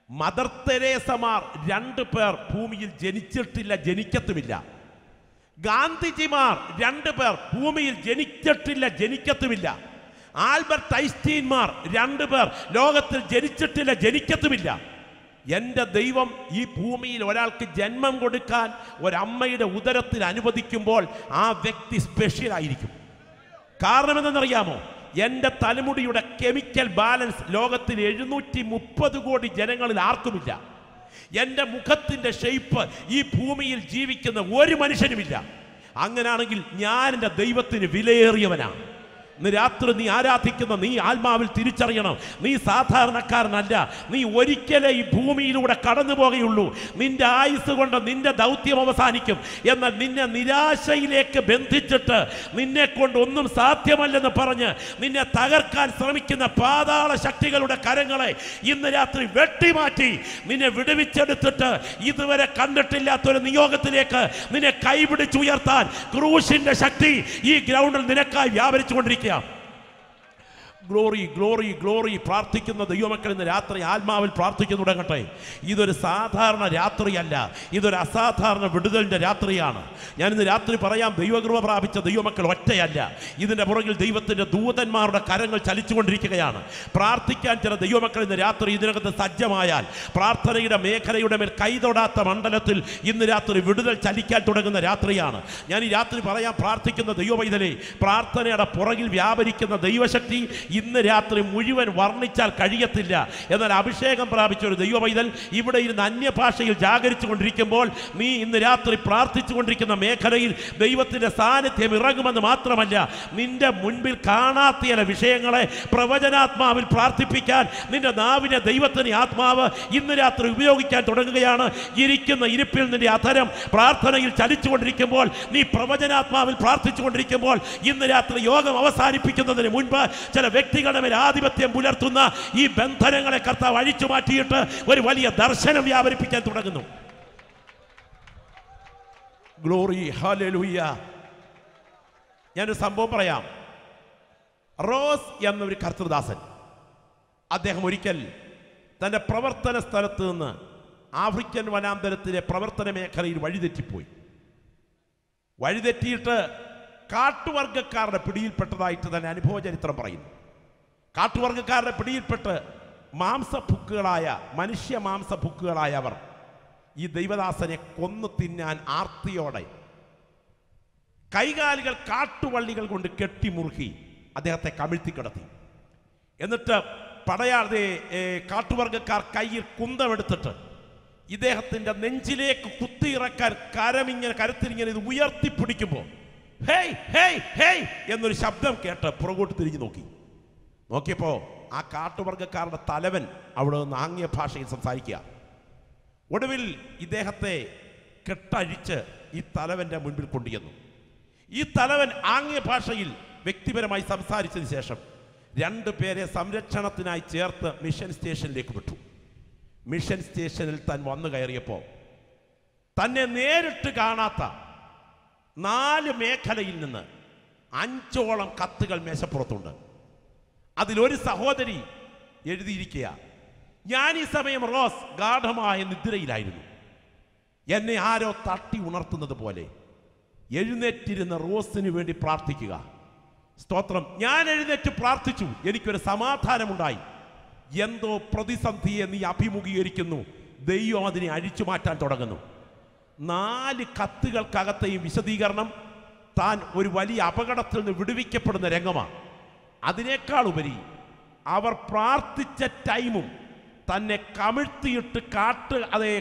മദർ തെരേസമാർ 2 പേർ ഭൂമിയിൽ ജനിച്ചിട്ടില്ല, ജനിക്കത്തുമില്ല. ഗാന്ധിജിമാർ 2 പേർ ഭൂമിയിൽ ജനിച്ചിട്ടില്ല, ജനിക്കത്തുമില്ല. ആൽബർട്ട് ഐൻസ്റ്റീൻമാർ 2 പേർ ലോകത്തിൽ ജനിച്ചിട്ടില്ല, ജനിക്കത്തുമില്ല. എൻ്റെ ദൈവം ഈ ഭൂമിയിൽ ഒരാൾക്ക് ജന്മം കൊടുക്കാൻ ഒരമ്മയുടെ ഉദരത്തിൽ അനുവദിക്കുമ്പോൾ ആ വ്യക്തി സ്പെഷ്യൽ ആയിരിക്കും. കാരണം എന്തെന്നറിയാമോ? എൻ്റെ തലമുടിയുടെ കെമിക്കൽ ബാലൻസ് ലോകത്തിൽ 730 കോടി ജനങ്ങളിൽ ആർക്കുമില്ല. എൻ്റെ മുഖത്തിൻ്റെ ഷേപ്പ് ഈ ഭൂമിയിൽ ജീവിക്കുന്ന ഒരു മനുഷ്യനുമില്ല. അങ്ങനാണെങ്കിൽ ഞാൻ എൻ്റെ ദൈവത്തിന് വിലയേറിയവനാണ്. ഇന്ന് രാത്രി നീ ആരാധിക്കുന്ന നീ ആത്മാവിൽ തിരിച്ചറിയണം, നീ സാധാരണക്കാരനല്ല. നീ ഒരിക്കലേ ഈ ഭൂമിയിലൂടെ കടന്നു പോകുകയുള്ളൂ. നിന്റെ ആയുസ് കൊണ്ട് നിന്റെ ദൗത്യം അവസാനിക്കും. എന്നാൽ നിന്നെ നിരാശയിലേക്ക് ബന്ധിച്ചിട്ട് നിന്നെ കൊണ്ട് ഒന്നും സാധ്യമല്ലെന്ന് പറഞ്ഞ് നിന്നെ തകർക്കാൻ ശ്രമിക്കുന്ന പാതാള ശക്തികളുടെ കരങ്ങളെ ഇന്ന് രാത്രി വെട്ടിമാറ്റി നിന്നെ വിടുവിച്ചെടുത്തിട്ട് ഇതുവരെ കണ്ടിട്ടില്ലാത്തൊരു നിയോഗത്തിലേക്ക് നിന്നെ കൈപിടിച്ചുയർത്താൻ ക്രൂശിന്റെ ശക്തി ഈ ഗ്രൗണ്ടിൽ നിനക്കായി വ്യാപരിച്ചു കൊണ്ടിരിക്കുക. Glory glory glory. പ്രാർത്ഥിക്കുന്ന ദൈവമക്കൾ ഇന്ന് രാത്രി ആത്മാവിൽ പ്രാർത്ഥിക്കുന്നു തുടങ്ങട്ടെ. ഇതൊരു സാധാരണ രാത്രിയല്ല, ഇതൊരു അസാധാരണ വിടുതലിൻ്റെ രാത്രിയാണ്. ഞാനിന്ന് രാത്രി പറയാം, ദൈവകൃപ പ്രാപിച്ച ദൈവമക്കൾ ഒറ്റയല്ല. ഇതിൻ്റെ പുറകിൽ ദൈവത്തിൻ്റെ ദൂതന്മാരുടെ കരങ്ങൾ ചലിച്ചുകൊണ്ടിരിക്കുകയാണ്. പ്രാർത്ഥിക്കാൻ ചില ദൈവമക്കൾ ഇന്ന് രാത്രി ഇതിനകത്ത് സജ്ജമായാൽ പ്രാർത്ഥനയുടെ മേഖലയുടെ മേൽ കൈതൊടാത്ത മണ്ഡലത്തിൽ ഇന്ന് രാത്രി വിടുതൽ ചലിക്കാൻ തുടങ്ങുന്ന രാത്രിയാണ്. ഞാൻ ഈ രാത്രി പറയാം, പ്രാർത്ഥിക്കുന്ന ദൈവവൈതലേ, പ്രാർത്ഥനയുടെ പുറകിൽ വ്യാപരിക്കുന്ന ദൈവശക്തി ഇന്ന് രാത്രി മുഴുവൻ വർണ്ണിച്ചാൽ കഴിയത്തില്ല. എന്നാൽ അഭിഷേകം പ്രാപിച്ച ഒരു ദൈവവൈതൽ ഇവിടെ ഇരുന്ന് അന്യഭാഷയിൽ ജാഗരിച്ചു കൊണ്ടിരിക്കുമ്പോൾ നീ ഇന്ന് രാത്രി പ്രാർത്ഥിച്ചു കൊണ്ടിരിക്കുന്ന മേഖലയിൽ ദൈവത്തിൻ്റെ സാന്നിധ്യം ഇറങ്ങുമെന്ന് മാത്രമല്ല, നിന്റെ മുൻപിൽ കാണാത്ത ചില വിഷയങ്ങളെ പ്രവചനാത്മാവിൽ പ്രാർത്ഥിപ്പിക്കാൻ നിന്റെ നാവിനെ ദൈവത്തിന് ആത്മാവ് ഇന്ന് രാത്രി ഉപയോഗിക്കാൻ തുടങ്ങുകയാണ്. ഇരിക്കുന്ന ഇരിപ്പിൽ നിന്റെ അധരം പ്രാർത്ഥനയിൽ ചലിച്ചുകൊണ്ടിരിക്കുമ്പോൾ, നീ പ്രവചനാത്മാവിൽ പ്രാർത്ഥിച്ചു കൊണ്ടിരിക്കുമ്പോൾ, ഇന്ന് രാത്രി യോഗം അവസാനിപ്പിക്കുന്നതിന് മുൻപ് ചില വ്യക്തികളുടെ മേൽ ആധിപത്യം പുലർത്തുന്ന ഈ ബന്ധനങ്ങളെ കർത്താവ് അഴിച്ചു മാറ്റിയിട്ട് ഒരു വലിയ ദർശനം വ്യാപരിപ്പിക്കാൻ തുടങ്ങുന്നു. Glory, hallelujah. ഞാനൊരു സംഭവം പറയാം. റോസ് എന്നൊരു കർത്തൃദാസൻ, അദ്ദേഹം ഒരിക്കൽ തൻ്റെ പ്രവർത്തന സ്ഥലത്ത് നിന്ന് ആഫ്രിക്കൻ വനാന്തരത്തിലെ പ്രവർത്തന മേഖലയിൽ വഴിതെറ്റിപ്പോയി. വഴിതെറ്റിയിട്ട് കാട്ടുവർഗക്കാരുടെ പിടിയിൽപ്പെട്ടതായിട്ട് തന്നെ അനുഭവ ചരിത്രം പറയുന്നു. കാട്ടുവർഗക്കാരുടെ പിടിയിൽപ്പെട്ട് മാംസഭുക്കുകളായ മനുഷ്യ മാംസഭുക്കുകളായ അവർ ഈ ദൈവദാസനെ കൊന്നു തിന്നാൻ ആർത്തിയോടെ കൈകാലുകൾ കാട്ടുവള്ളികൾ കൊണ്ട് കെട്ടിമുറുക്കി അദ്ദേഹത്തെ കമിഴ്ത്തി കിടത്തി. എന്നിട്ട് കാട്ടുവർഗക്കാർ കയ്യിൽ കുന്തമെടുത്തിട്ട് ഇദ്ദേഹത്തിൻ്റെ നെഞ്ചിലേക്ക് കുത്തിയിറക്കാൻ കരത്തിലിങ്ങനെ ഇത് ഉയർത്തിപ്പിടിക്കുമ്പോൾ ഹേയ് ഹേയ് ഹേയ് എന്നൊരു ശബ്ദം കേട്ട് പുറകോട്ട് തിരിഞ്ഞു നോക്കിയപ്പോൾ ആ കാട്ടുവർഗക്കാരുടെ തലവൻ അവിടെ നിന്ന് ആംഗ്യ ഭാഷയിൽ സംസാരിക്കുക. ഒടുവിൽ ഇദ്ദേഹത്തെ കെട്ടഴിച്ച് ഈ തലവൻ്റെ മുൻപിൽ കൊണ്ടുചെന്നു. ഈ തലവൻ ആംഗ്യ ഭാഷയിൽ വ്യക്തിപരമായി സംസാരിച്ചതിന് ശേഷം 2 പേരെ സംരക്ഷണത്തിനായി ചേർത്ത് മിഷൻ സ്റ്റേഷനിലേക്ക് വിട്ടു. മിഷൻ സ്റ്റേഷനിൽ താൻ വന്നു കയറിയപ്പോൾ തന്നെ നേരിട്ട് കാണാത്ത 4 മേഖലയിൽ നിന്ന് 5ഓളം കത്തുകൾ മേശപ്പുറത്തുണ്ട്. അതിലൊരു സഹോദരി എഴുതിയിരിക്കുക, ഞാൻ ഈ സമയം റോസ് ഗാഠമായ നിദ്രയിലായിരുന്നു. എന്നെ ആരോ തട്ടി ഉണർത്തുന്നത് പോലെ എഴുന്നേറ്റിരുന്ന റോസിന് വേണ്ടി പ്രാർത്ഥിക്കുക. സ്തോത്രം. ഞാൻ എഴുന്നേറ്റ് പ്രാർത്ഥിച്ചു, എനിക്കൊരു സമാധാനമുണ്ടായി. എന്തോ പ്രതിസന്ധിയെ നീ അഭിമുഖീകരിക്കുന്നു, ദൈവം അതിനെ അഴിച്ചു മാറ്റാൻ തുടങ്ങുന്നു. 4 കത്തുകൾക്കകത്തെയും വിശദീകരണം താൻ ഒരു വലിയ അപകടത്തിൽ നിന്ന് വിടുവിക്കപ്പെടുന്ന രംഗമാണ്. അതിനേക്കാൾ ഉപരി അവർ പ്രാർത്ഥിച്ച ടൈമും തന്നെ കമിഴ്ത്തിയിട്ട്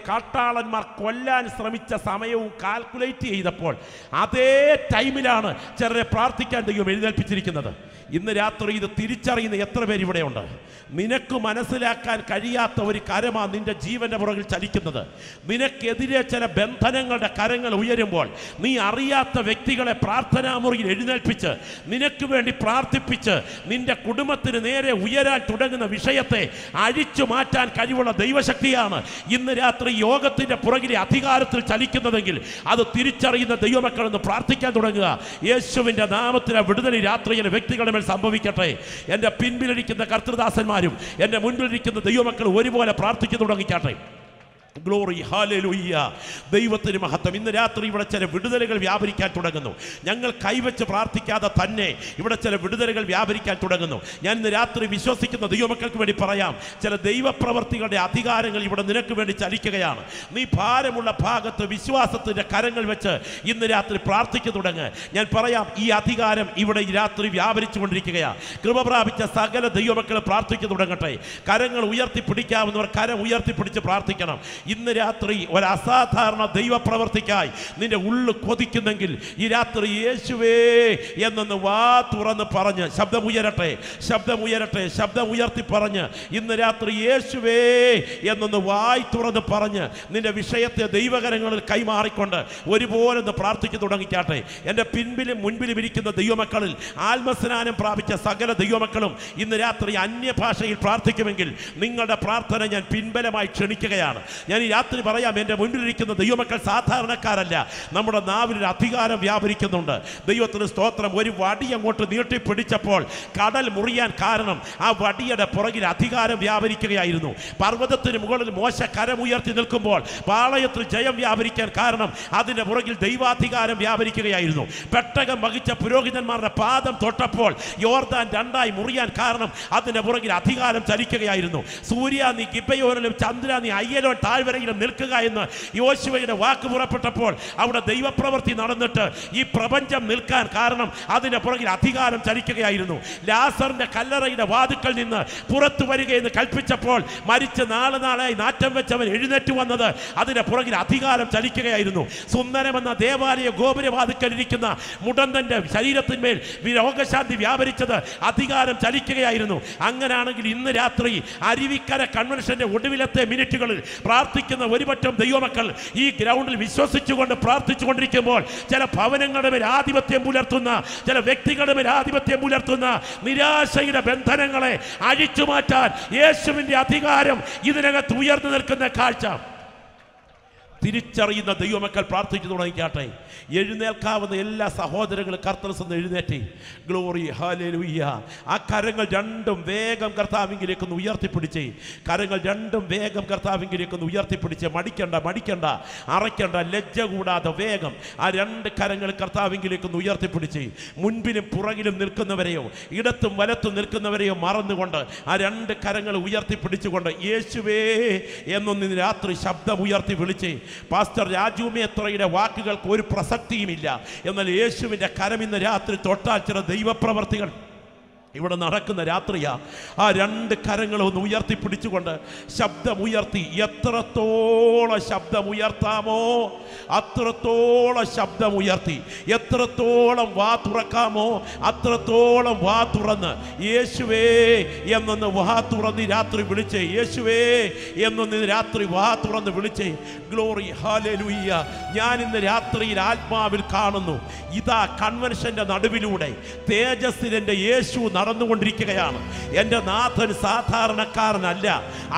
കാട്ടാളന്മാർ കൊല്ലാൻ ശ്രമിച്ച സമയവും കാൽക്കുലേറ്റ് ചെയ്തപ്പോൾ അതേ ടൈമിലാണ് ചിലരെ പ്രാർത്ഥിക്കാൻ ദൈവം എഴുന്നേൽപ്പിച്ചിരിക്കുന്നത്. ഇന്ന് രാത്രി ഇത് തിരിച്ചറിയുന്ന എത്ര പേര് ഇവിടെയുണ്ട്? നിനക്ക് മനസ്സിലാക്കാൻ കഴിയാത്ത ഒരു കരമാണ് നിന്റെ ജീവന്റെ പുറകിൽ ചലിക്കുന്നത്. നിനക്കെതിരെ ചില ബന്ധനങ്ങളുടെ കരങ്ങൾ ഉയരുമ്പോൾ നീ അറിയാത്ത വ്യക്തികളെ പ്രാർത്ഥനാമുറിയിൽ എഴുന്നേൽപ്പിച്ച് നിനക്ക് വേണ്ടി പ്രാർത്ഥിപ്പിച്ച് നിന്റെ കുടുംബത്തിന് നേരെ ഉയരാൻ തുടങ്ങുന്ന വിഷയത്തെ അഴിച്ചു മാറ്റാൻ കഴിവുള്ള ദൈവശക്തിയാണ് ഇന്ന് രാത്രി യോഗത്തിന്റെ പുറകിലെ അധികാരത്തിൽ ചലിക്കുന്നതെങ്കിൽ അത് തിരിച്ചറിയുന്ന ദൈവമക്കൾ എന്ന് പ്രാർത്ഥിക്കാൻ തുടങ്ങുക. യേശുവിന്റെ നാമത്തിലെ വിടുതൽ രാത്രിയിലെ വ്യക്തികളുടെ മേൽ സംഭവിക്കട്ടെ. എൻ്റെ പിൻപിലിരിക്കുന്ന കർത്തൃദാസന്മാരും എൻ്റെ മുൻപിലിരിക്കുന്ന ദൈവമക്കൾ ഒരുപോലെ പ്രാർത്ഥിച്ചു തുടങ്ങിക്കട്ടെ. Glory, hallelujah. ദൈവത്തിന് മഹത്വം. ഇന്ന് രാത്രി ഇവിടെ ചില വിടുതലുകൾ വ്യാപരിക്കാൻ തുടങ്ങുന്നു. ഞങ്ങൾ കൈവച്ച് പ്രാർത്ഥിക്കാതെ തന്നെ ഇവിടെ ചില വിടുതലുകൾ വ്യാപരിക്കാൻ തുടങ്ങുന്നു. ഞാൻ ഇന്ന് രാത്രി വിശ്വസിക്കുന്ന ദൈവമക്കൾക്ക് വേണ്ടി പറയാം, ചില ദൈവപ്രവർത്തികളുടെ അധികാരങ്ങൾ ഇവിടെ നിനക്ക് വേണ്ടി ചലിക്കുകയാണ്. നീ ഭാരമുള്ള ഭാഗത്ത് വിശ്വാസത്തിൻ്റെ കരങ്ങൾ വെച്ച് ഇന്ന് രാത്രി പ്രാർത്ഥിച്ചു തുടങ്ങ്. ഞാൻ പറയാം, ഈ അധികാരം ഇവിടെ ഈ രാത്രി വ്യാപരിച്ചു കൊണ്ടിരിക്കുകയാണ്. കൃപ പ്രാപിച്ച സകല ദൈവമക്കൾ പ്രാർത്ഥിച്ചു തുടങ്ങട്ടെ. കരങ്ങൾ ഉയർത്തിപ്പിടിക്കാവുന്നവർ കരം ഉയർത്തിപ്പിടിച്ച് പ്രാർത്ഥിക്കണം. ഇന്ന് രാത്രി ഒരു അസാധാരണ ദൈവപ്രവർത്തിക്കായി നിന്റെ ഉള്ളു കൊതിക്കുന്നെങ്കിൽ ഈ രാത്രി യേശുവേ എന്നൊന്ന് വാ തുറന്ന് പറഞ്ഞ് ശബ്ദമുയരട്ടെ, ശബ്ദമുയരട്ടെ, ശബ്ദമുയർത്തി പറഞ്ഞ് ഇന്ന് രാത്രി യേശുവേ എന്നൊന്ന് വായി തുറന്ന് പറഞ്ഞ് നിന്റെ വിഷയത്തെ ദൈവകരങ്ങളിൽ കൈമാറിക്കൊണ്ട് ഒരുപോലെ ഒന്ന് പ്രാർത്ഥിച്ചു തുടങ്ങിക്കാട്ടെ. എൻ്റെ പിൻപിലും മുൻപിലും ഇരിക്കുന്ന ദൈവമക്കളിൽ ആത്മസ്നാനം പ്രാപിച്ച സകല ദൈവമക്കളും ഇന്ന് രാത്രി അന്യഭാഷയിൽ പ്രാർത്ഥിക്കുമെങ്കിൽ നിങ്ങളുടെ പ്രാർത്ഥന ഞാൻ പിൻബലമായി ക്ഷണിക്കുകയാണ്. ഞാൻ ഈ രാത്രി പറയാം, എൻ്റെ മുൻപിലിരിക്കുന്ന ദൈവമക്കൾ സാധാരണക്കാരല്ല. നമ്മുടെ നാവിൽ അധികാരം വ്യാപരിക്കുന്നുണ്ട്. ദൈവത്തിന് സ്തോത്രം. ഒരു വടി അങ്ങോട്ട് നീട്ടിപ്പിടിച്ചപ്പോൾ കടൽ മുറിയാൻ കാരണം ആ വടിയുടെ പുറകിൽ അധികാരം വ്യാപരിക്കുകയായിരുന്നു. പർവ്വതത്തിന് മുകളിൽ മോശ കരമുയർത്തി നിൽക്കുമ്പോൾ പാളയത്തിൽ ജയം വ്യാപരിക്കാൻ കാരണം അതിൻ്റെ പുറകിൽ ദൈവാധികാരം വ്യാപരിക്കുകയായിരുന്നു. പെട്ടകം വഹിച്ച പുരോഹിതന്മാരുടെ പാദം തൊട്ടപ്പോൾ യോർദാൻ രണ്ടായി മുറിയാൻ കാരണം അതിൻ്റെ പുറകിൽ അധികാരം ചലിക്കുകയായിരുന്നു. സൂര്യ നീ ഗിബയോനിലും ചന്ദ്ര നീ അയ്യലോൻ താഴ്വരയിലും നിൽക്കുക എന്ന് യോശുവയുടെ വാക്ക് പുറപ്പെട്ടപ്പോൾ അവിടെ ദൈവപ്രവൃത്തി നടന്നിട്ട് ഈ പ്രപഞ്ചം നിൽക്കാൻ കാരണം അതിൻ്റെ പുറകിൽ അധികാരം ചലിക്കുകയായിരുന്നു. ലാസറിന്റെ കല്ലറയുടെ വാതുക്കൾ നിന്ന് പുറത്തു വരികയെന്ന് കൽപ്പിച്ചപ്പോൾ മരിച്ച് നാളായി നാറ്റം വെച്ചവൻ എഴുന്നേറ്റ് വന്നത് അതിൻ്റെ പുറകിൽ അധികാരം ചലിക്കുകയായിരുന്നു. സുന്ദരമെന്ന ദേവാലയ ഗോപുരവാതുക്കൽ ഇരിക്കുന്ന മുടന്തന്റെ ശരീരത്തിന്മേൽ രോഗശാന്തി വ്യാപരിച്ചത് അധികാരം ചലിക്കുകയായിരുന്നു. അങ്ങനെയാണെങ്കിൽ ഇന്ന് രാത്രി അരുവിക്കര കൺവെൻഷന്റെ ഒടുവിലത്തെ മിനിറ്റുകളിൽ പ്രാർത്ഥിക്കുന്ന ഒരുപറ്റം ദൈവമക്കൾ ഈ ഗ്രൗണ്ടിൽ വിശ്വസിച്ചുകൊണ്ട് പ്രാർത്ഥിച്ചുകൊണ്ടിരിക്കുമ്പോൾ ചില ഭവനങ്ങളുടെ മേൽ ആധിപത്യം പുലർത്തുന്ന, ചില വ്യക്തികളുടെ മേൽ ആധിപത്യം പുലർത്തുന്ന നിരാശയുടെ ബന്ധനങ്ങളെ അഴിച്ചു മാറ്റാൻ യേശുവിന്റെ അധികാരം ഇതിനകത്ത് ഉയർന്നു നിൽക്കുന്ന കാഴ്ച തിരിച്ചറിയുന്ന ദൈവമക്കൾ പ്രാർത്ഥിച്ചു തുടങ്ങിക്കാട്ടെ. എഴുന്നേൽക്കാവുന്ന എല്ലാ സഹോദരങ്ങളും കർത്തൃസന്ന് എഴുന്നേറ്റി. Glory, hallelujah. ആ കരങ്ങൾ രണ്ടും വേഗം കർത്താവിങ്കിലേക്കൊന്ന് ഉയർത്തിപ്പിടിച്ചേ. കരങ്ങൾ രണ്ടും വേഗം കർത്താവിങ്കിലേക്കൊന്ന് ഉയർത്തിപ്പിടിച്ച് മടിക്കണ്ട, മടിക്കണ്ട, അറയ്ക്കണ്ട, ലജ്ജ കൂടാതെ വേഗം ആ രണ്ട് കരങ്ങൾ കർത്താവിങ്കിലേക്കൊന്ന് ഉയർത്തിപ്പിടിച്ചേ. മുൻപിലും പുറകിലും നിൽക്കുന്നവരെയോ ഇടത്തും വലത്തും നിൽക്കുന്നവരെയോ മറന്നുകൊണ്ട് ആ രണ്ട് കരങ്ങൾ ഉയർത്തിപ്പിടിച്ചുകൊണ്ട് യേശുവേ എന്നൊന്ന് രാത്രി ശബ്ദം ഉയർത്തി വിളിച്ചേ. പാസ്റ്റർ രാജു മേത്രയുടെ വാക്കുകൾക്ക് ഒരു പ്രസക്തിയുമില്ല. എന്നാൽ യേശുവിൻ്റെ കരം ഇന്ന് രാത്രി തൊട്ടാൽ ചില ദൈവപ്രവർത്തികൾ ഇവിടെ നടക്കുന്ന രാത്രിയാ. ആ രണ്ട് കരങ്ങളൊന്ന് ഉയർത്തിപ്പിടിച്ചുകൊണ്ട് ശബ്ദമുയർത്തി എത്രത്തോളം ശബ്ദമുയർത്താമോ അത്രത്തോളം ശബ്ദമുയർത്തി, എത്രത്തോളം വാ തുറക്കാമോ അത്രത്തോളം വാ തുറന്ന് യേശുവേ എന്നൊന്ന് വാ തുറന്ന് രാത്രി വിളിച്ചേ. യേശുവേ എന്നൊന്ന് രാത്രി വാ തുറന്ന് വിളിച്ചേ. Glory, hallelujah. ഞാൻ ഇന്ന് രാത്രിയിൽ ആത്മാവിൽ കാണുന്നു, ഇതാ കൺവെൻഷന്റെ നടുവിലൂടെ തേജസ്സിന്റെ യേശു നടന്നുകൊണ്ടിരിക്കുകയാണ്. എൻ്റെ നാഥൻ സാധാരണക്കാരനല്ല.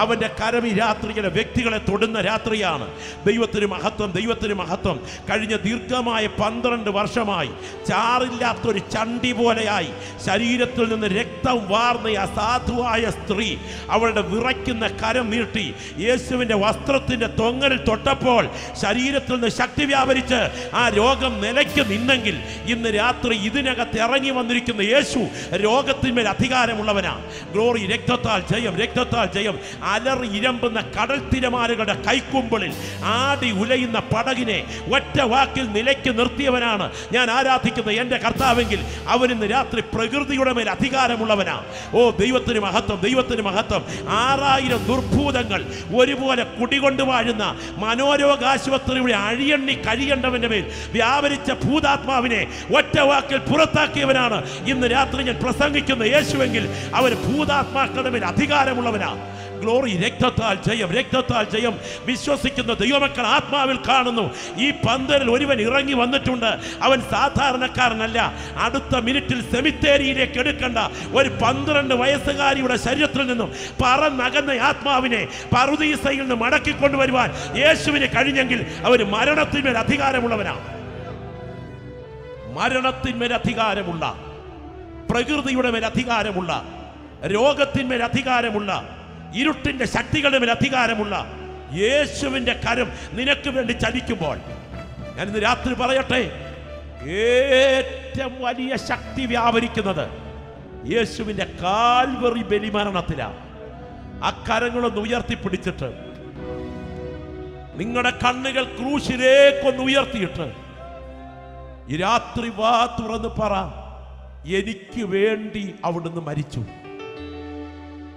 അവൻ്റെ കരം ഈ രാത്രിയിലെ വ്യക്തികളെ തൊടുന്ന രാത്രിയാണ്. ദൈവത്തിന് മഹത്വം, ദൈവത്തിന് മഹത്വം. കഴിഞ്ഞ ദീർഘമായ 12 വർഷമായി ചാറില്ലാത്തൊരു ചണ്ടി പോലെയായി ശരീരത്തിൽ നിന്ന് രക്തം വാർന്ന അസാധുവായ സ്ത്രീ അവളുടെ വിറയ്ക്കുന്ന കരം നീട്ടി യേശുവിൻ്റെ വസ്ത്രത്തിൻ്റെ തൊങ്ങലിൽ തൊട്ടപ്പോൾ ശരീരത്തിൽ നിന്ന് ശക്തി വ്യാപരിച്ച് ആ രോഗം നിലയ്ക്ക് നിന്നെങ്കിൽ ഇന്ന് രാത്രി ഇതിനകത്ത് ഇറങ്ങി വന്നിരിക്കുന്ന യേശു രോഗത്തിന്മേൽ അധികാരമുള്ളവനാണ്. ഗ്ലോറി, രക്തത്താൽ ജയം, രക്തത്താൽ ജയം. അലറി ഇരമ്പുന്ന കടൽ തിരമാലകളുടെ കൈക്കുമ്പിളിൽ ആടി ഉലയുന്ന പടകിനെ ഒറ്റ വാക്കിൽ നിലയ്ക്ക് നിർത്തിയവനാണ് ഞാൻ ആരാധിക്കുന്ന എൻ്റെ കർത്താവെങ്കിൽ അവനിന്ന് രാത്രി പ്രകൃതിയുടെ മേൽ അധികാരമുള്ളവനാണ്. ഓ ദൈവത്തിന് മഹത്വം, ദൈവത്തിന് മഹത്വം. 6000 ദുർഭൂതങ്ങൾ ഒരുപോലെ കുടികൊണ്ട് വാഴുന്ന മനോരോഗാശുപത്രിയുടെ അഴിയണ്ണി കഴിയേണ്ടവൻ്റെ മേൽ വ്യാപരിച്ച ഭൂതാത്മാവിനെ ഒറ്റ വാക്കിൽ പുറത്താക്കിയവനാണ് ഇന്ന് രാത്രി ഞാൻ പ്രസംഗിക്കുന്ന യേശുവെങ്കിൽ അവൻ ഭൂതാത്മാക്കളുടെ മേൽ അധികാരമുള്ളവനാണ്. ഗ്ലോറി, രക്തത്താൽ ജയം, രക്തത്താൽ ജയം. വിശ്വസിക്കുന്ന ദൈവമക്കൾ ആത്മാവിൽ കാണുന്നു. ഈ പന്തലിൽ ഒരുവൻ ഇറങ്ങി വന്നിട്ടുണ്ട്. അവൻ സാധാരണക്കാരനല്ല. അടുത്ത മിനിറ്റിൽ സെമിത്തേരിയിലേക്ക് എടുക്കേണ്ട ഒരു 12 വയസ്സുകാരിയുടെ ശരീരത്തിൽ നിന്നും പറന്നകന്ന ആത്മാവിനെ പറുദീസയിൽ നിന്ന് മടക്കിക്കൊണ്ടുവരുവാൻ യേശുവിന് കഴിഞ്ഞെങ്കിൽ അവന് മരണത്തിന്മേൽ അധികാരമുള്ളവനാണ്. മരണത്തിന്മേൽ അധികാരമുള്ള, പ്രകൃതിയുടെ മേൽ അധികാരമുള്ള, രോഗത്തിന്മേൽ അധികാരമുള്ള, ഇരുട്ടിന്റെ ശക്തികളുടെ മേൽ അധികാരമുള്ള യേശുവിന്റെ കരം നിനക്ക് വേണ്ടി ചലിക്കുമ്പോൾ ഞാൻ ഇന്ന് രാത്രി പറയട്ടെ, ഏറ്റവും വലിയ ശക്തി വ്യാപരിക്കുന്നത് യേശുവിന്റെ കാൽവറി ബലിമരണത്തിലാണ്. ആ കരങ്ങളൊന്ന് ഉയർത്തിപ്പിടിച്ചിട്ട് നിങ്ങളുടെ കണ്ണുകൾ ക്രൂശിലേക്കൊന്ന് ഉയർത്തിയിട്ട് ഈ രാത്രി വാ തുറന്ന് പറ, എനിക്ക് വേണ്ടി അവിടുന്ന് മരിച്ചു.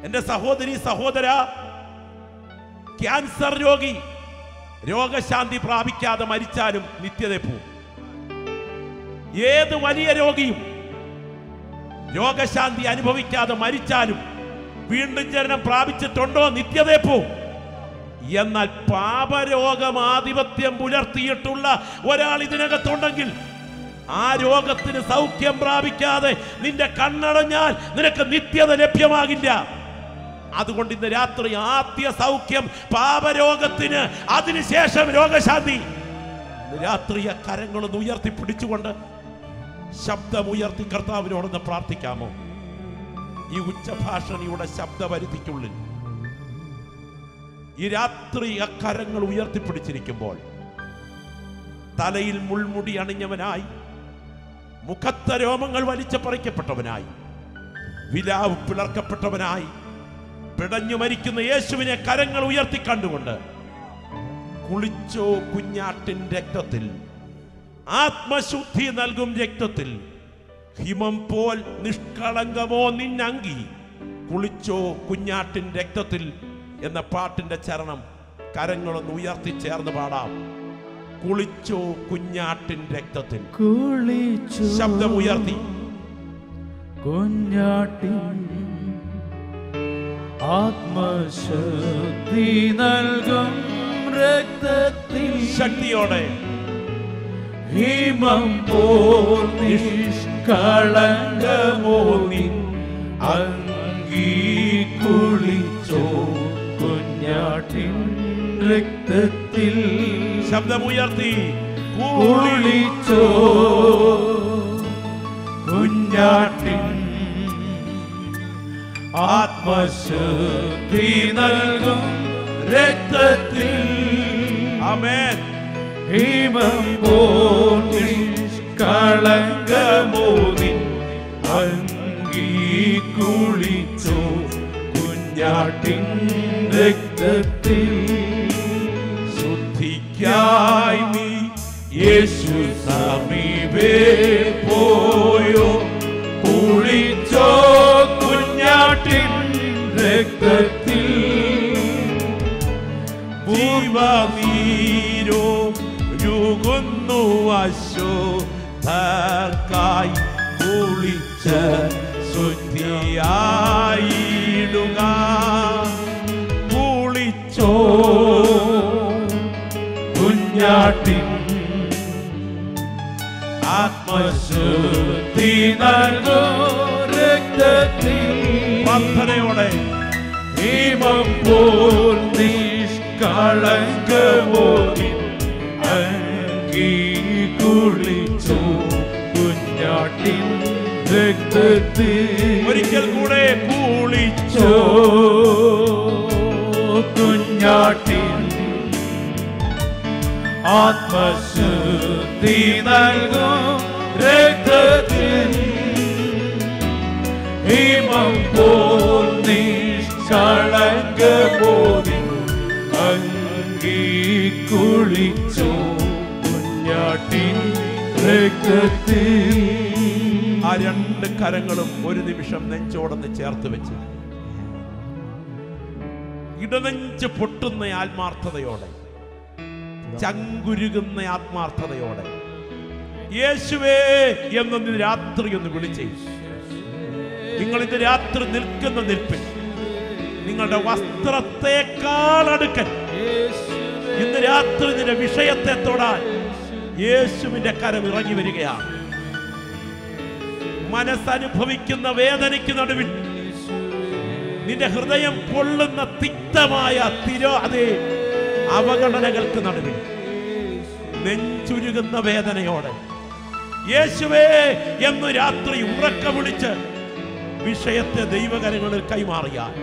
എൻ്റെ സഹോദരി, സഹോദര, ക്യാൻസർ രോഗി, രോഗശാന്തി പ്രാപിക്കാതെ മരിച്ചാലും നിത്യത പോവും. ഏത് വലിയ രോഗിയും രോഗശാന്തി അനുഭവിക്കാതെ മരിച്ചാലും വീണ്ടും ജനനം പ്രാപിച്ചിട്ടുണ്ടോ? നിത്യത പോവും. എന്നാൽ പാപരോഗമാധിപത്യം പുലർത്തിയിട്ടുള്ള ഒരാൾ ഇതിനകത്തുണ്ടെങ്കിൽ ആ രോഗത്തിന് സൗഖ്യം പ്രാപിക്കാതെ നിന്റെ കണ്ണടഞ്ഞാൽ നിനക്ക് നിത്യത ലഭ്യമാകില്ല. അതുകൊണ്ട് ഇന്ന് രാത്രി ആദ്യ സൗഖ്യം പാപരോഗത്തിന്, അതിനുശേഷം രോഗശാന്തി. രാത്രി ആ കരങ്ങളൊന്ന് ഉയർത്തിപ്പിടിച്ചുകൊണ്ട് ശബ്ദമുയർത്തി കർത്താവിനോടൊന്ന് പ്രാർത്ഥിക്കാമോ? ഈ ഉച്ചഭാഷണിയുടെ ശബ്ദപരിധിക്കുള്ളിൽ ഈ രാത്രി ആ കരങ്ങൾ ഉയർത്തിപ്പിടിച്ചിരിക്കുമ്പോൾ തലയിൽ മുൾമുടി അണിഞ്ഞവനായി, മുഖത്തെ രോമങ്ങൾ വലിച്ചു പറിക്കപ്പെട്ടവനായി, വിലാവ് പിളർക്കപ്പെട്ടവനായി പിടഞ്ഞു മരിക്കുന്ന യേശുവിനെ കരങ്ങൾ ഉയർത്തി കണ്ടുകൊണ്ട് കുളിച്ചോ കുഞ്ഞാട്ടിൻ രക്തത്തിൽ, ആത്മശുദ്ധി നൽകും രക്തത്തിൽ, ഹിമം പോൽ നിഷ്കളങ്കമോ നിന്നങ്കി, കുളിച്ചോ കുഞ്ഞാട്ടിൻ രക്തത്തിൽ എന്ന പാട്ടിന്റെ ചരണം കരങ്ങളൊന്ന് ഉയർത്തി ചേർന്ന് പാടാം. കുളിച്ചോ കുഞ്ഞാട്ടിൻ രക്തത്തിൽ. ശബ്ദമുയർത്തി കുഞ്ഞാട്ടിൻ ആത്മശക്തി നൽകും രക്തത്തിൽ, ശക്തിയോടെ ഹിമം പോൽ നിഷ്കളങ്കമോ നിൻ അങ്കി, കുളിച്ചോ കുഞ്ഞാട്ടിൻ രക്തത്തിൽ. ശബ്ദമുയർത്തി കുളിച്ചോ കുഞ്ഞാട്ടിൻ ആത്മശക്തി നൽകും രക്തത്തിൽ. ആമേൻ. ഹിമം പോൽ നിഷ്കളങ്കമോ നിൻ അങ്കി, കുളിച്ചോ കുഞ്ഞാട്ടിൻ രക്തത്തിൽ. ശുദ്ധിക്കായി നീ യേശു സമീപേ പോയോ, കുളിച്ചോ കുഞ്ഞാട്ടിൻ രക്തത്തിൽ. പൂർവമീരോ രുകുന്നു അശോധർക്കായി, കുളിച്ച ശുദ്ധിയായിടുക. കുളിച്ചോ കുഞ്ഞാട്ടിൻ ആത്മശുദ്ധി നൽകും രക്തത്തിൽ. പ്രാർത്ഥനയോടെ ഹിമം പോൽ നിഷ്കളങ്കമോ നിൻ അങ്കി, കുളിച്ചോ കുഞ്ഞാട്ടിൻ രക്തത്തിൽ. ഒരിക്കൽ കൂടെ കുളിച്ചോ കുഞ്ഞാട്ടിൻ ആത്മശുദ്ധി നൽകും രക്തത്തിൽ. ഹിമം പോൽ നിഷ്കളങ്കമോ നിൻ അങ്കി, കുളിച്ചോ കുഞ്ഞാട്ടിൻ രക്തത്തിൽ. ആ രണ്ട് കരങ്ങളും ഒരു നിമിഷം നെഞ്ചോടൊന്ന് ചേർത്ത് വെച്ച് ഇടനെഞ്ച് പൊട്ടുന്ന ആത്മാർത്ഥതയോടെ, ചങ്കുരുകുന്ന ആത്മാർത്ഥതയോടെ യേശുവേ എന്നൊന്ന് രാത്രി ഒന്ന് വിളിച്ചേ. നിങ്ങൾ ഇന്ന് രാത്രി നിൽക്കുന്ന നിൽപ്പിൽ നിങ്ങളുടെ വസ്ത്രത്തെക്കാൾ അടുക്കൽ ഇന്ന് രാത്രി നിന്റെ വിഷയത്തെ തൊടാൻ യേശുവിന്റെ കരം ഇറങ്ങി വരികയാണ്. മനസ്സനുഭവിക്കുന്ന വേദനയ്ക്ക് നടുവിൽ, നിന്റെ ഹൃദയം പൊള്ളുന്ന തിക്തമായ അതേ അവഗണനകൾക്ക് നടുവിൽ, നെഞ്ചുരുകുന്ന വേദനയോടെ യേശുവേ എന്ന് രാത്രി ഉറക്ക വിളിച്ച് വിഷയത്തെ ദൈവകരങ്ങളിൽ കൈമാറിയാൽ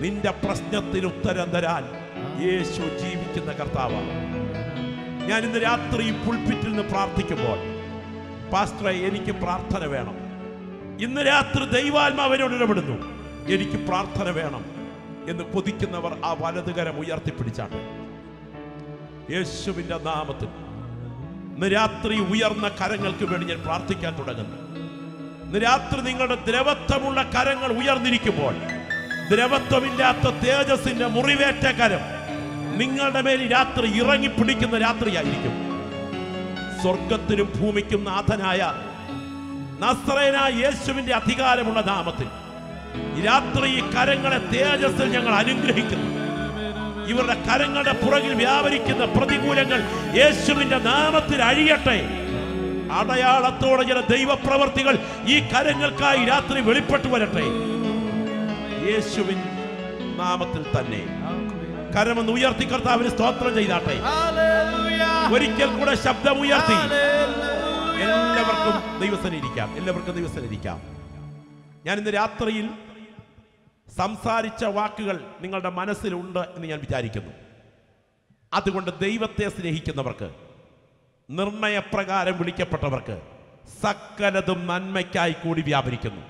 നിന്റെ പ്രശ്നത്തിന് ഉത്തരം തരാൻ യേശു ജീവിക്കുന്ന കർത്താവാണ്. ഞാൻ ഇന്ന് രാത്രി ഈ പുൾപിറ്റിൽ നിന്ന് പ്രാർത്ഥിക്കുമ്പോൾ, പാസ്റ്ററെ എനിക്ക് പ്രാർത്ഥന വേണം, ഇന്ന് രാത്രി ദൈവാത്മാവിനോട് ഇടപെടുന്നു, എനിക്ക് പ്രാർത്ഥന വേണം എന്ന് കൊതിക്കുന്നവർ ആ വലതുകരം ഉയർത്തിപ്പിടിച്ചാണ്. യേശുവിന്റെ നാമത്തിൽ ഇന്ന് രാത്രി ഉയർന്ന കരങ്ങൾക്ക് വേണ്ടി ഞാൻ പ്രാർത്ഥിക്കാൻ തുടങ്ങുന്നു. ഇന്ന് രാത്രി നിങ്ങളുടെ ദ്രവത്വമുള്ള കരങ്ങൾ ഉയർന്നിരിക്കുമ്പോൾ, ദ്രവത്വമില്ലാത്ത തേജസ്സിന്റെ മുറിവേറ്റ കരം നിങ്ങളുടെ മേൽ രാത്രി ഇറങ്ങിപ്പിടിക്കുന്ന രാത്രിയായിരിക്കും. സ്വർഗത്തിനും ഭൂമിക്കും നാഥനായ നസ്രയനായ യേശുവിന്റെ അധികാരമുള്ള നാമത്തിൽ ഈ രാത്രി ഈ കരങ്ങളെ തേജസ്സിൽ ഞങ്ങൾ അനുഗ്രഹിക്കുന്നു. ഇവരുടെ കരങ്ങളുടെ പുറകിൽ വ്യാപരിക്കുന്ന പ്രതികൂലങ്ങൾ യേശുവിന്റെ നാമത്തിൽ അഴിയട്ടെ. അടയാളത്തോടെ ചില ദൈവപ്രവർത്തികൾ ഈ കരങ്ങൾക്കായി രാത്രി വെളിപ്പെട്ടു വരട്ടെ. യേശുവിൻ നാമത്തിൽ തന്നെ കരമൊന്ന് ഉയർത്തി കർത്താവിന് സ്തോത്രം ചെയ്താട്ടെ. ഒരിക്കൽ കൂടെ ശബ്ദമുയർത്തി എല്ലാവർക്കും ദൈവസന്നിധിയിരിക്കാം. ഞാൻ ഇന്ന് രാത്രിയിൽ സംസാരിച്ച വാക്കുകൾ നിങ്ങളുടെ മനസ്സിലുണ്ട് എന്ന് ഞാൻ വിചാരിക്കുന്നു. അതുകൊണ്ട് ദൈവത്തെ സ്നേഹിക്കുന്നവർക്ക്, നിർണയപ്രകാരം വിളിക്കപ്പെട്ടവർക്ക് സകലതും നന്മയ്ക്കായി കൂടി വ്യാപരിക്കുന്നു.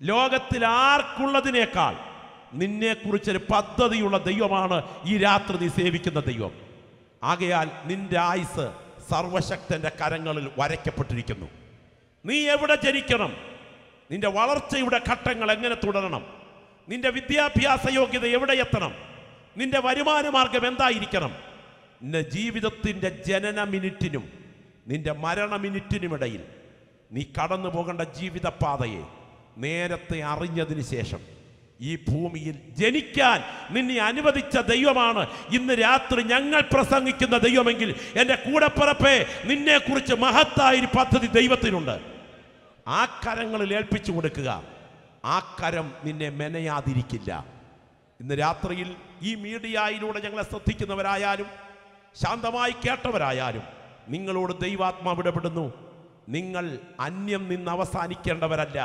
ലോകത്തിൽ ആർക്കുള്ളതിനേക്കാൾ നിന്നെക്കുറിച്ചൊരു പദ്ധതിയുള്ള ദൈവമാണ് ഈ രാത്രി നീ സേവിക്കുന്ന ദൈവം. ആകയാൽ നിന്റെ ആയുസ് സർവശക്തന്റെ കരങ്ങളിൽ വരയ്ക്കപ്പെട്ടിരിക്കുന്നു. നീ എവിടെ ജനിക്കണം, നിന്റെ വളർച്ചയുടെ ഘട്ടങ്ങൾ എങ്ങനെ തുടരണം, നിന്റെ വിദ്യാഭ്യാസ യോഗ്യത എവിടെ എത്തണം, നിന്റെ വരുമാന മാർഗം എന്തായിരിക്കണം, നിന്റെ ജീവിതത്തിൻ്റെ ജനന മിനിറ്റിനും നിന്റെ മരണ മിനിറ്റിനുമിടയിൽ നീ കടന്നു പോകേണ്ട ജീവിതപാതയെ നേരത്തെ അറിഞ്ഞതിന് ശേഷം ഈ ഭൂമിയിൽ ജനിക്കാൻ നിന്നെ അനുവദിച്ച ദൈവമാണ് ഇന്ന് രാത്രി ഞങ്ങൾ പ്രസംഗിക്കുന്ന ദൈവമെങ്കിൽ എൻ്റെ കൂടപ്പിറപ്പേ, നിന്നെക്കുറിച്ച് മഹത്തായൊരു പദ്ധതി ദൈവത്തിനുണ്ട്. ആ കരങ്ങളിൽ ഏൽപ്പിച്ചു കൊടുക്കുക. ആ കരം നിന്നെ മെനയാതിരിക്കില്ല. ഇന്ന് രാത്രിയിൽ ഈ മീഡിയയിലൂടെ ഞങ്ങളെ ശ്രദ്ധിക്കുന്നവരായാലും ശാന്തമായി കേട്ടവരായാലും നിങ്ങളോട് ദൈവാത്മാവ് ഇടപെടുന്നു. നിങ്ങൾ അന്യം നിന്ന് അവസാനിക്കേണ്ടവരല്ല.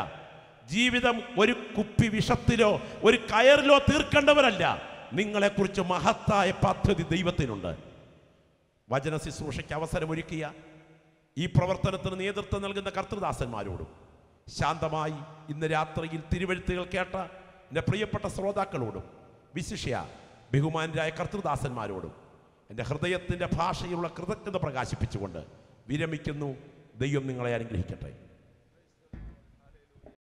ജീവിതം ഒരു കുപ്പി വിഷത്തിലോ ഒരു കയറിലോ തീർക്കേണ്ടവരല്ല. നിങ്ങളെക്കുറിച്ച് മഹത്തായ പദ്ധതി ദൈവത്തിനുണ്ട്. വചന ശുശ്രൂഷയ്ക്ക് അവസരമൊരുക്കിയ ഈ പ്രവർത്തനത്തിന് നേതൃത്വം നൽകുന്ന കർത്തൃദാസന്മാരോടും ശാന്തമായി ഇന്ന് രാത്രിയിൽ തിരുവെഴുത്തുകൾ കേട്ട എൻ്റെ പ്രിയപ്പെട്ട ശ്രോതാക്കളോടും വിശിഷ്യ ബഹുമാനരായ കർത്തൃദാസന്മാരോടും എൻ്റെ ഹൃദയത്തിൻ്റെ ഭാഷയിലുള്ള കൃതജ്ഞത പ്രകാശിപ്പിച്ചുകൊണ്ട് വിരമിക്കുന്നു. ദൈവം നിങ്ങളെ അനുഗ്രഹിക്കട്ടെ.